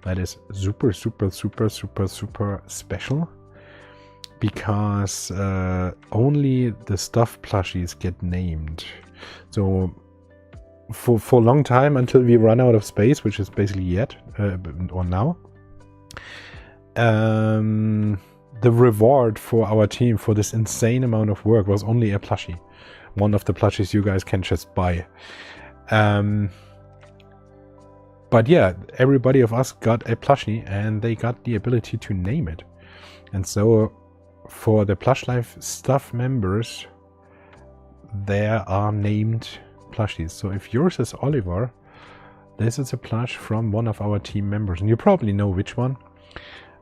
that is super special, because only the stuffed plushies get named. So for a long time, until we run out of space, which is basically yet or now, the reward for our team for this insane amount of work was only a plushie. One of the plushies you guys can just buy. But yeah, everybody of us got a plushie, and they got the ability to name it. And so for the Plush Life staff members, there are named plushies. So if yours is Oliver, this is a plush from one of our team members, and you probably know which one.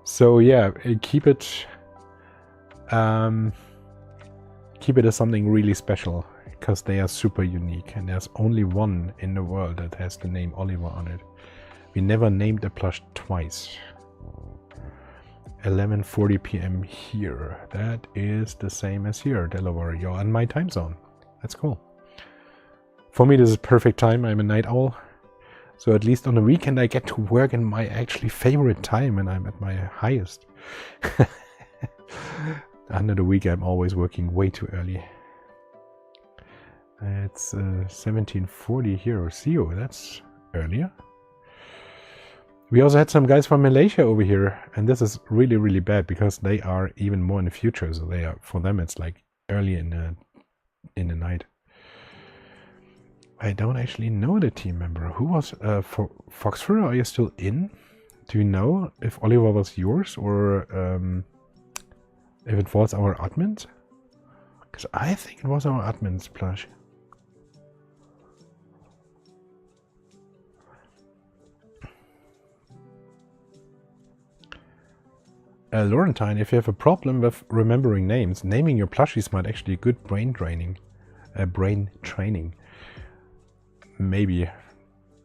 So yeah, keep it as something really special, because they are super unique, and there's only one in the world that has the name Oliver on it. We never named a plush twice. 11:40 p.m. here. That is the same as here, Delaware. You're on my time zone. That's cool. For me, this is perfect time. I'm a night owl. So at least on the weekend, I get to work in my actually favorite time, and I'm at my highest. Under the week, I'm always working way too early. It's 17:40 here. See you. That's earlier. We also had some guys from Malaysia over here, and this is really bad because they are even more in the future. So they are, for them, it's like early in the night. I don't actually know the team member. Who was for Foxfur? Are you still in? Do you know if Oliver was yours or if it was our admin's? Because I think it was our admin's plush. Laurentine, if you have a problem with remembering names, naming your plushies might actually be good brain training. Maybe.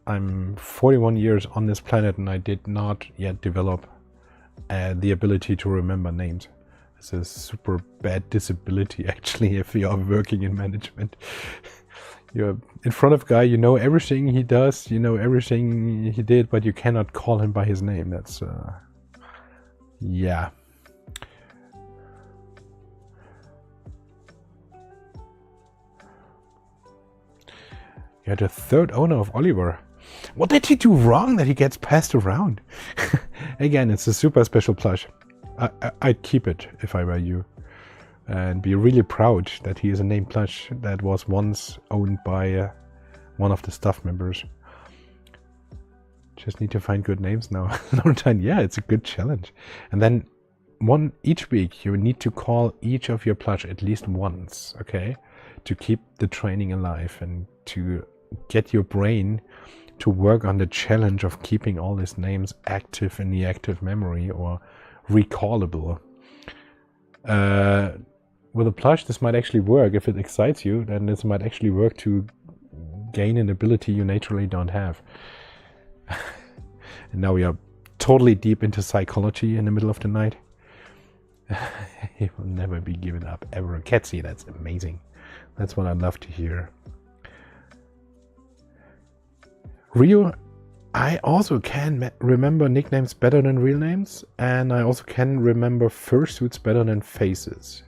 I'm 41 years on this planet, and I did not yet develop the ability to remember names. It's a super bad disability, actually, if you are working in management. You're in front of a guy, you know everything he does, you know everything he did, but you cannot call him by his name. That's yeah. You're the third owner of Oliver. What did he do wrong that he gets passed around? Again, it's a super special plush. I'd keep it if I were you. And be really proud that he is a named plush that was once owned by one of the staff members. Just need to find good names now. Yeah, it's a good challenge. And then each week you need to call each of your plush at least once, okay? To keep the training alive and to get your brain to work on the challenge of keeping all these names active in the active memory or recallable. With a plush, this might actually work. If it excites you, then this might actually work to gain an ability you naturally don't have. And now we are totally deep into psychology in the middle of the night. He will never be given up ever. Ketsy, that's amazing. That's what I love to hear. Rio, I also can remember nicknames better than real names, and I also can remember fursuits better than faces.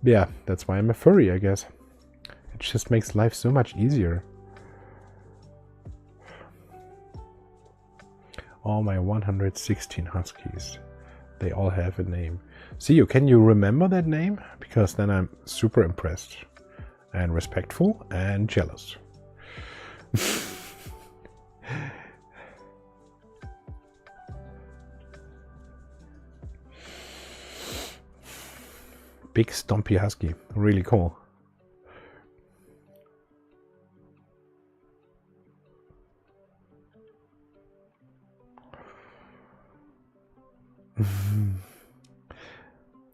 Yeah, that's why I'm a furry, I guess. It just makes life so much easier. All my 116 huskies, they all have a name. See, can you remember that name? Because then I'm super impressed and respectful and jealous. Big stumpy husky, really cool.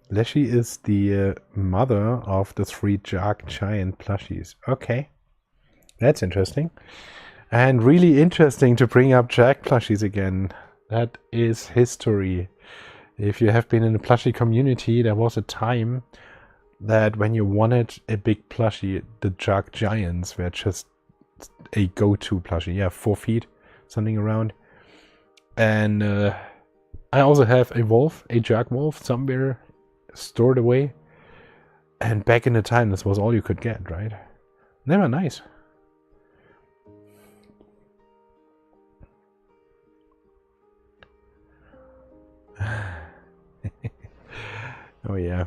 Leshy is the mother of the 3 Jark giant plushies. Okay, that's interesting. And really interesting to bring up Jack plushies again. That is history. If you have been in the plushie community, there was a time that when you wanted a big plushie, the Jug Giants were just a go-to plushie. Yeah, 4 feet, something around. And I also have a wolf, a Jug wolf, somewhere stored away. And back in the time, this was all you could get, right? They were nice. Oh yeah.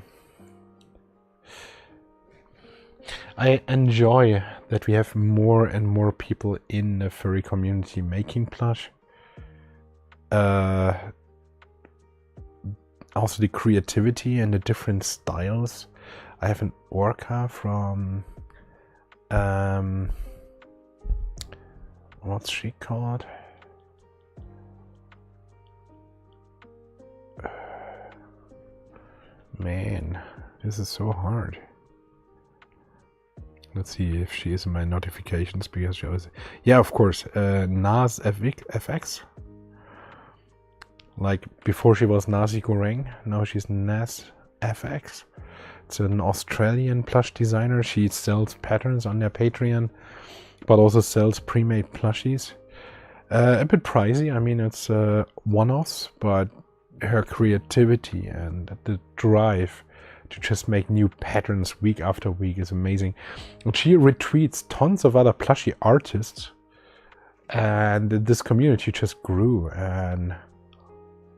I enjoy that we have more and more people in the furry community making plush. Also the creativity and the different styles. I have an orca from what's she called? Man, this is so hard. Let's see if she is in my notifications because she was... Yeah, of course, Nas FX. Like before she was Nazi Goreng, now she's Nas FX. It's an Australian plush designer. She sells patterns on their Patreon, but also sells pre-made plushies. A bit pricey, I mean it's one-offs, but her creativity and the drive to just make new patterns week after week is amazing. And she retweets tons of other plushie artists, and this community just grew, and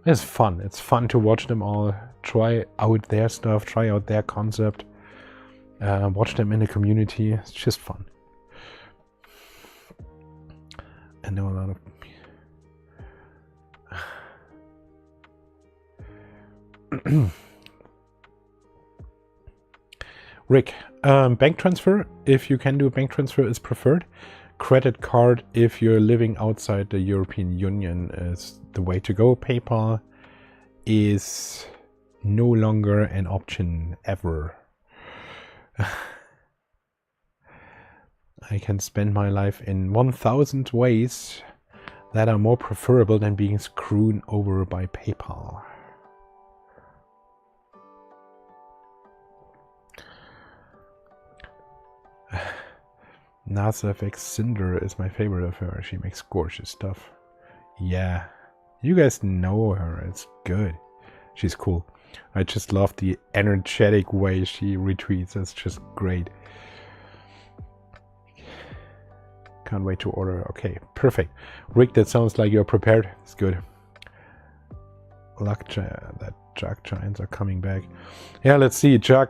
it's fun. It's fun to watch them all try out their stuff, try out their concept, watch them in the community. It's just fun. I know a lot of Rick, bank transfer, if you can do a bank transfer, is preferred. Credit card, if you're living outside the European Union, is the way to go. PayPal is no longer an option ever. I can spend my life in 1000 ways that are more preferable than being screwed over by PayPal. NASFX Cinder is my favorite of her. She makes gorgeous stuff. Yeah, you guys know her. It's good. She's cool. I just love the energetic way she retweets. It's just great. Can't wait to order. Okay, perfect. Rick, that sounds like you're prepared. It's good. Luck that Jug Giants are coming back. Yeah, let's see. Jug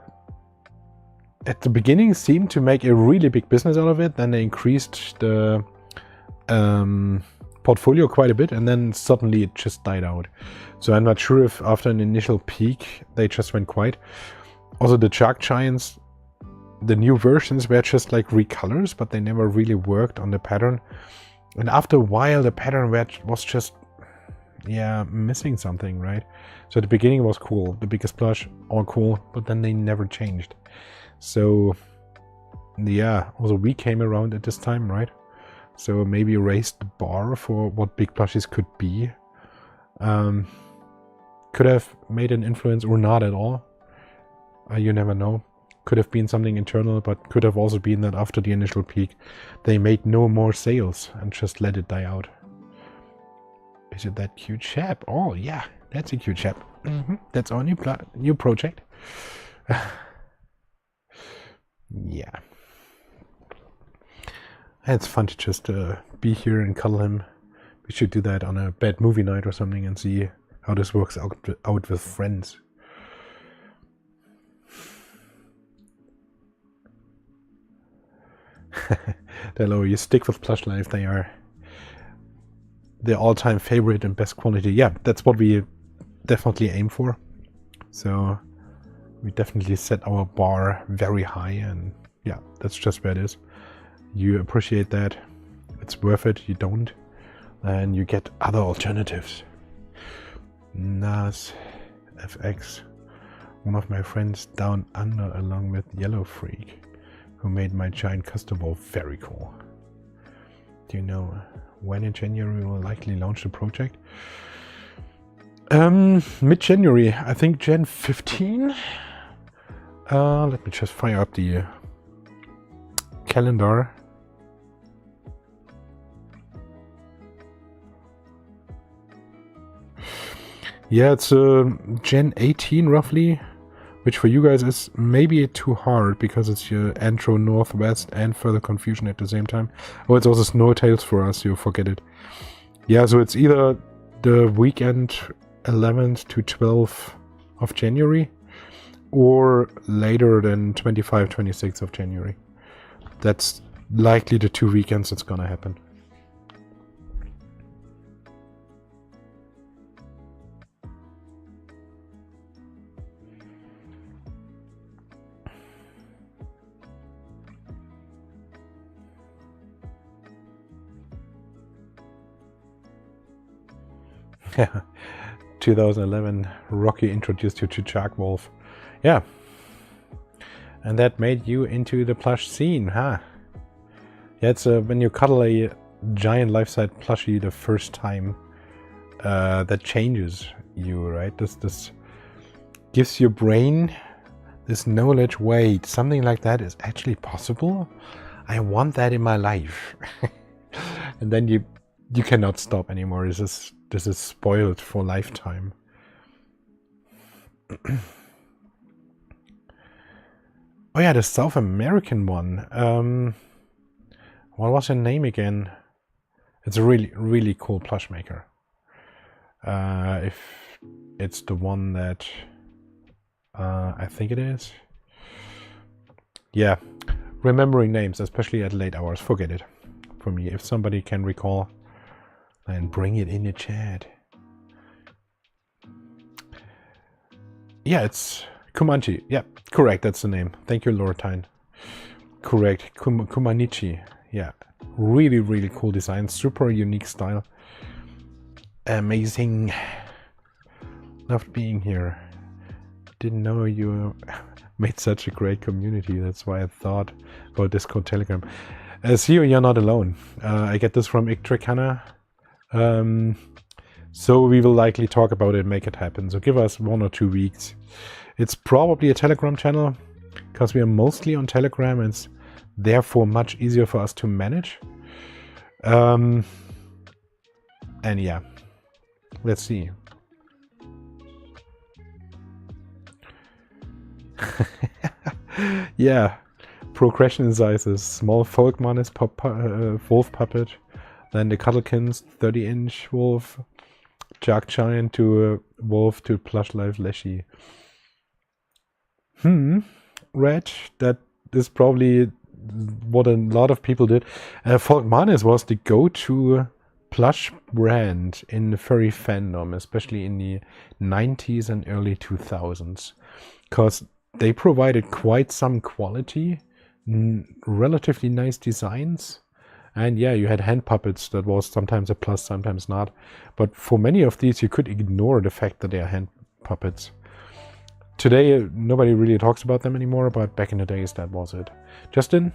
at the beginning seemed to make a really big business out of it. Then they increased the portfolio quite a bit, and then suddenly it just died out. So I'm not sure if after an initial peak they just went quiet. Also the Jug Giants, the new versions were just like recolors, but they never really worked on the pattern. And after a while the pattern was just, yeah, missing something, right? So the beginning was cool, the biggest plush, all cool, but then they never changed. So yeah, also we came around at this time, right? So maybe raised the bar for what big plushies could be. Could have made an influence or not at all. You never know. Could have been something internal, but could have also been that after the initial peak they made no more sales and just let it die out. Is it that cute chap? Oh yeah, that's a cute chap. That's our new project. Yeah. It's fun to just be here and cuddle him. We should do that on a bad movie night or something and see how this works out with friends. Hello, you stick with Plush Life. They are the all-time favorite and best quality. Yeah, that's what we definitely aim for. So we definitely set our bar very high, and yeah, that's just where it is. You appreciate that, it's worth it. You don't, and you get other alternatives. Nas FX, one of my friends down under, along with Yellow Freak, who made my giant custom ball. Very cool. Do you know when in January we will likely launch the project? Mid-January, I think Jan 15. Let me just fire up the calendar. Yeah, it's Gen 18 roughly, which for you guys is maybe too hard because it's your Antro Northwest and Further Confusion at the same time. Oh, it's also Snow Tales for us, you forget it. Yeah, so it's either the weekend 11th to 12th of January or later than 25, 26th of January. That's likely the 2 weekends it's gonna happen. Yeah, 2011, Rocky introduced you to Shark Wolf. Yeah. And that made you into the plush scene, huh? Yeah, it's when you cuddle a giant life-size plushie the first time, that changes you, right? This gives your brain this knowledge, wait, something like that is actually possible? I want that in my life. And then you cannot stop anymore. This is spoiled for lifetime. Oh yeah, the South American one. What was her name again? It's a really, really cool plush maker. If it's the one that I think it is. Yeah, remembering names, especially at late hours, forget it. For me, if somebody can recall, then bring it in the chat. Yeah, it's Kumanchi. Yeah, correct, that's the name. Thank you, Lortine. Correct, Kumanichi. Yeah, really, really cool design. Super unique style. Amazing. Loved being here. Didn't know you made such a great community. That's why I thought about Discord, Telegram. See you're not alone. I get this from Iktrikana. So we will likely talk about it and make it happen. So give us 1 or 2 weeks. It's probably a Telegram channel because we are mostly on Telegram and it's therefore much easier for us to manage. And yeah, let's see. Yeah, progression sizes. Small Folkman is wolf puppet. Then the Cuddlekins 30-inch wolf. Shark Giant to wolf to plushlife Leshy. Red, that is probably what a lot of people did. Folkmanis was the go-to plush brand in the furry fandom, especially in the 90s and early 2000s. Because they provided quite some quality, relatively nice designs. And yeah, you had hand puppets that was sometimes a plus, sometimes not. But for many of these, you could ignore the fact that they are hand puppets. Today, nobody really talks about them anymore, but back in the days, that was it. Justin?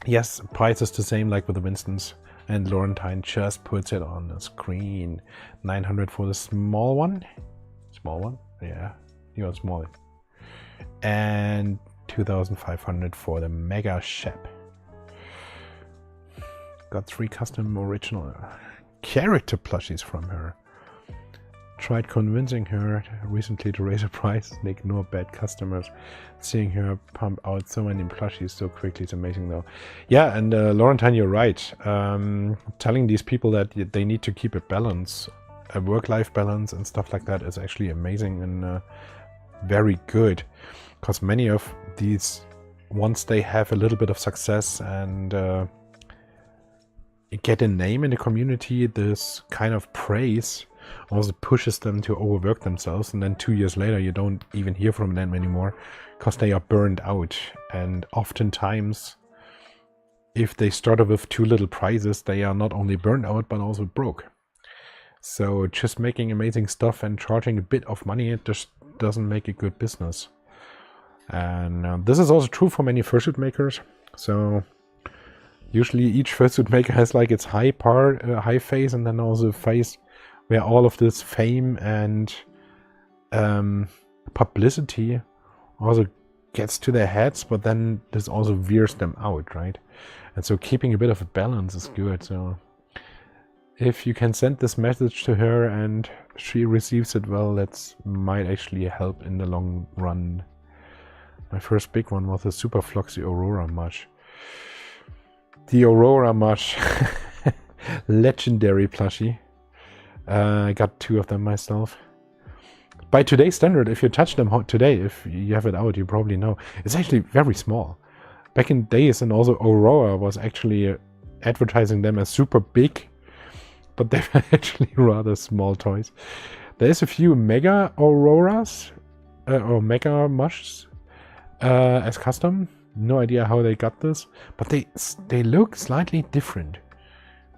Yes, price is the same like with the Winstons. And Laurentine just puts it on the screen. 900 for the small one. Small one? Yeah, you want small. And 2,500 for the Mega Shep. Got 3 custom original character plushies from her. Tried convincing her recently to raise her price and ignore bad customers. Seeing her pump out so many plushies so quickly is amazing though. Yeah, and Laurentine, you're right. Telling these people that they need to keep a balance, a work-life balance and stuff like that is actually amazing and very good. Because many of these, once they have a little bit of success and get a name in the community, this kind of praise also pushes them to overwork themselves, and then 2 years later you don't even hear from them anymore because they are burned out. And oftentimes, if they start with too little prizes, they are not only burned out but also broke. So just making amazing stuff and charging a bit of money, it just doesn't make a good business. And this is also true for many fursuit makers. So usually each fursuit maker has like its high phase, and then also a phase where all of this fame and publicity also gets to their heads, but then this also veers them out, right? And so keeping a bit of a balance is good. So if you can send this message to her and she receives it well, that might actually help in the long run. My first big one was the Super Floxy Aurora Mush. The Aurora Mush, legendary plushie. I got 2 of them myself. By today's standard, if you touch them today, if you have it out, you probably know. It's actually very small. Back in days, and also Aurora was actually advertising them as super big, but they were actually rather small toys. There's a few Mega Auroras, or Mega Mushes, as custom. No idea how they got this, but they look slightly different.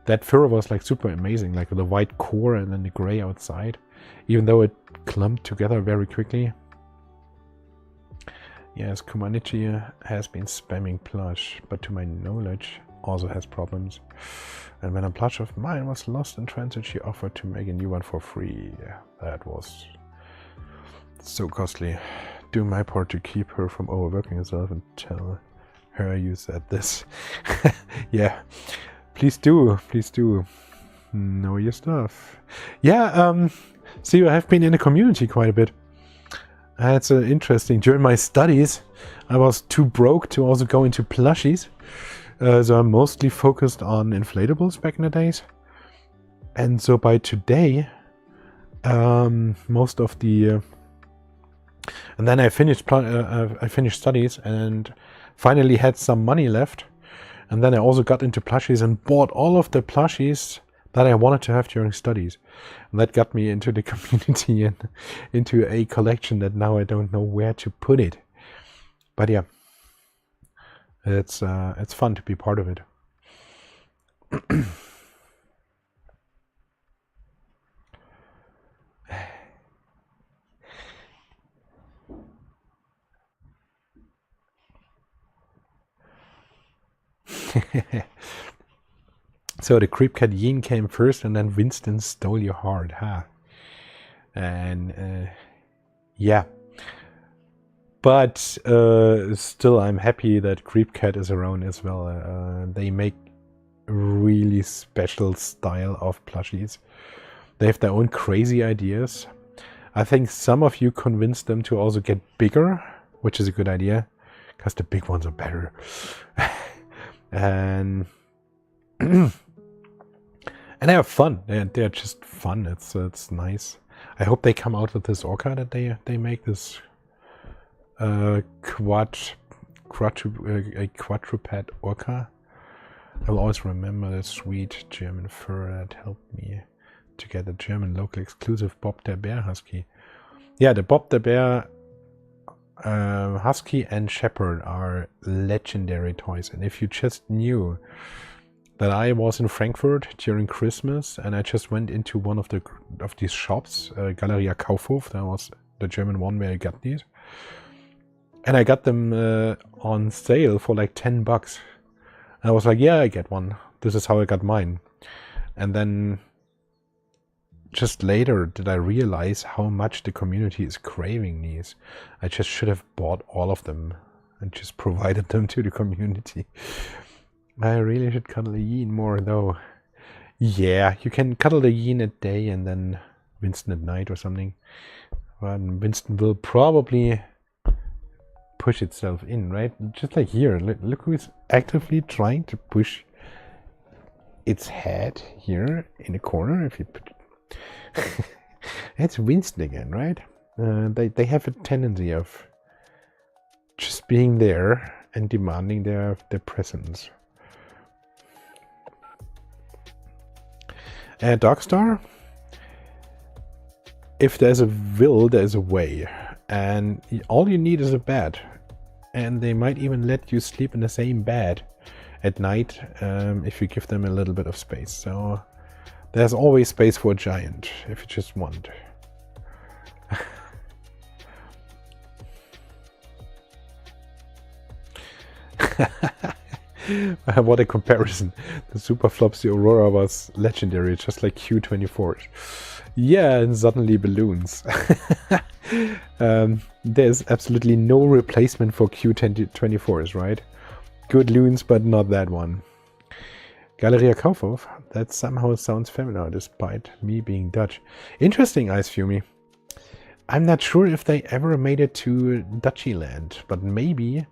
That fur was like super amazing, like the white core and then the gray outside, even though it clumped together very quickly. Yes, Kumanichi has been spamming plush, but to my knowledge also has problems. And when a plush of mine was lost in transit, she offered to make a new one for free. That was so costly. Do my part to keep her from overworking herself and tell her you said this. Yeah, please do know your stuff. Yeah, see, you have been in the community quite a bit. That's interesting. During my studies, I was too broke to also go into plushies. So I'm mostly focused on inflatables back in the days. And so by today, most of the... and then I finished studies and finally had some money left. And then I also got into plushies and bought all of the plushies that I wanted to have during studies. And that got me into the community and into a collection that now I don't know where to put it. But yeah, it's fun to be part of it. So the creep cat Yin came first and then Winston stole your heart, huh? And yeah. But still I'm happy that Creep Cat is around as well. They make really special style of plushies. They have their own crazy ideas. I think some of you convinced them to also get bigger, which is a good idea, because the big ones are better. And and they have fun. They're just fun. It's nice. I hope they come out with this orca that they make, this quadruped orca. I will always remember the sweet German fur that helped me to get a German local exclusive Bob der Bär Husky. Yeah, the Bob der Bär Husky and Shepherd are legendary toys. And if you just knew that I was in Frankfurt during Christmas and I just went into one of these shops, Galeria Kaufhof, that was the German one where I got these. And I got them on sale for like $10. And I was like, yeah, I get one. This is how I got mine. And then just later did I realize how much the community is craving these. I just should have bought all of them and just provided them to the community. I really should cuddle a yin more though. Yeah, you can cuddle the yin at day and then Winston at night or something. But Winston will probably push itself in, right? Just like here, look who's actively trying to push its head here in the corner. If you put it's Winston again, right? They have a tendency of just being there and demanding their presence. Dogstar, if there's a will, there's a way. And all you need is a bed. And they might even let you sleep in the same bed at night if you give them a little bit of space. So there's always space for a giant if you just want. What a comparison. The super flops, the Aurora was legendary, just like Q24. Yeah, and suddenly balloons. There's absolutely no replacement for Q24s, right? Good loons, but not that one. Galeria Kaufhof? That somehow sounds familiar, despite me being Dutch. Interesting, Ice Fumi. I'm not sure if they ever made it to Dutchy land, but maybe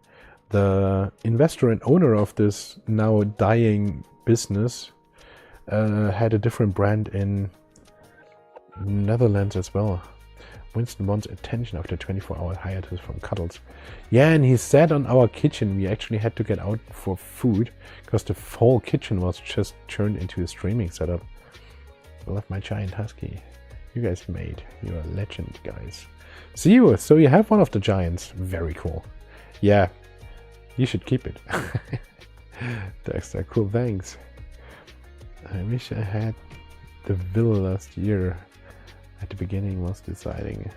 the investor and owner of this now dying business had a different brand in Netherlands as well. Winston wants attention after 24-hour hiatus from Cuddles. Yeah, and he said on our kitchen we actually had to get out for food because the whole kitchen was just turned into a streaming setup. I love my giant husky. You guys made. You're a legend, guys. See you. So you have one of the giants. Very cool. Yeah, you should keep it. Dexter, cool, thanks. I wish I had the villa last year. At the beginning was deciding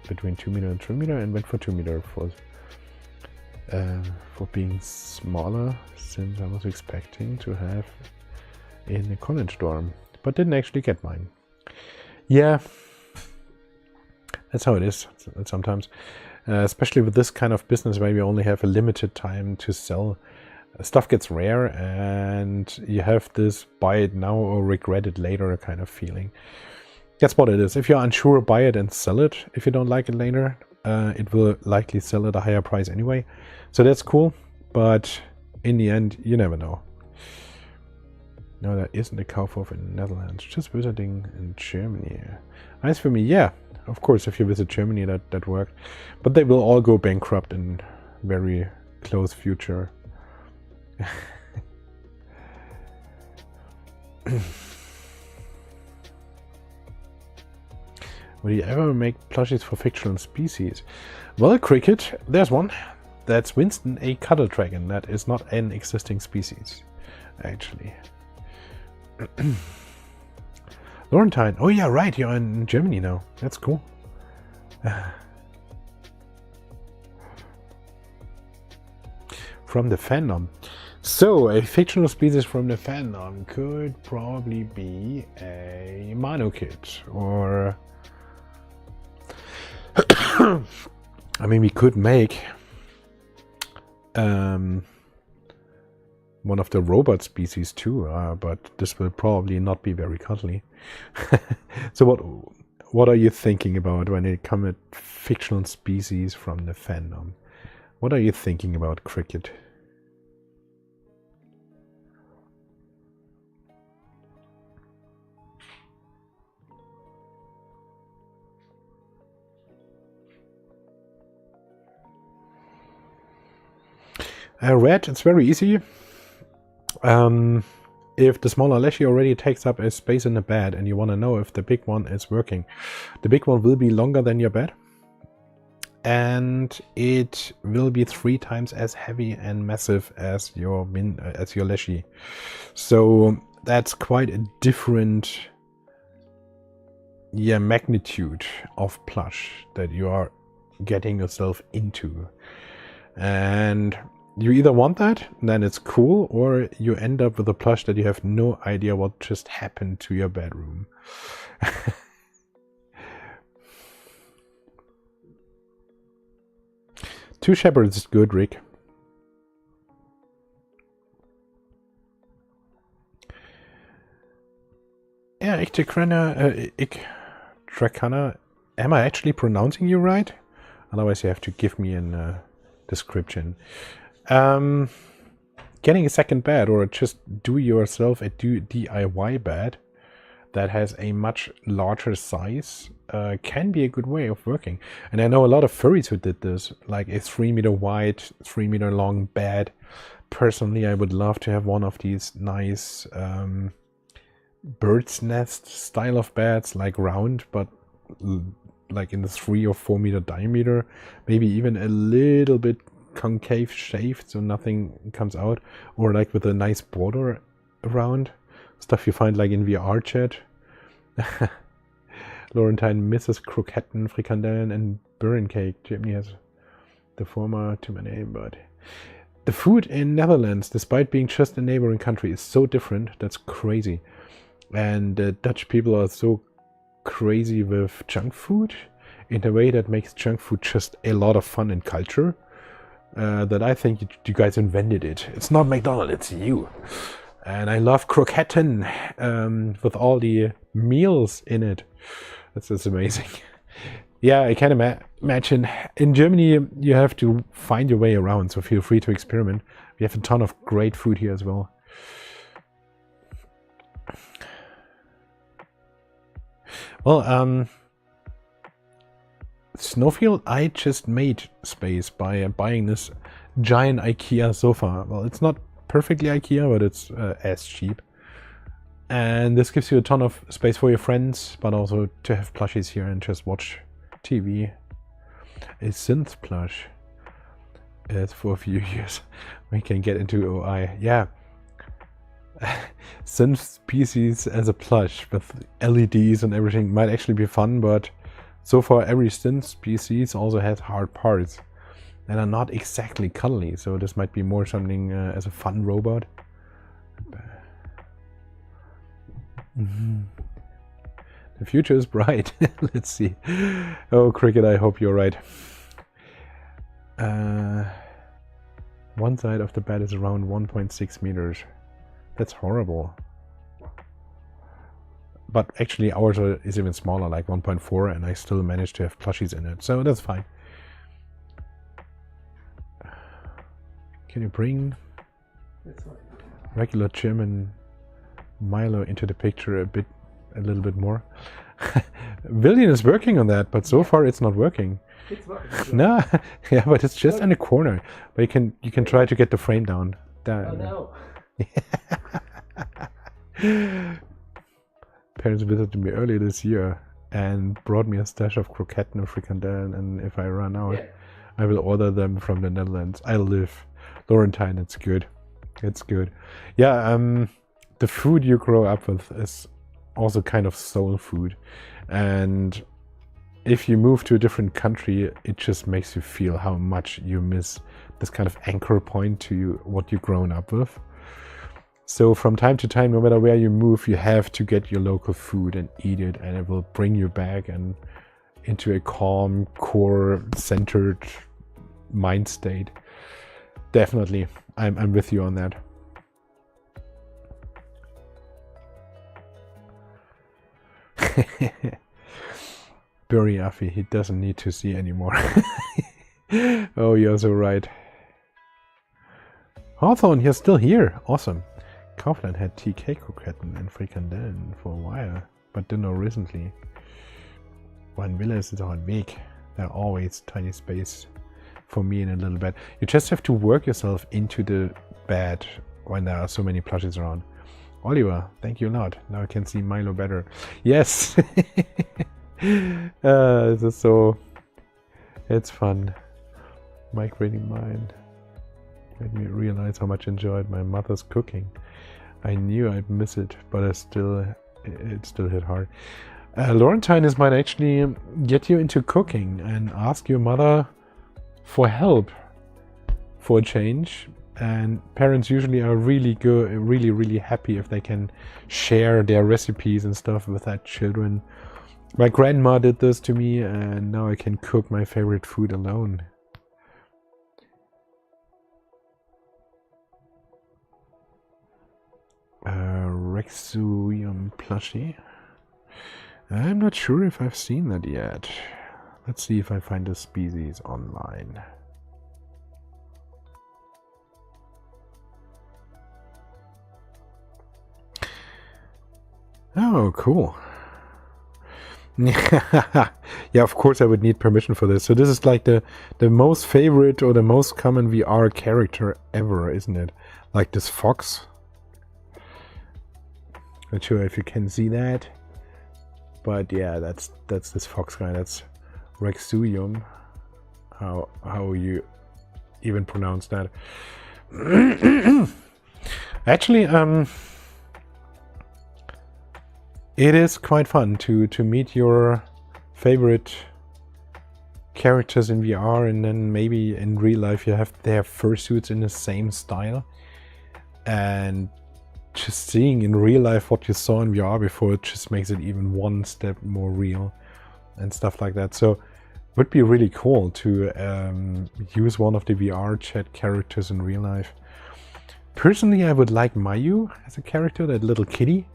between 2 meter and 3 meter and went for 2 meter for being smaller, since I was expecting to have in a college dorm, but didn't actually get mine. Yeah, that's how it is sometimes, especially with this kind of business where you only have a limited time to sell. Stuff gets rare and you have this buy it now or regret it later kind of feeling. That's what it is. If you're unsure, buy it and sell it. If you don't like it later, it will likely sell at a higher price anyway. So that's cool, but in the end, you never know. No, there isn't a Kaufhof in the Netherlands. Just visiting in Germany. Nice for me. Yeah, of course, if you visit Germany, that worked. But they will all go bankrupt in very close future. Will you ever make plushies for fictional species? Well, Cricket, there's one. That's Winston, a cuddle dragon. That is not an existing species, actually. Laurentine. Oh yeah, right. You're in Germany now. That's cool. From the fandom. So, a fictional species from the fandom could probably be a Manokid or... I mean, we could make one of the robot species too, but this will probably not be very cuddly. So what are you thinking about when it comes to fictional species from the fandom? What are you thinking about, Cricket? Red, it's very easy. If the smaller Leshy already takes up a space in the bed and you want to know if the big one is working, the big one will be longer than your bed. And it will be 3 times as heavy and massive as your Leshy. So that's quite a different magnitude of plush that you are getting yourself into. And you either want that, then it's cool, or you end up with a plush that you have no idea what just happened to your bedroom. Two shepherds is good, Rick. Yeah, Iktracana. Am I actually pronouncing you right? Otherwise you have to give me a description. Getting a second bed or just do yourself a DIY bed that has a much larger size can be a good way of working. And I know a lot of furries who did this, like a 3 meter wide, 3 meter long bed. Personally, I would love to have one of these nice bird's nest style of beds, like round, but like in the 3 or 4 meter diameter, maybe even a little bit concave shaved so nothing comes out, or like with a nice border around. Stuff you find like in VR chat. Laurentine misses croquetten, frikandellen and burren cake. Germany has the former to my name, but The food in Netherlands, despite being just a neighboring country, is so different. That's crazy. And Dutch people are so crazy with junk food in a way that makes junk food just a lot of fun and culture. That I think you guys invented it. It's not McDonald's, it's you. And I love croquetten with all the meals in it. That's just amazing. Yeah, I can imagine. In Germany, you have to find your way around, so feel free to experiment. We have a ton of great food here as well. Well, Snowfield, I just made space by buying this giant IKEA sofa. Well, it's not perfectly IKEA, but it's as cheap. And this gives you a ton of space for your friends, but also to have plushies here and just watch TV. A synth plush. It's for a few years. We can get into OI. Yeah. Synth PCs as a plush with LEDs and everything might actually be fun, but so far every synth PCs also has hard parts and are not exactly cuddly, so this might be more something as a fun robot. The future is bright. Let's see. Oh, Cricket, I hope you're right. One side of the bed is around 1.6 meters. That's horrible. But actually ours is even smaller, like 1.4, and I still managed to have plushies in it, so that's fine. Can you bring regular German Milo into the picture a little bit more? William is working on that, but so far it's not working. It's working. No, yeah, but it's just in the corner. But you can try to get the frame down. Oh no. Parents visited me earlier this year and brought me a stash of croquettes and fricandel, and if I run out, I will order them from the Netherlands. I live Laurentine. It's good. It's good. Yeah, the food you grow up with is also kind of soul food, and if you move to a different country, it just makes you feel how much you miss this kind of anchor point to what you've grown up with. So from time to time, no matter where you move, you have to get your local food and eat it, and it will bring you back and into a calm, core centered mind state. Definitely, I'm with you on that. Bury Affy, he doesn't need to see anymore. Oh, you're so right. Hawthorne, you're still here. Awesome. Kaufland had TK croquetten and frikandellen for a while, but didn't know recently. When Willis is on week, there are always tiny space for me in a little bed. You just have to work yourself into the bed when there are so many plushies around. Oliver, thank you a lot. Now I can see Milo better. Yes. This is so... It's fun. Mike reading mine made me realize how much I enjoyed my mother's cooking. I knew I'd miss it, but it still hit hard. Laurentine might actually get you into cooking and ask your mother for help for a change. And parents usually are really good, really happy if they can share their recipes and stuff with their children. My grandma did this to me, and now I can cook my favorite food alone. Rexuium plushie. I'm not sure if I've seen that yet. Let's see if I find the species online. Oh, cool. Yeah, of course I would need permission for this. So this is like the most favorite or the most common VR character ever, isn't it? Like this fox. Not sure if you can see that, but yeah, that's this fox guy. That's Rexuium. How you even pronounce that? Actually, it is quite fun to meet your favorite characters in VR, and then maybe in real life you have their fursuits in the same style. And just seeing in real life what you saw in VR before, it just makes it even one step more real and stuff like that. So it would be really cool to use one of the VR chat characters in real life. Personally, I would like Mayu as a character, that little kitty.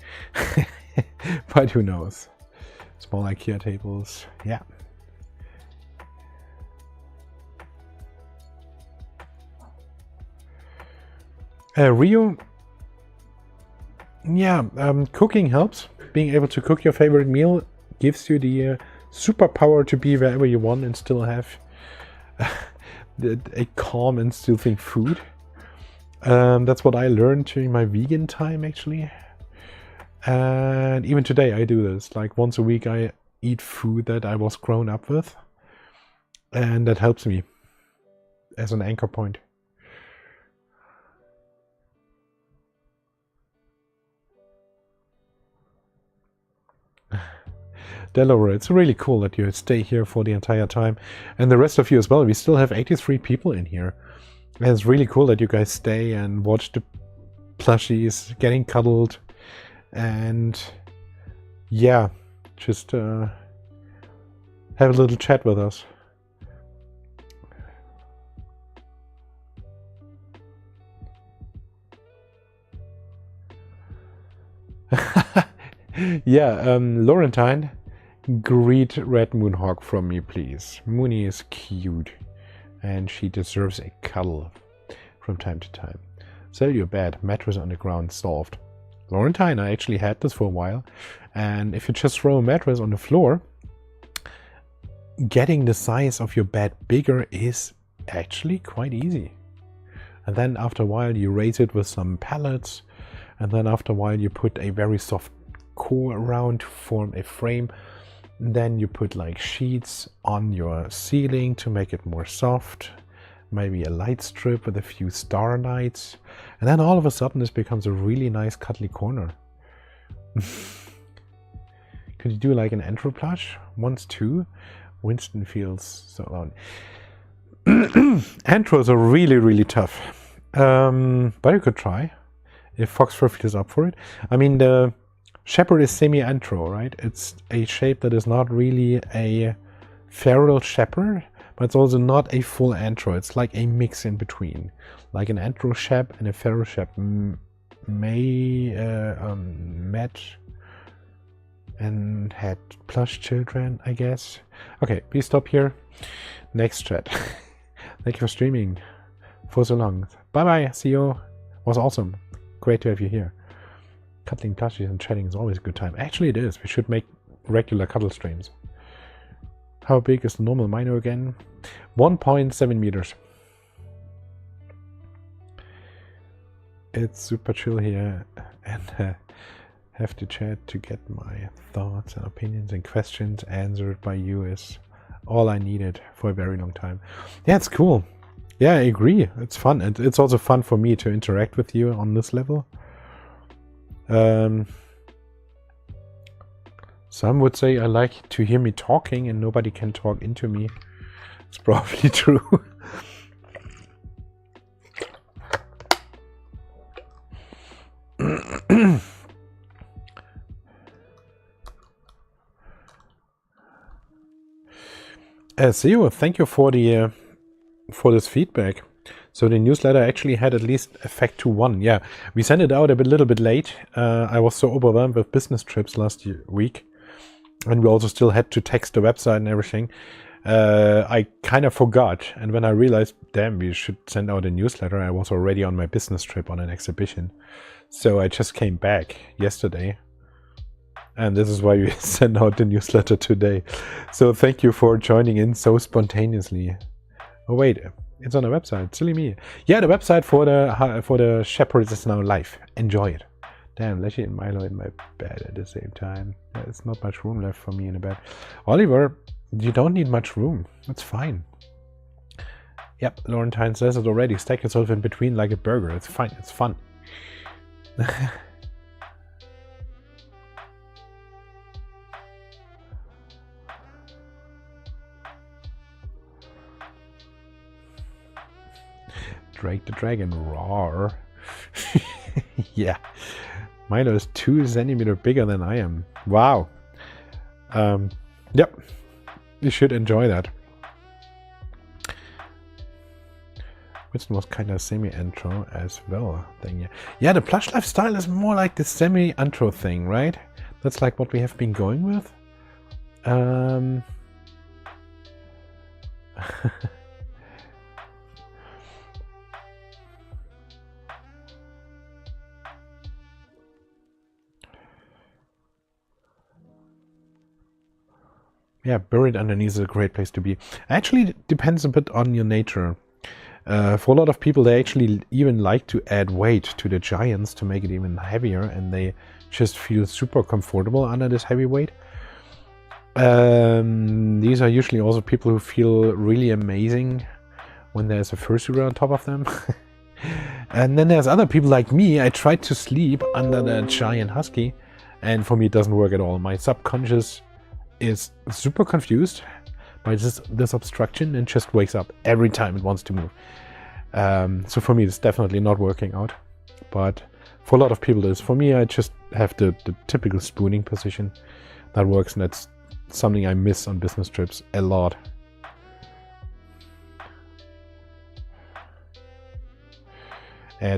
But who knows? Small IKEA tables, yeah. Rio, yeah, cooking helps. Being able to cook your favorite meal gives you the superpower to be wherever you want and still have a calm and soothing food. That's what I learned during my vegan time, actually. And even today I do this. Like once a week I eat food that I was grown up with. And that helps me as an anchor point. Delaware, it's really cool that you stay here for the entire time. And the rest of you as well. We still have 83 people in here. And it's really cool that you guys stay and watch the plushies getting cuddled. And yeah, just have a little chat with us. Yeah, Laurentine, greet Red Moonhawk from me, please. Mooney is cute, and she deserves a cuddle from time to time. Sell your bed, mattress on the ground, solved. Laurentine, I actually had this for a while, and if you just throw a mattress on the floor, getting the size of your bed bigger is actually quite easy. And then after a while you raise it with some pallets, and then after a while you put a very soft core around to form a frame. And then you put like sheets on your ceiling to make it more soft, maybe a light strip with a few starlights, and then all of a sudden this becomes a really nice cuddly corner. Could you do like an intro plush once too? Winston feels so alone. Intros are really tough, but you could try if Foxfur feels up for it. I mean, the Shepherd is semi-antro, right? It's a shape that is not really a feral shepherd, but it's also not a full antro. It's like a mix in between, like an antro shep and a feral shep may match and had plush children, I guess. Okay, please stop here. Next chat. Thank you for streaming for so long. Bye bye. See you. Was awesome. Great to have you here. Cuddling plushies and chatting is always a good time. Actually, it is. We should make regular cuddle streams. How big is the normal Mino again? 1.7 meters. It's super chill here, and have to chat to get my thoughts and opinions and questions answered by you is all I needed for a very long time. Yeah, it's cool. Yeah, I agree. It's fun, and it's also fun for me to interact with you on this level. Some would say I like to hear me talking and nobody can talk into me. It's probably true. Theo, thank you for the for this feedback. So the newsletter actually had at least effect to one. Yeah, we sent it out a little bit late. I was so overwhelmed with business trips last week, and we also still had to text the website and everything. I kind of forgot, and when I realized, damn, we should send out a newsletter, I was already on my business trip on an exhibition. So I just came back yesterday, and this is why we sent out the newsletter today. So thank you for joining in so spontaneously. Oh wait, it's on the website. Silly me. Yeah, the website for the Shepherds is now live. Enjoy it. Damn, Leshy and Milo in my bed at the same time. There's not much room left for me in the bed. Oliver, you don't need much room. It's fine. Yep, Laurentine says it already. Stack yourself in between like a burger. It's fine. It's fun. Drake the Dragon, roar. Yeah, Milo is 2 centimeters bigger than I am. Wow. Yep, you should enjoy that. Winston was kind of semi-intro as well thing. Yeah, the plush lifestyle is more like the semi-intro thing, right? That's like what we have been going with. Yeah, buried underneath is a great place to be. Actually, it depends a bit on your nature. For a lot of people, they actually even like to add weight to the giants to make it even heavier, and they just feel super comfortable under this heavy weight. These are usually also people who feel really amazing when there's a fursuit on top of them. And then there's other people like me. I tried to sleep under the giant husky, and for me it doesn't work at all. My subconscious is super confused by this obstruction and just wakes up every time it wants to move. So for me it's definitely not working out, but for a lot of people it is. For me, I just have the typical spooning position that works, and that's something I miss on business trips a lot.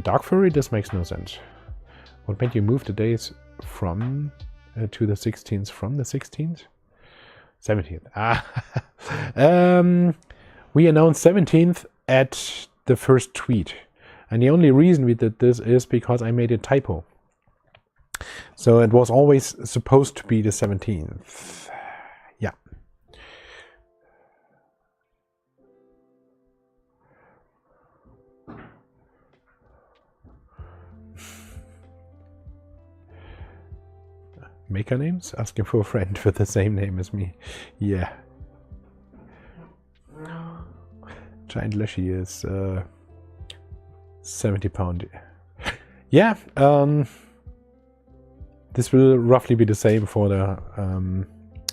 Dark furry, this makes no sense. What made you move the days from to the 16th from the 16th? 17th. We announced 17th at the first tweet, and the only reason we did this is because I made a typo. So it was always supposed to be the 17th. Yeah. Maker names? Asking for a friend with the same name as me. Yeah. Giant Leshy is 70 pound. Yeah, this will roughly be the same for the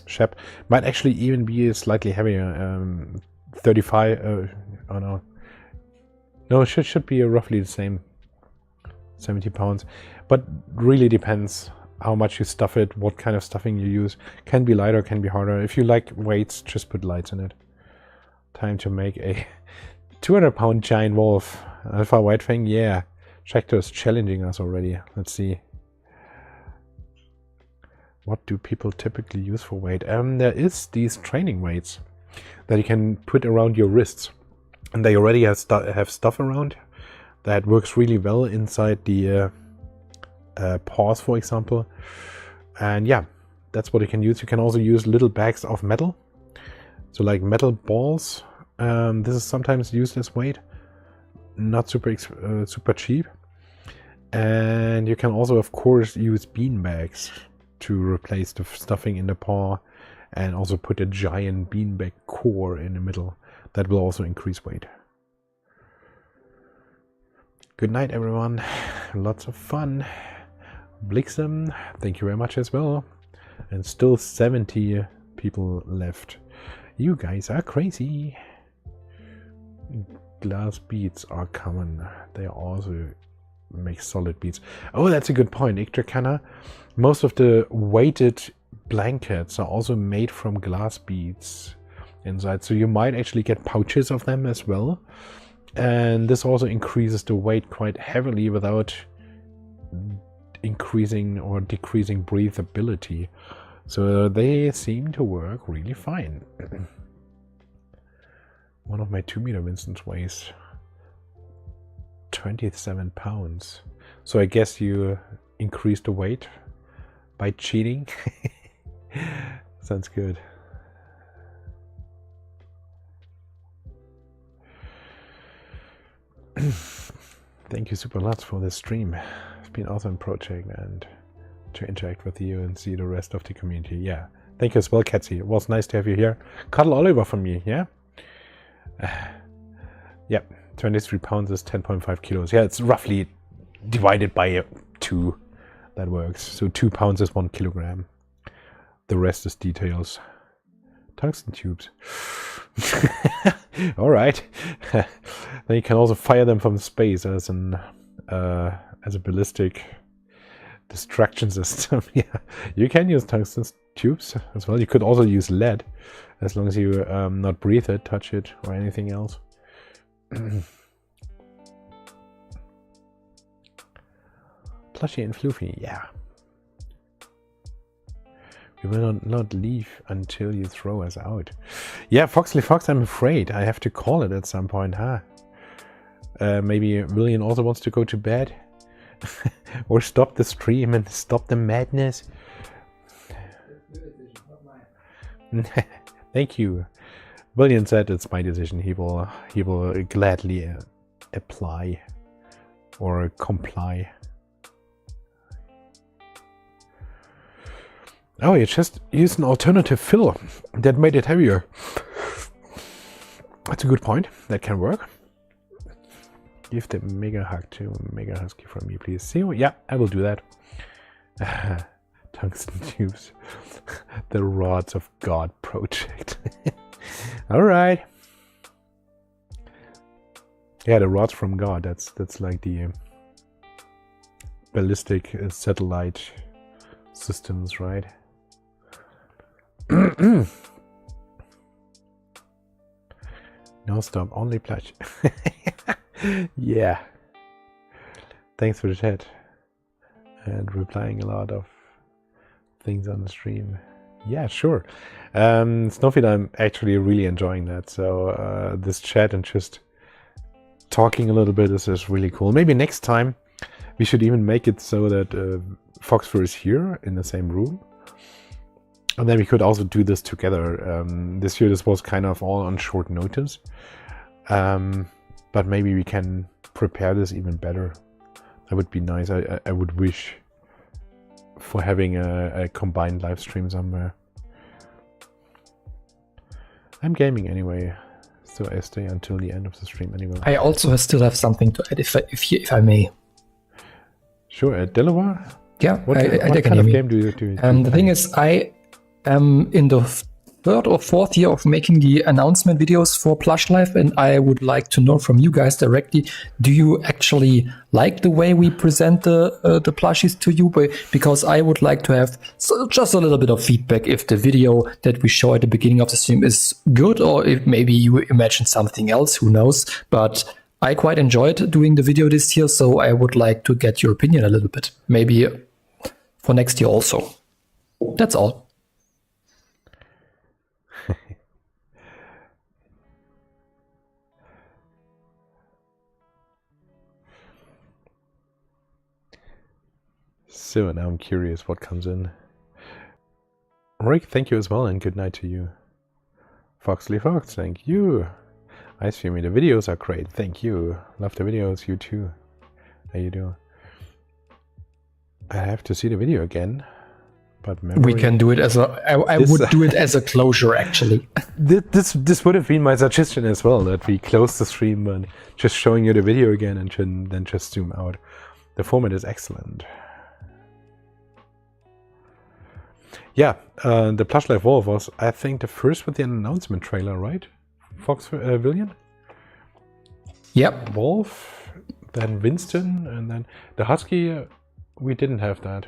Shep. Might actually even be slightly heavier. 35. Oh no. No, it should be roughly the same. 70 pounds. But really depends how much you stuff it, what kind of stuffing you use. Can be lighter, can be harder. If you like weights, just put lights in it. Time to make a 200-pound giant wolf. Alpha White Fang, yeah. Schecter is challenging us already. Let's see. What do people typically use for weight? There is these training weights that you can put around your wrists. And they already have stuff around that works really well inside the paws, for example. And yeah, that's what you can use. You can also use little bags of metal. So like metal balls. This is sometimes used as weight. Not super cheap. And you can also, of course, use bean bags to replace the stuffing in the paw, and also put a giant beanbag core in the middle. That will also increase weight. Good night, everyone. Lots of fun. Blixem, thank you very much as well. And still 70 people left. You guys are crazy. Glass beads are common. They also make solid beads. Oh, that's a good point, Ictracana. Most of the weighted blankets are also made from glass beads inside. So you might actually get pouches of them as well. And this also increases the weight quite heavily without increasing or decreasing breathability. So they seem to work really fine. One of my 2-meter Winston's weighs 27 pounds. So I guess you increase the weight by cheating. Sounds good. Thank you super lots for this stream. It's been an awesome project, and to interact with you and see the rest of the community. Yeah, thank you as well, Katsy. It was nice to have you here. Cuddle Oliver from me, yeah? Yep, 23 pounds is 10.5 kilos. Yeah, it's roughly divided by 2. That works. So 2 pounds is 1 kilogram. The rest is details. Tungsten tubes. All right. Then you can also fire them from space as a ballistic distraction system. Yeah, you can use tungsten tubes as well. You could also use lead, as long as you not breathe it, touch it, or anything else. Plushy and floofy, yeah. We will not leave until you throw us out. Yeah, Foxley Fox, I'm afraid. I have to call it at some point, huh? Maybe William also wants to go to bed. Or stop the stream and stop the madness. Thank you. William said it's my decision. He will gladly apply or comply. Oh, you just used an alternative fill that made it heavier. That's a good point. That can work. Give the mega hug to Mega Husky from me, please. See you? Yeah, I will do that. Tungsten tubes. The Rods of God project. Alright. Yeah, the rods from God. That's like the ballistic satellite systems, right? No stop, only plush. Yeah. Thanks for the chat and replying a lot of things on the stream. Yeah, sure. Snowfeed, I'm actually really enjoying that. So this chat and just talking a little bit is really cool. Maybe next time we should even make it so that Foxfur is here in the same room. And then we could also do this together. This year this was kind of all on short notice. But maybe we can prepare this even better. That would be nice. I would wish for having a combined live stream somewhere. I'm gaming anyway, so I stay until the end of the stream anyway. I also still have something to add, if I may. Sure, at Delaware? Yeah, what kind of game do you do? The thing is, I am in the third or fourth year of making the announcement videos for Plush Life, and I would like to know from you guys directly, do you actually like the way we present the plushies to you? Because I would like to have just a little bit of feedback if the video that we show at the beginning of the stream is good, or if maybe you imagine something else, who knows. But I quite enjoyed doing the video this year, so I would like to get your opinion a little bit. Maybe for next year also. That's all. So now I'm curious what comes in. Rick, thank you as well, and good night to you. Foxley Fox, thank you. Ice Fumy, the videos are great, thank you. Love the videos, you too. How you doing? I have to see the video again, but we can do it as a. I would do it as a closure, actually. This would have been my suggestion as well, that we close the stream and just showing you the video again and then just zoom out. The format is excellent. Yeah, the Plush Life Wolf was, I think, the first with the announcement trailer, right? Fox Villian? Yep. Wolf, then Winston, and then the Husky. We didn't have that.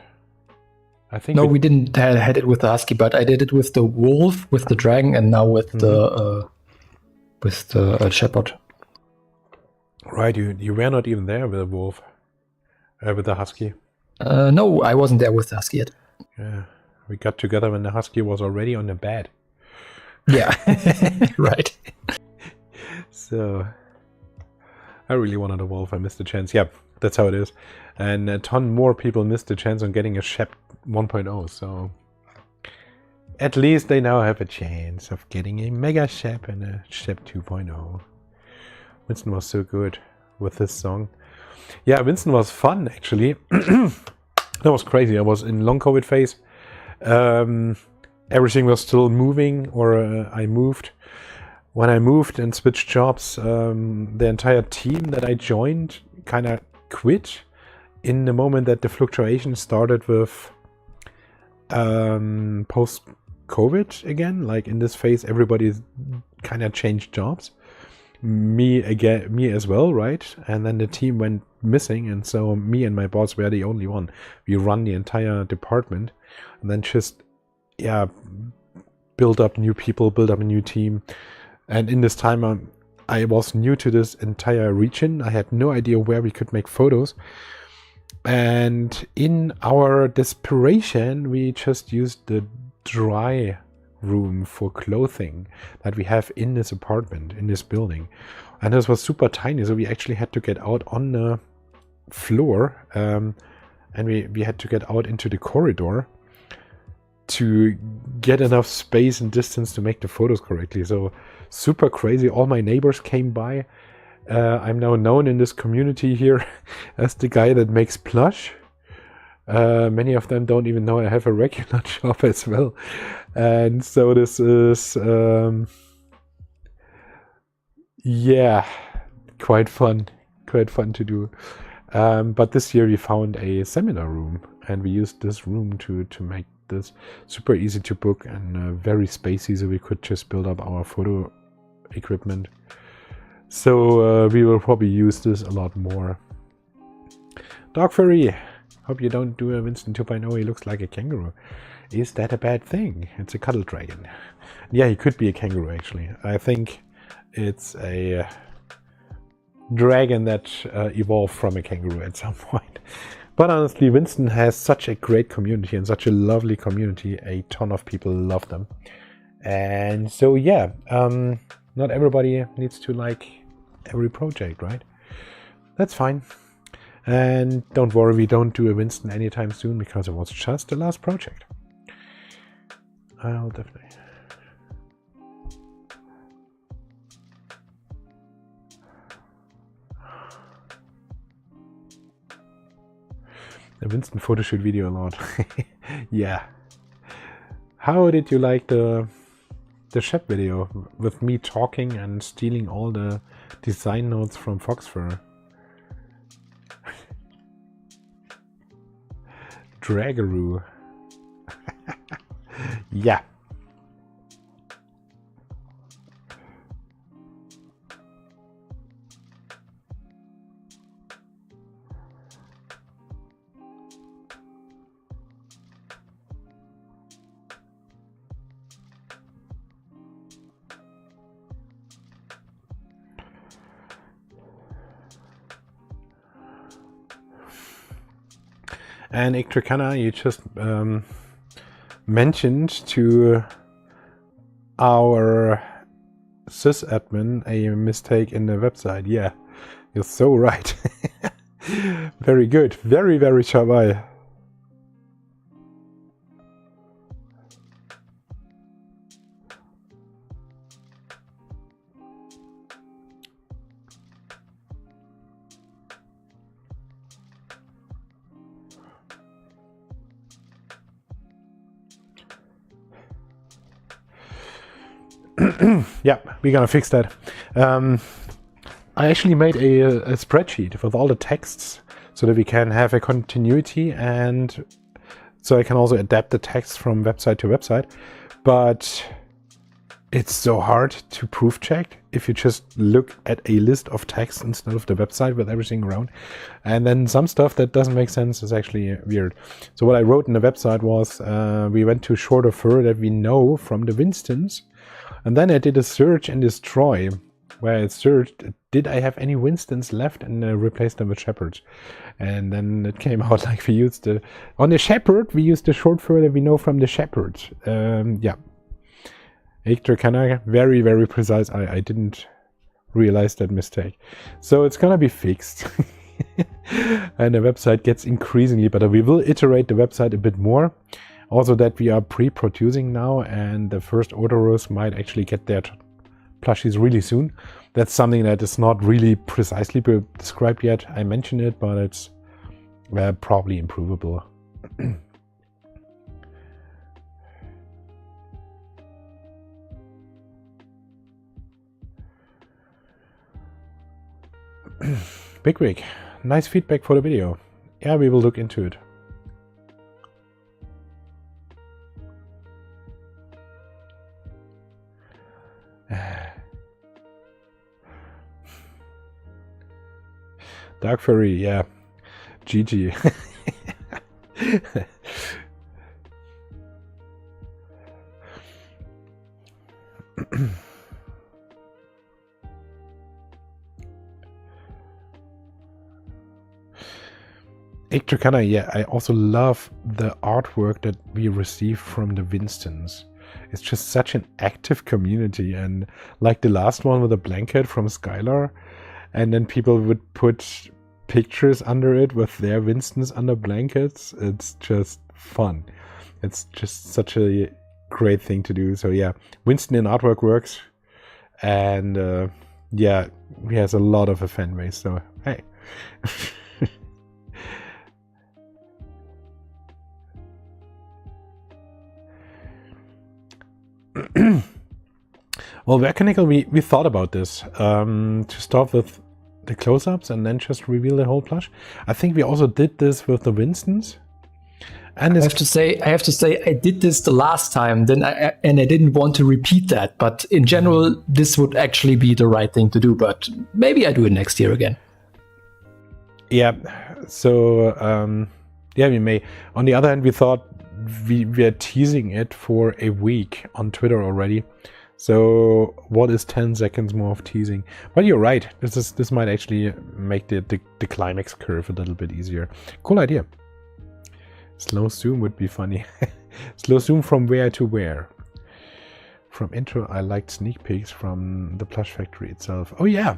I think. No, we didn't had it with the Husky, but I did it with the Wolf, with the Dragon, and now with the Shepherd. Right, you were not even there with the Wolf, with the Husky. No, I wasn't there with the Husky yet. Yeah. We got together when the Husky was already on the bed. Yeah, right. So, I really wanted a Wolf. I missed the chance. Yeah, that's how it is. And a ton more people missed the chance on getting a Shep 1.0. So, at least they now have a chance of getting a Mega Shep and a Shep 2.0. Winston was so good with this song. Yeah, Winston was fun, actually. That was crazy. I was in long COVID phase. Everything was still moving, or I moved. When I moved and switched jobs, the entire team that I joined kind of quit in the moment that the fluctuation started with post-COVID again. Like in this phase, everybody kind of changed jobs. me as well, right? And then the team went missing, and so me and my boss were the only one. We run the entire department, and then just build up new people, build up a new team. And in this time, I was new to this entire region. I had no idea where we could make photos. And in our desperation, we just used the dry room for clothing that we have in this apartment, in this building. And this was super tiny, so we actually had to get out on the floor, and we had to get out into the corridor to get enough space and distance to make the photos correctly. So super crazy. All my neighbors came by. I'm now known in this community here as the guy that makes plush. Many of them don't even know I have a regular job as well. And so this is, yeah, quite fun to do. But this year we found a seminar room, and we used this room to make this super easy to book and very spacey, so we could just build up our photo equipment. So we will probably use this a lot more. Dog furry, hope you don't do a Winston 2.0. He looks like a kangaroo. Is that a bad thing? It's a cuddle dragon. Yeah, he could be a kangaroo actually. I think it's a dragon that evolved from a kangaroo at some point. But honestly, Winston has such a great community and such a lovely community. A ton of people love them. And so yeah, not everybody needs to like every project, right? That's fine. And don't worry, we don't do a Winston anytime soon because it was just the last project. I'll definitely... The Winston photoshoot video a lot. Yeah. How did you like the Shep video with me talking and stealing all the design notes from Foxfur? Dragaroo. Yeah. And Iktrikana, you just mentioned to our sysadmin a mistake in the website. Yeah, you're so right. Very good. Very, very Shabai. Yeah, we're gonna fix that. I actually made a spreadsheet with all the texts so that we can have a continuity, and so I can also adapt the text from website to website. But it's so hard to proof check if you just look at a list of text instead of the website with everything around. And then some stuff that doesn't make sense is actually weird. So what I wrote in the website was we went to shorter fur that we know from the Winstons. And then I did a search and destroy, where I searched, did I have any Winstons left, and replaced them with Shepherds. And then it came out like we used on the Shepherd, we used the short fur that we know from the Shepherds. Yeah. Hector Kanaga, very, very precise. I didn't realize that mistake. So it's gonna be fixed. And the website gets increasingly better. We will iterate the website a bit more. Also that we are pre-producing now, and the first orderers might actually get their plushies really soon. That's something that is not really precisely described yet. I mentioned it, but it's probably improvable. Big Wig, nice feedback for the video. Yeah, we will look into it. Dark Furry, yeah. GG. Ictricana, yeah, I also love the artwork that we receive from the Winstons. It's just such an active community, and like the last one with a blanket from Skylar, and then people would put pictures under it with their Winstons under blankets. It's just fun. It's just such a great thing to do. So yeah, Winston in artwork works, and yeah, he has a lot of a fan base. So hey. Well, Vercanical, we thought about this to start with the close-ups and then just reveal the whole plush. I think we also did this with the Winstons. And I have to say, I did this the last time, I didn't want to repeat that. But in general, this would actually be the right thing to do. But maybe I do it next year again. Yeah. So yeah, we may. On the other hand, we thought we are teasing it for a week on Twitter already. So what is 10 seconds more of teasing? But you're right. This might actually make the climax curve a little bit easier. Cool idea. Slow zoom would be funny. Slow zoom from where to where? From intro, I liked sneak peeks from the plush factory itself. Oh yeah.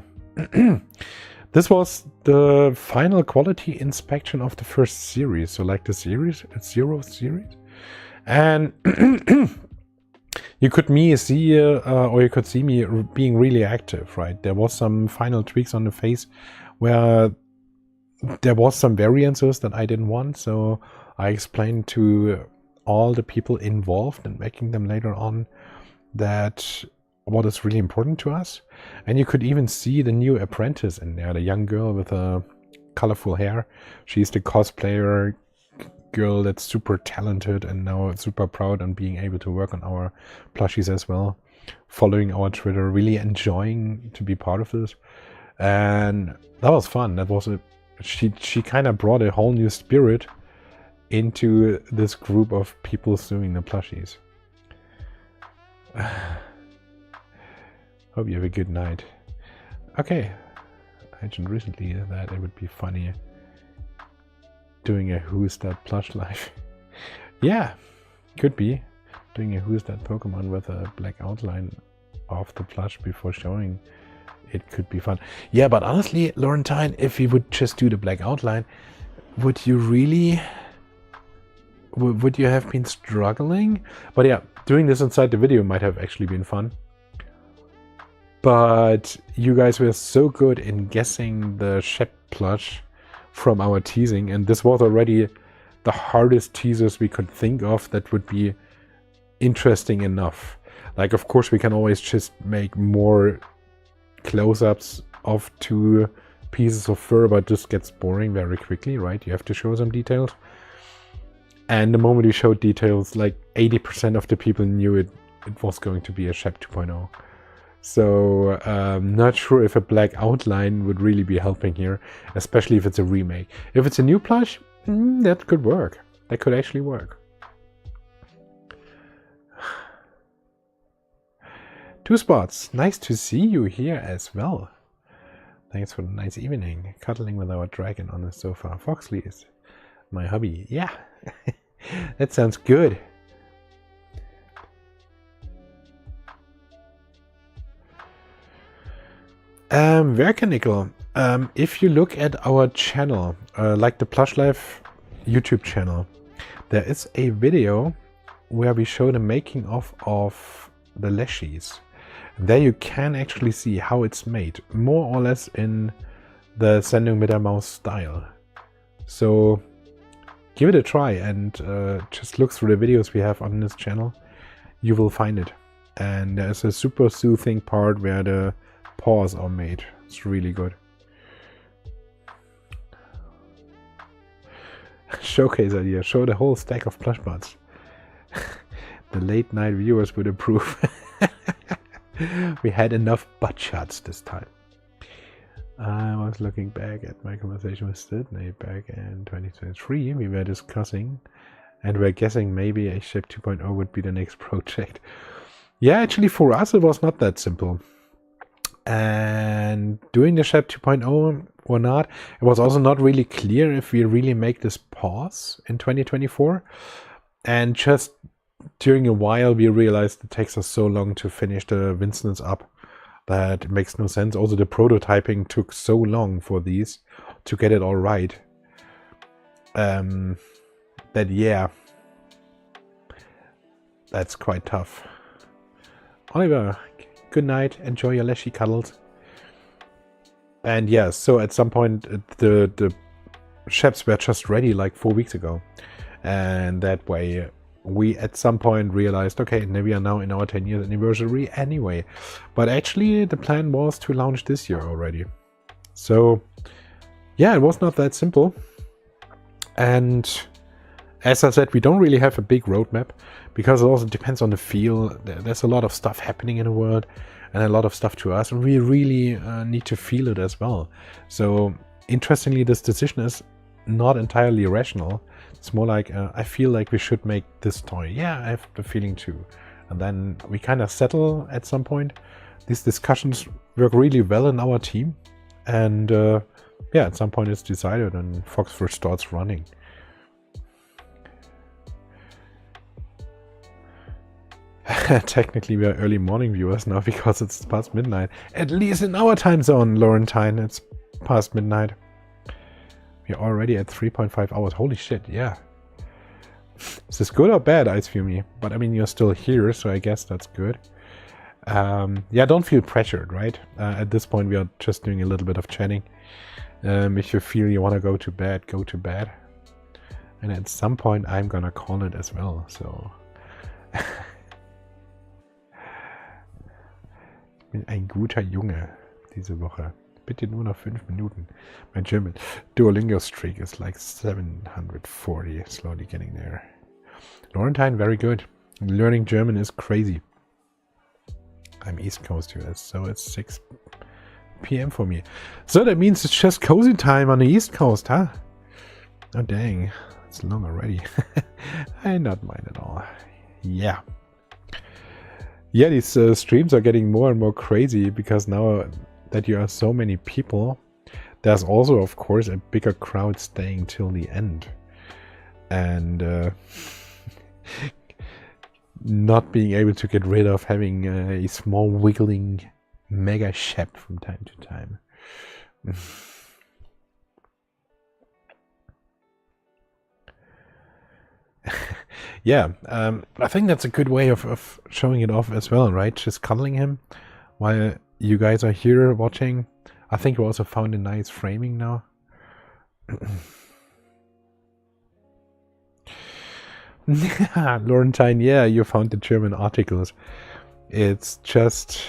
This was the final quality inspection of the first series. So like the series, it's 0 series. And you could see me being really active, right? There was some final tweaks on the face where there was some variances that I didn't want. So I explained to all the people involved in making them later on that what is really important to us. And you could even see the new apprentice in there, the young girl with colorful hair. She's the cosplayer girl that's super talented and now super proud on being able to work on our plushies as well, following our Twitter, really enjoying to be part of this. And that was fun. That was she kind of brought a whole new spirit into this group of people doing the plushies. Hope you have a good night. Okay, I mentioned recently that it would be funny doing a Who's That Plush Life. Yeah, could be. Doing a Who's That Pokemon with a black outline of the plush before showing it could be fun. Yeah, but honestly, Laurentine, if we would just do the black outline, would you really... Would you have been struggling? But yeah, doing this inside the video might have actually been fun. But you guys were so good in guessing the Shep plush from our teasing, and this was already the hardest teasers we could think of that would be interesting enough. Like, of course, we can always just make more close-ups of 2 pieces of fur, but this gets boring very quickly, right? You have to show some details. And the moment you showed details, like 80% of the people knew it was going to be a Shep 2.0. So not sure if a black outline would really be helping here, especially if it's a remake. If it's a new plush, that could work. That could actually work. 2 spots. Nice to see you here as well. Thanks for the nice evening. Cuddling with our dragon on the sofa. Foxley is my hobby. Yeah, that sounds good. Vercanical, if you look at our channel, like the Plush Life YouTube channel, there is a video where we show the making of the leshies. There you can actually see how it's made, more or less in the Sendung mit der Maus style. So give it a try and just look through the videos we have on this channel. You will find it. And there's a super soothing part where the paws are made. It's really good. Showcase idea. Show the whole stack of plush buds. The late night viewers would approve. We had enough butt shots this time. I was looking back at my conversation with Sydney back in 2023. We were discussing and we're guessing maybe a ship 2.0 would be the next project. Yeah, actually for us it was not that simple. And doing the ship 2.0 or not, it was also not really clear if we really make this pause in 2024. And just during a while we realized it takes us so long to finish the Vincents up that it makes no sense. Also the prototyping took so long for these to get it all right. That yeah, that's quite tough. Oliver, good night, enjoy your leshy cuddles. And yeah, so at some point the ships were just ready like 4 weeks ago. And that way we at some point realized, okay, we are now in our 10 years anniversary anyway. But actually the plan was to launch this year already. So yeah, it was not that simple. And as I said, we don't really have a big roadmap because it also depends on the feel. There's a lot of stuff happening in the world and a lot of stuff to us, and we really need to feel it as well. So interestingly, this decision is not entirely rational. It's more like I feel like we should make this toy. Yeah, I have the feeling too. And then we kind of settle at some point. These discussions work really well in our team. And yeah, at some point it's decided and Fox first starts running. Technically, we are early morning viewers now because it's past midnight. At least in our time zone, Laurentine, it's past midnight. We're already at 3.5 hours. Holy shit, yeah. Is this good or bad, Ice Fumi? But I mean, you're still here, so I guess that's good. Yeah, don't feel pressured, right? At this point, we are just doing a little bit of chatting. If you feel you want to go to bed, go to bed. And at some point, I'm gonna call it as well, so... Ich bin ein guter Junge diese Woche. Bitte nur noch 5 Minuten. My German Duolingo streak is like 740, slowly getting there. Laurentine, very good. Learning German is crazy. I'm East Coast US, so it's 6 p.m. for me. So that means it's just cozy time on the East Coast, huh? Oh dang, it's long already. I not mind at all. Yeah. Yeah, these streams are getting more and more crazy because now that you are so many people, there's also, of course, a bigger crowd staying till the end. And not being able to get rid of having a small wiggling mega shep from time to time. Yeah, I think that's a good way of showing it off as well, right? Just cuddling him while you guys are here watching. I think you also found a nice framing now. Laurentine, yeah, you found the German articles. It's just...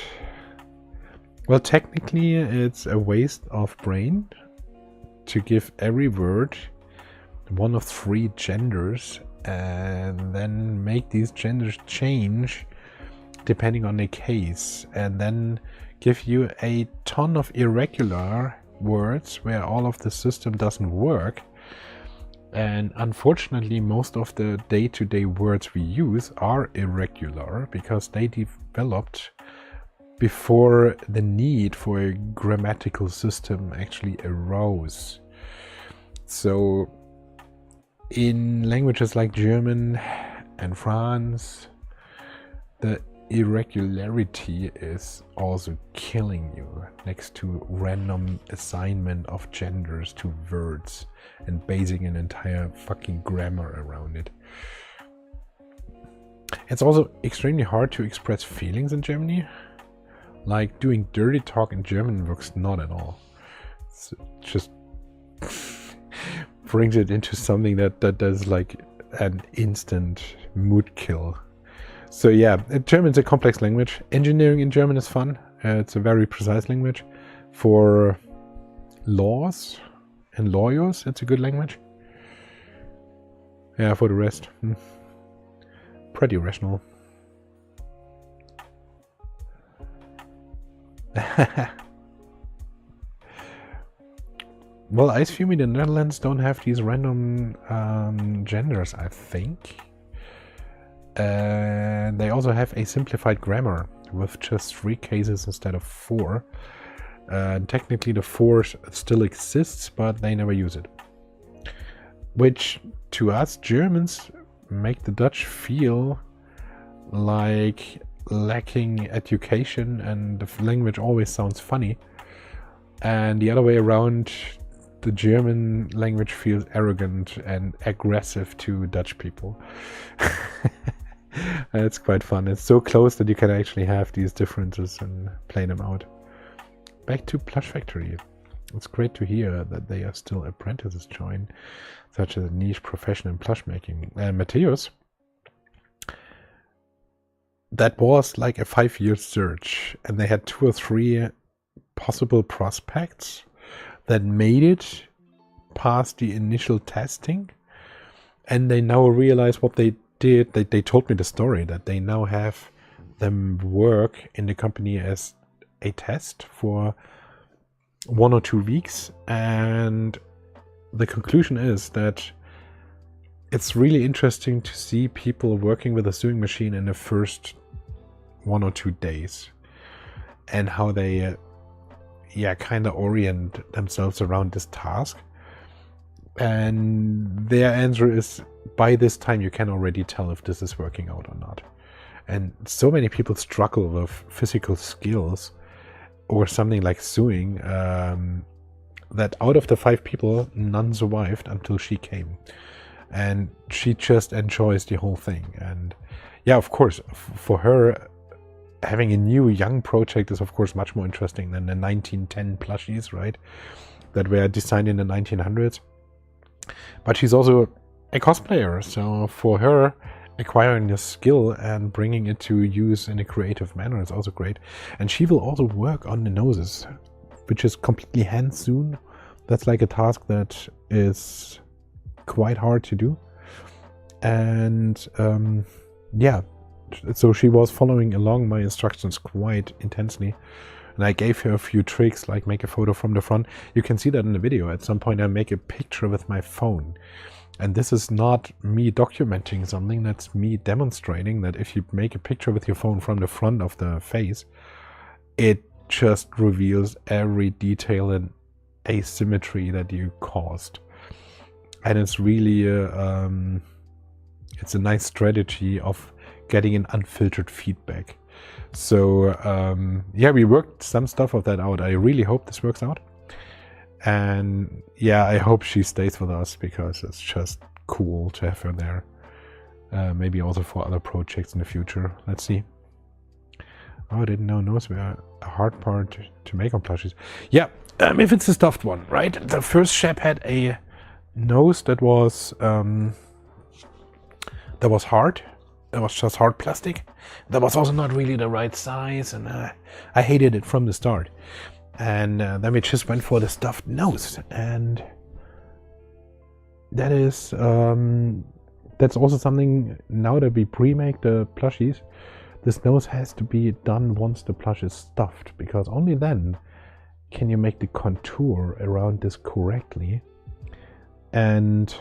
Well, technically it's a waste of brain to give every word one of 3 genders and then make these genders change depending on the case, and then give you a ton of irregular words where all of the system doesn't work. And unfortunately, most of the day-to-day words we use are irregular because they developed before the need for a grammatical system actually arose. So in languages like German and France, the irregularity is also killing you, next to random assignment of genders to words and basing an entire fucking grammar around it. It's also extremely hard to express feelings in Germany. Like doing dirty talk in German works not at all. It's just brings it into something that does like an instant mood kill. So yeah, German's a complex language. Engineering in German is fun. It's a very precise language. For laws and lawyers, it's a good language. Yeah, for the rest, pretty rational. Well, I assume in the Netherlands don't have these random genders, I think. And they also have a simplified grammar with just 3 cases instead of 4. Technically the 4 still exists, but they never use it. Which, to us Germans, make the Dutch feel like lacking education and the language always sounds funny. And the other way around, the German language feels arrogant and aggressive to Dutch people. It's quite fun. It's so close that you can actually have these differences and play them out. Back to Plush Factory. It's great to hear that they are still apprentices join such a niche profession in plush making. Matthäus, that was like a 5-year search, and they had 2 or 3 possible prospects that made it past the initial testing, and they now realize what they did. They told me the story that they now have them work in the company as a test for 1 or 2 weeks, and the conclusion is that it's really interesting to see people working with a sewing machine in the first 1 or 2 days and how they kind of orient themselves around this task. And their answer is, by this time you can already tell if this is working out or not. And so many people struggle with physical skills or something like sewing, that out of the 5 people, none survived until she came. And she just enjoys the whole thing. And yeah, of course, for her, having a new young project is of course much more interesting than the 1910 plushies, right? That were designed in the 1900s. But she's also a cosplayer, so for her, acquiring the skill and bringing it to use in a creative manner is also great. And she will also work on the noses, which is completely hand sewn. That's like a task that is quite hard to do. And yeah, so she was following along my instructions quite intensely. And I gave her a few tricks, like make a photo from the front. You can see that in the video. At some point I make a picture with my phone. And this is not me documenting something, that's me demonstrating that if you make a picture with your phone from the front of the face, it just reveals every detail and asymmetry that you caused. And it's really it's a nice strategy of getting an unfiltered feedback. So yeah, we worked some stuff of that out. I really hope this works out. And yeah, I hope she stays with us because it's just cool to have her there. Maybe also for other projects in the future. Let's see. Oh, I didn't know nose were a hard part to make on plushies. Yeah, if it's a stuffed one, right? The first shape had a nose that was hard. That was just hard plastic. That was also not really the right size, and I hated it from the start. And then we just went for the stuffed nose, and that is that's also something. Now that we pre-make the plushies, this nose has to be done once the plush is stuffed, because only then can you make the contour around this correctly. And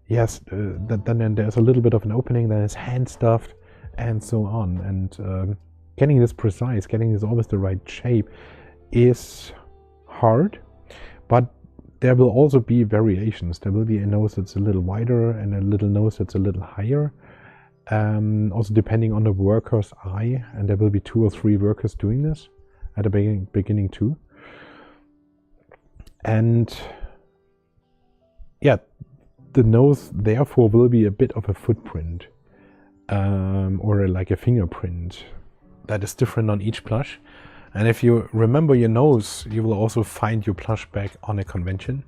yes, then there's a little bit of an opening, then it's hand stuffed, and so on. And getting this precise, getting this always the right shape is hard, but there will also be variations. There will be a nose that's a little wider and a little nose that's a little higher, also depending on the worker's eye, and there will be 2 or 3 workers doing this at the beginning too. And yeah, the nose therefore will be a bit of a footprint, or like a fingerprint that is different on each plush. And if you remember your nose, you will also find your plush back on a convention.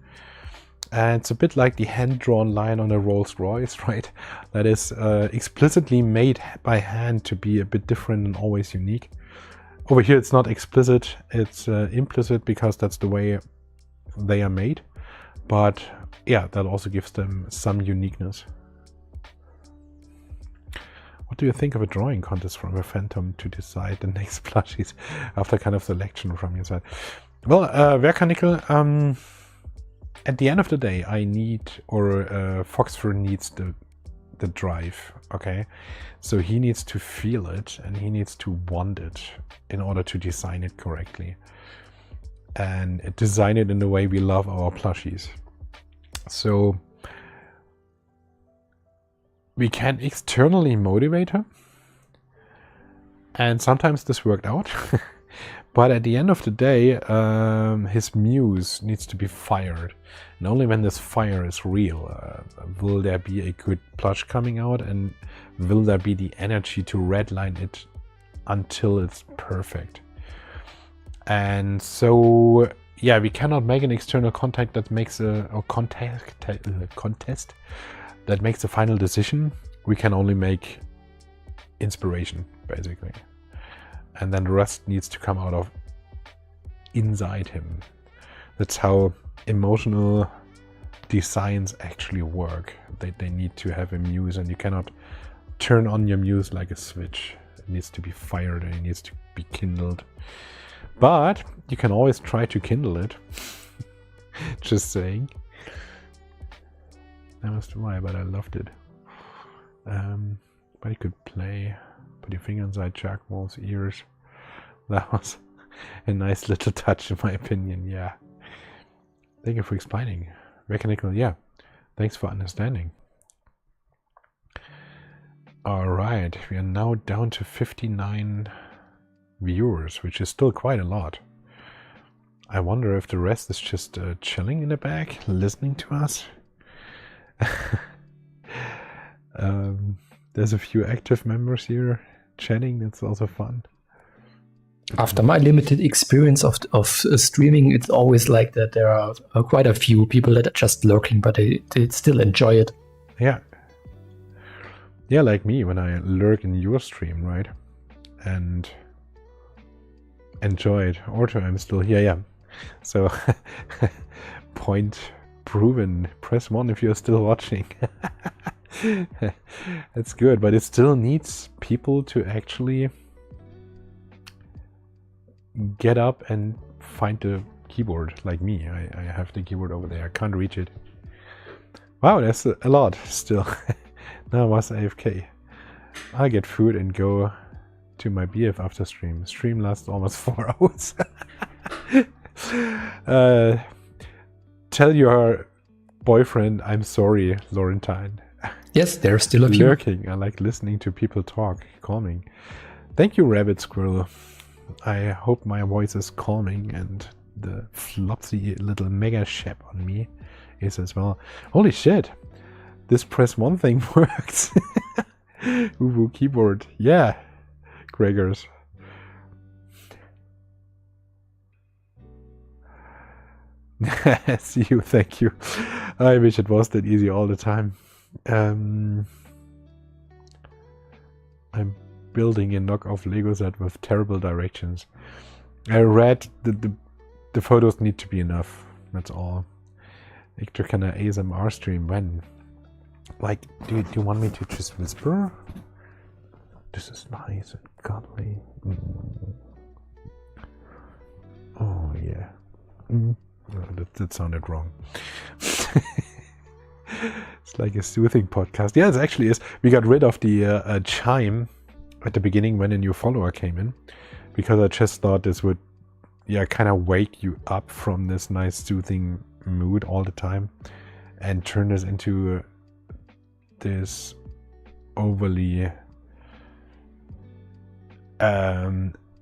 And it's a bit like the hand-drawn line on a Rolls Royce, right? That is explicitly made by hand to be a bit different and always unique. Over here it's not explicit, it's implicit, because that's the way they are made. But yeah, that also gives them some uniqueness. What do you think of a drawing contest from a Phantom to decide the next plushies after kind of selection from your side? Well, Werkanickel, at the end of the day, I need, or Foxfur needs the drive, okay? So he needs to feel it and he needs to want it in order to design it correctly. And design it in the way we love our plushies. So we can externally motivate her. And sometimes this worked out. But at the end of the day, his muse needs to be fired. And only when this fire is real, will there be a good plush coming out, and will there be the energy to redline it until it's perfect. And so, yeah, we cannot make an external contact that makes contest that makes the final decision. We can only make inspiration, basically. And then the rest needs to come out of inside him. That's how emotional designs actually work. They need to have a muse, and you cannot turn on your muse like a switch. It needs to be fired and it needs to be kindled. But you can always try to kindle it. Just saying. That was why, but I loved it. But you could play, put your finger inside Jackmal's ears. That was a nice little touch in my opinion, yeah. Thank you for explaining. Mechanical, yeah. Thanks for understanding. Alright, we are now down to 59 viewers, which is still quite a lot. I wonder if the rest is just chilling in the back, listening to us. There's a few active members here chatting. That's also fun. After my limited experience of streaming, it's always like that there are quite a few people that are just lurking, but they still enjoy it. Yeah. Yeah, like me when I lurk in your stream, right? And enjoy it. Orto, I'm still here, yeah. So, point proven. Press 1 if you're still watching. That's good, but it still needs people to actually get up and find the keyboard, like me. I have the keyboard over there. I can't reach it. Wow, that's a lot still. Now I was AFK. I'll get food and go to my BF after stream. Stream lasts almost 4 hours. Tell your boyfriend I'm sorry, Laurentine. Yes, there's still a few. Lurking. I like listening to people talk. Calming. Thank you, Rabbit Squirrel. I hope my voice is calming and the flopsy little mega shep on me is as well. Holy shit! This press 1 thing works. Woo keyboard. Yeah, Gregors. See you, thank you. I wish it was that easy all the time. I'm building a knockoff Lego set with terrible directions. I read the photos need to be enough. That's all. Victor, can I ASMR stream when? Like, do you want me to just whisper? This is nice and cuddly. Oh yeah. Oh, that sounded wrong. It's like a soothing podcast. Yeah, it actually is. We got rid of the chime at the beginning when a new follower came in, because I just thought this would, yeah, kind of wake you up from this nice soothing mood all the time and turn this into this overly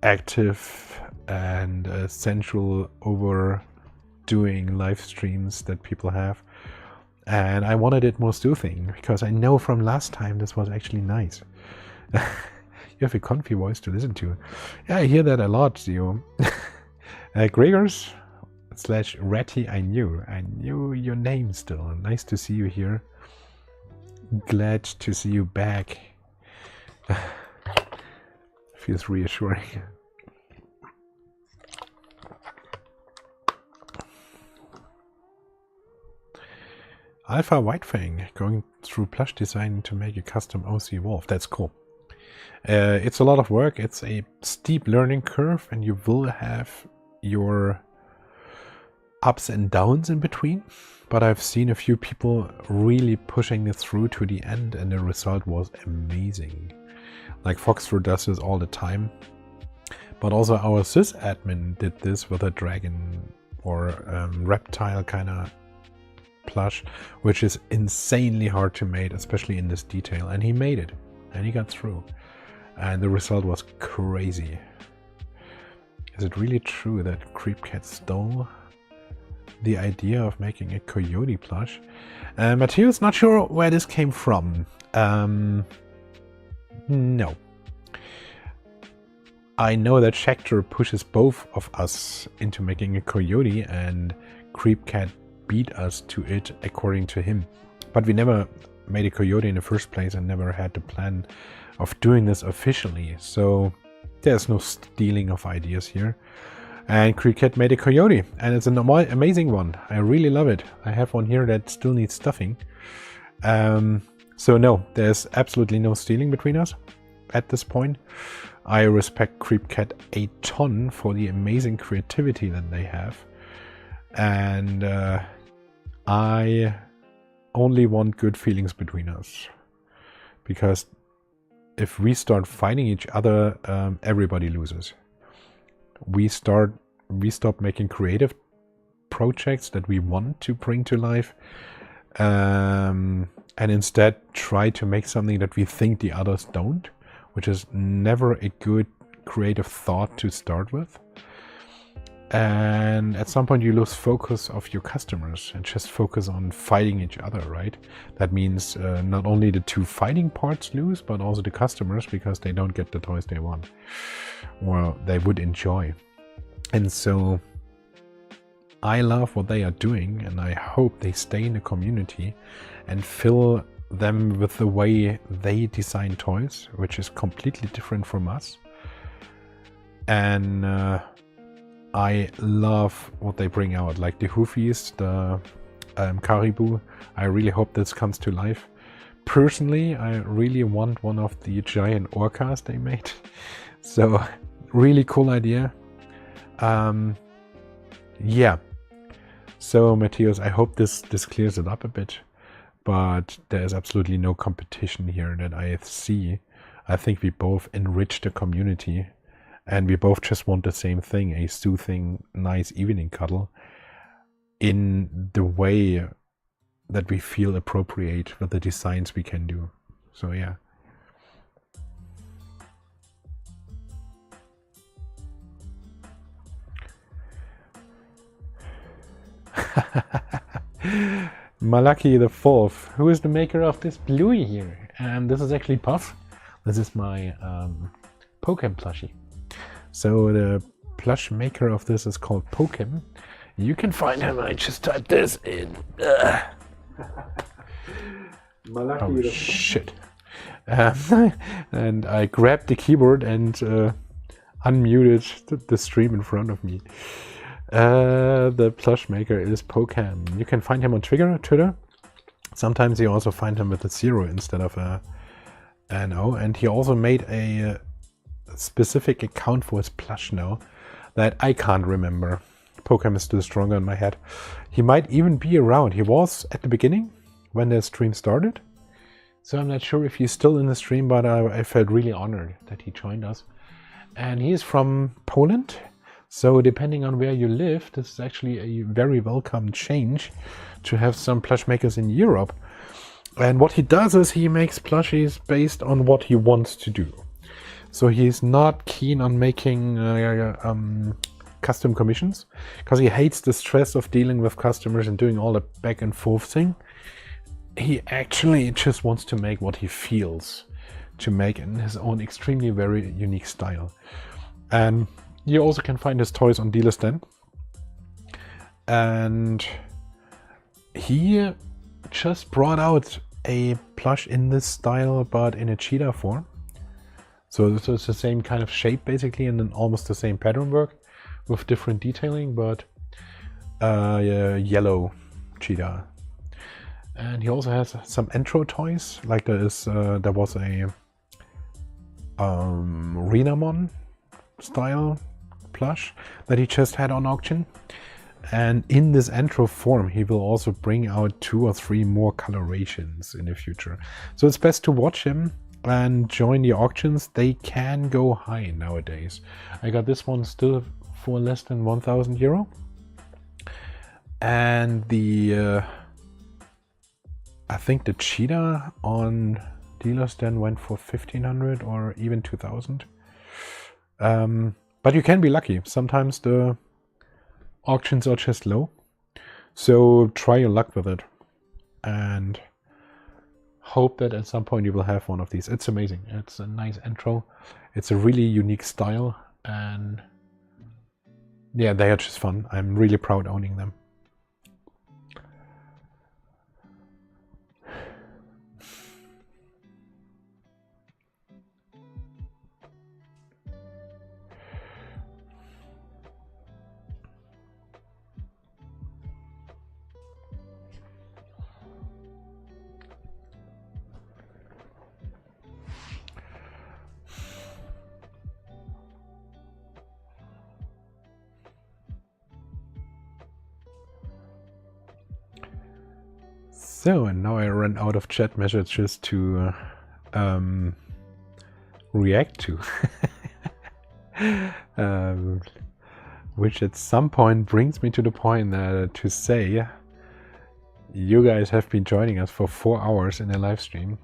active and sensual overdoing live streams that people have. And I wanted it more soothing, because I know from last time this was actually nice. You have a comfy voice to listen to. Yeah, I hear that a lot, Zio. Gregors / Ratty, I knew your name still. Nice to see you here. Glad to see you back. Feels reassuring. Alpha White Fang, going through plush design to make a custom OC wolf. That's cool. It's a lot of work. It's a steep learning curve, and you will have your ups and downs in between, but I've seen a few people really pushing it through to the end, and the result was amazing. Like Foxford does this all the time, but also our sysadmin did this with a dragon or reptile kind of plush, which is insanely hard to make, especially in this detail, and he made it and he got through, and the result was crazy. Is it really true that Creepcat stole the idea of making a coyote plush? Matteo's not sure where this came from. No. I know that Schecter pushes both of us into making a coyote, and Creepcat beat us to it according to him. But we never made a coyote in the first place and never had the plan of doing this officially. So there's no stealing of ideas here. And Creepcat made a coyote, and it's an amazing one. I really love it. I have one here that still needs stuffing. So no, there's absolutely no stealing between us at this point. I respect Creepcat a ton for the amazing creativity that they have. And I only want good feelings between us. Because if we start fighting each other, everybody loses. We stop making creative projects that we want to bring to life, and instead try to make something that we think the others don't, which is never a good creative thought to start with. And at some point you lose focus of your customers and just focus on fighting each other, right? That means not only the two fighting parts lose, but also the customers, because they don't get the toys they want or they would enjoy. And so I love what they are doing, and I hope they stay in the community and fill them with the way they design toys, which is completely different from us. And I love what they bring out, like the Hoofies, the Caribou. I really hope this comes to life. Personally, I really want one of the giant orcas they made. So, really cool idea. Yeah. So, Matthias, I hope this clears it up a bit. But there is absolutely no competition here that I see. I think we both enrich the community. And we both just want the same thing, a soothing, nice evening cuddle in the way that we feel appropriate with the designs we can do. So yeah. Malaki the Fourth, who is the maker of this bluey here? And this is actually Puff. This is my Pokem plushie. So the plush maker of this is called Pokem. You can find him. I just typed this in. Oh shit! And I grabbed the keyboard and unmuted the stream in front of me. The plush maker is Pokem. You can find him on Twitter. Sometimes you also find him with a 0 instead of an O. And he also made a specific account for his plush now that I can't remember. Pokem is still stronger in my head. He might even be around. He was at the beginning when the stream started. So I'm not sure if he's still in the stream, but I felt really honored that he joined us. And he's from Poland. So depending on where you live, this is actually a very welcome change to have some plush makers in Europe. And what he does is he makes plushies based on what he wants to do. So he's not keen on making custom commissions, because he hates the stress of dealing with customers and doing all the back and forth thing. He actually just wants to make what he feels to make in his own extremely very unique style. And you also can find his toys on Dealer's Den. And he just brought out a plush in this style, but in a cheetah form. So this is the same kind of shape basically, and then almost the same pattern work with different detailing, but yellow cheetah. And he also has some intro toys, like there was a Renamon style plush that he just had on auction. And in this intro form, he will also bring out 2 or 3 more colorations in the future. So it's best to watch him and join the auctions. They can go high nowadays. I got this one still for less than 1,000 euro. And the I think the cheetah on dealers then went for 1,500 or even 2,000. But you can be lucky. Sometimes the auctions are just low. So try your luck with it. And hope that at some point you will have one of these. It's amazing. It's a nice intro. It's a really unique style. And yeah, they are just fun. I'm really proud owning them. So, and now I ran out of chat messages to react to. Which at some point brings me to the point to say you guys have been joining us for 4 hours in a live stream.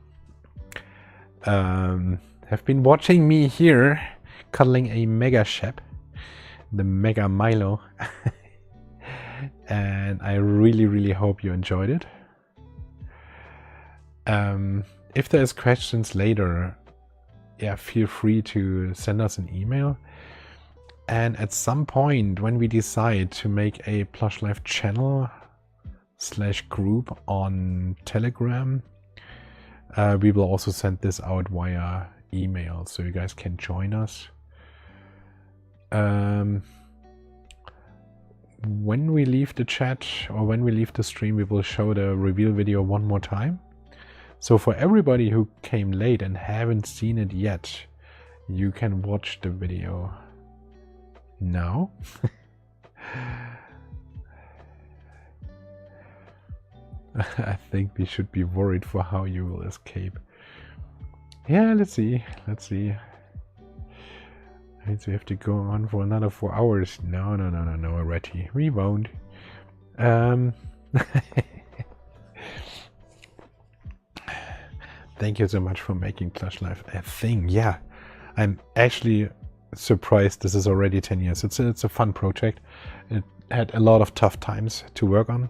Have been watching me here cuddling a Mega Shep, the Mega Milo. And I really hope you enjoyed it. If there's questions later, yeah, feel free to send us an email. And at some point when we decide to make a Plush Life channel / group on Telegram, we will also send this out via email so you guys can join us. When we leave the chat or when we leave the stream, we will show the reveal video one more time. So for everybody who came late and haven't seen it yet, you can watch the video now. I think we should be worried for how you will escape. Yeah, let's see. So we have to go on for another 4 hours. No, Retty. We won't. Thank you so much for making Plush Life a thing. Yeah, I'm actually surprised this is already 10 years. It's a fun project. It had a lot of tough times to work on.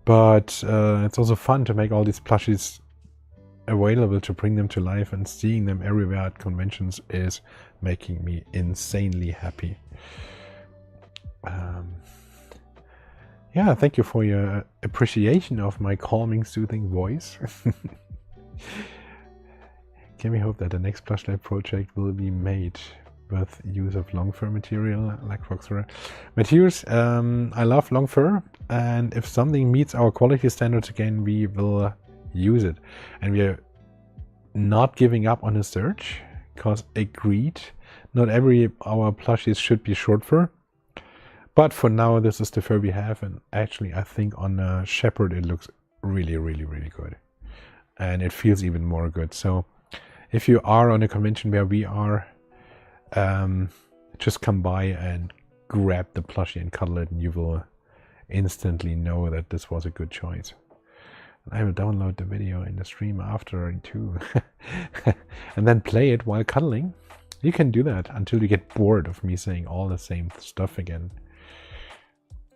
But it's also fun to make all these plushies available, to bring them to life, and seeing them everywhere at conventions is making me insanely happy. Yeah, thank you for your appreciation of my calming, soothing voice. Can we hope that the next Plush Life project will be made with use of long fur material like Foxfur materials? I love long fur, and if something meets our quality standards again, we will use it. And we are not giving up on a search, because agreed, not every our plushies should be short fur. But for now, this is the fur we have, and actually I think on a shepherd it looks really good. And it feels even more good. So if you are on a convention where we are, just come by and grab the plushie and cuddle it, and you will instantly know that this was a good choice. I will download the video in the stream after too. And then play it while cuddling. You can do that until you get bored of me saying all the same stuff again.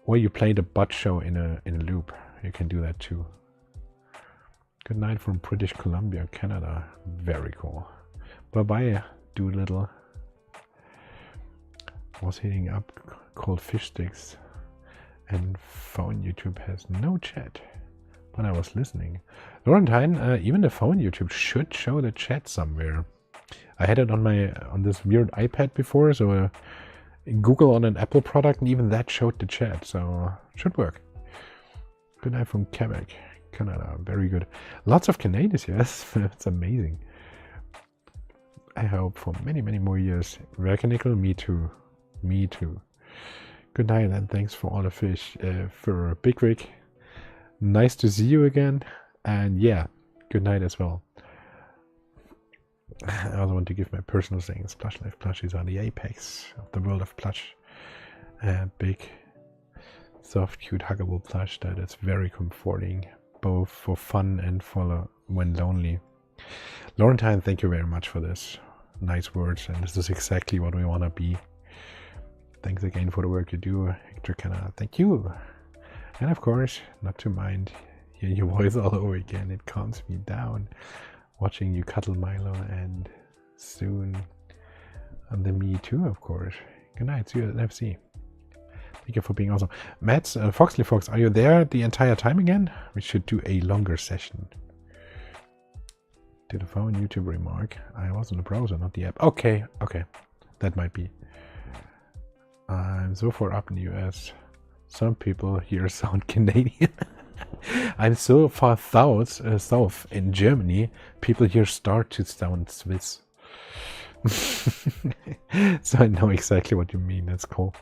Or you play the butt show in a loop. You can do that too. Good night from British Columbia, Canada. Very cool. Bye-bye, Doolittle. Was hitting up cold fish sticks, and phone YouTube has no chat. But I was listening. Laurentine, even the phone YouTube should show the chat somewhere. I had it on this weird iPad before, so Google on an Apple product, and even that showed the chat, so should work. Good night from Quebec, Canada. Very good. Lots of Canadians, yes. It's amazing. I hope for many more years. Verkanickel, me too. Me too. Good night and thanks for all the fish. For Big Rick, nice to see you again. And yeah, good night as well. I also want to give my personal things. Plush Life plushies are the apex of the world of plush. Big, soft, cute, huggable plush that is very comforting, both for fun and for when lonely. Laurentine, thank you very much for this. Nice words, and this is exactly what we want to be. Thanks again for the work you do, Hector Canada. Thank you. And of course, not to mind hearing your voice all over again. It calms me down. Watching you cuddle Milo, and soon on the me too, of course. Good night, see you at FC. Thank you for being awesome. Matt, Foxley Fox, are you there the entire time again? We should do a longer session. Did a phone YouTube remark. I was in the browser, not the app. Okay, okay. That might be. I'm so far up in the US. Some people here sound Canadian. I'm so far south in Germany. People here start to sound Swiss. So I know exactly what you mean. That's cool.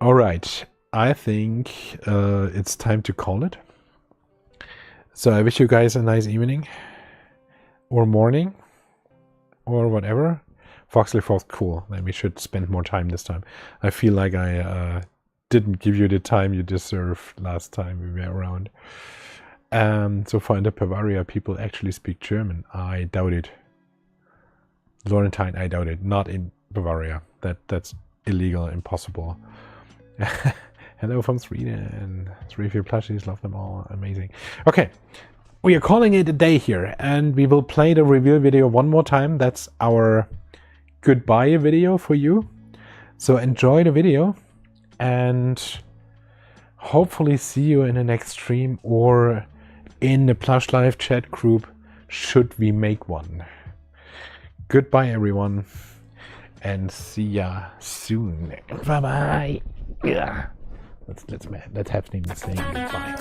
All right. I think it's time to call it. So I wish you guys a nice evening or morning or whatever. Foxley Fox, cool. Then we should spend more time this time. I feel like I didn't give you the time you deserved last time we were around. So far in the Bavaria, people actually speak German. I doubt it. Laurentine, I doubt it. Not in Bavaria. That's illegal, impossible. Hello from Sweden. 3 of your plushies, love them all. Amazing. Okay, we are calling it a day here, and we will play the reveal video one more time. That's our goodbye video for you. So enjoy the video, and hopefully see you in the next stream or in the Plush Life chat group, should we make one. Goodbye, everyone, and see ya soon. Bye bye. Yeah. Let's have him saying goodbye.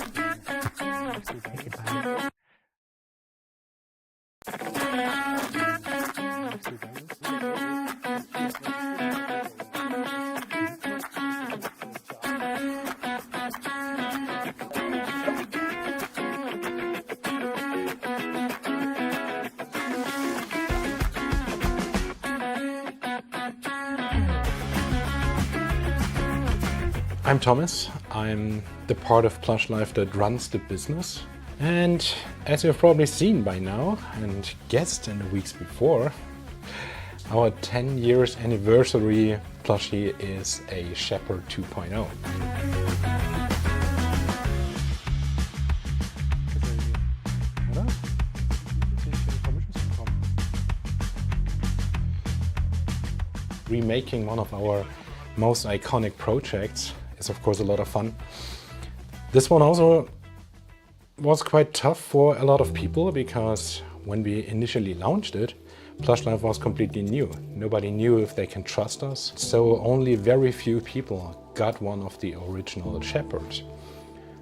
I'm Thomas. I'm the part of Plush Life that runs the business. And as you've probably seen by now and guessed in the weeks before, our 10 years anniversary plushie is a Shepherd 2.0. Remaking one of our most iconic projects is of course a lot of fun. This one also was quite tough for a lot of people because when we initially launched it, Plush Life was completely new. Nobody knew if they can trust us, so only very few people got one of the original Shepherds.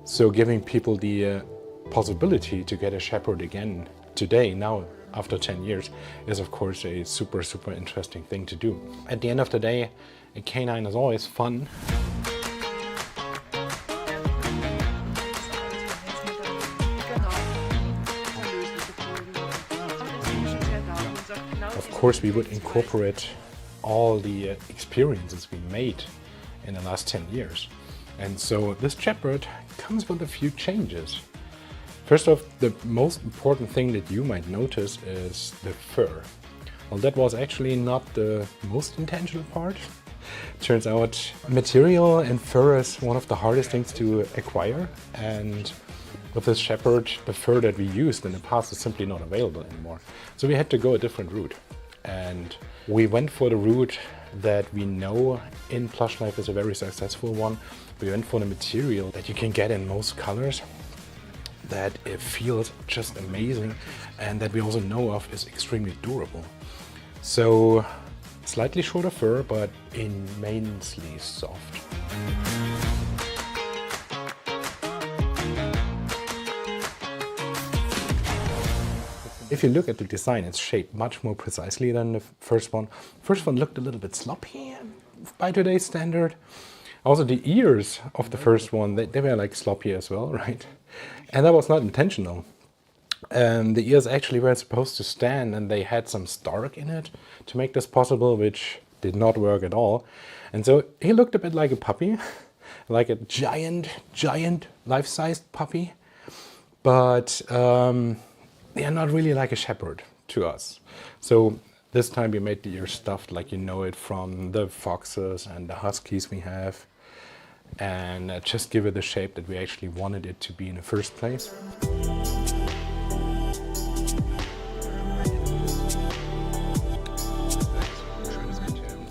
So giving people the possibility to get a Shepherd again today, now after 10 years, is of course a super interesting thing to do. At the end of the day, a canine is always fun. Of course, we would incorporate all the experiences we made in the last 10 years. And so this Shepherd comes with a few changes. First off, the most important thing that you might notice is the fur. Well, that was actually not the most intentional part. Turns out material and fur is one of the hardest things to acquire, and with this Shepherd, the fur that we used in the past is simply not available anymore. So we had to go a different route. And we went for the route that we know in Plush Life is a very successful one. We went for the material that you can get in most colors, that it feels just amazing, and that we also know of is extremely durable. So slightly shorter fur, but immensely soft. If you look at the design, it's shaped much more precisely than the first one. First one looked a little bit sloppy, by today's standard. Also, the ears of the first one, they were like sloppy as well, right? And that was not intentional. The ears actually were supposed to stand, and they had some starch in it to make this possible, which did not work at all. And so he looked a bit like a puppy, like a giant life-sized puppy. But they are not really like a shepherd to us. So this time we made the ear stuffed like you know it from the foxes and the huskies we have. And just give it the shape that we actually wanted it to be in the first place.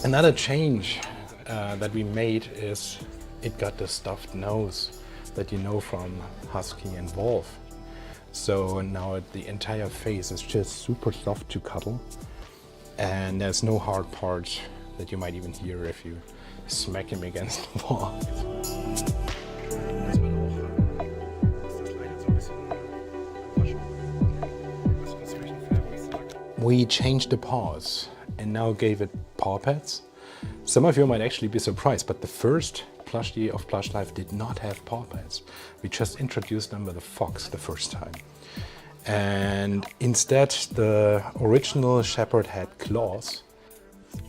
Another change that we made is it got the stuffed nose that you know from husky and wolf. So now the entire face is just super soft to cuddle, and there's no hard part that you might even hear if you smack him against the wall. We changed the paws and now gave it paw pads. Some of you might actually be surprised, but the first plushie of Plush Life did not have paw pads. We just introduced them with a fox the first time. And instead, the original shepherd had claws,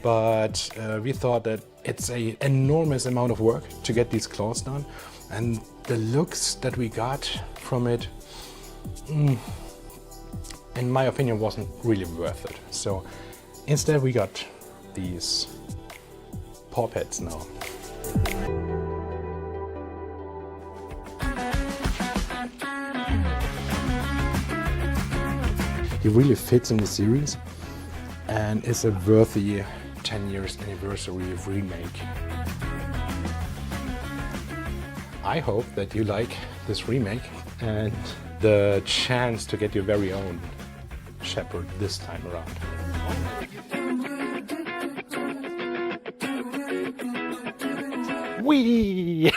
but we thought that it's an enormous amount of work to get these claws done, and the looks that we got from it, in my opinion, wasn't really worth it. So instead we got these paw pads now. He really fits in the series and is a worthy 10 years anniversary remake. I hope that you like this remake and the chance to get your very own shepherd this time around. Whee!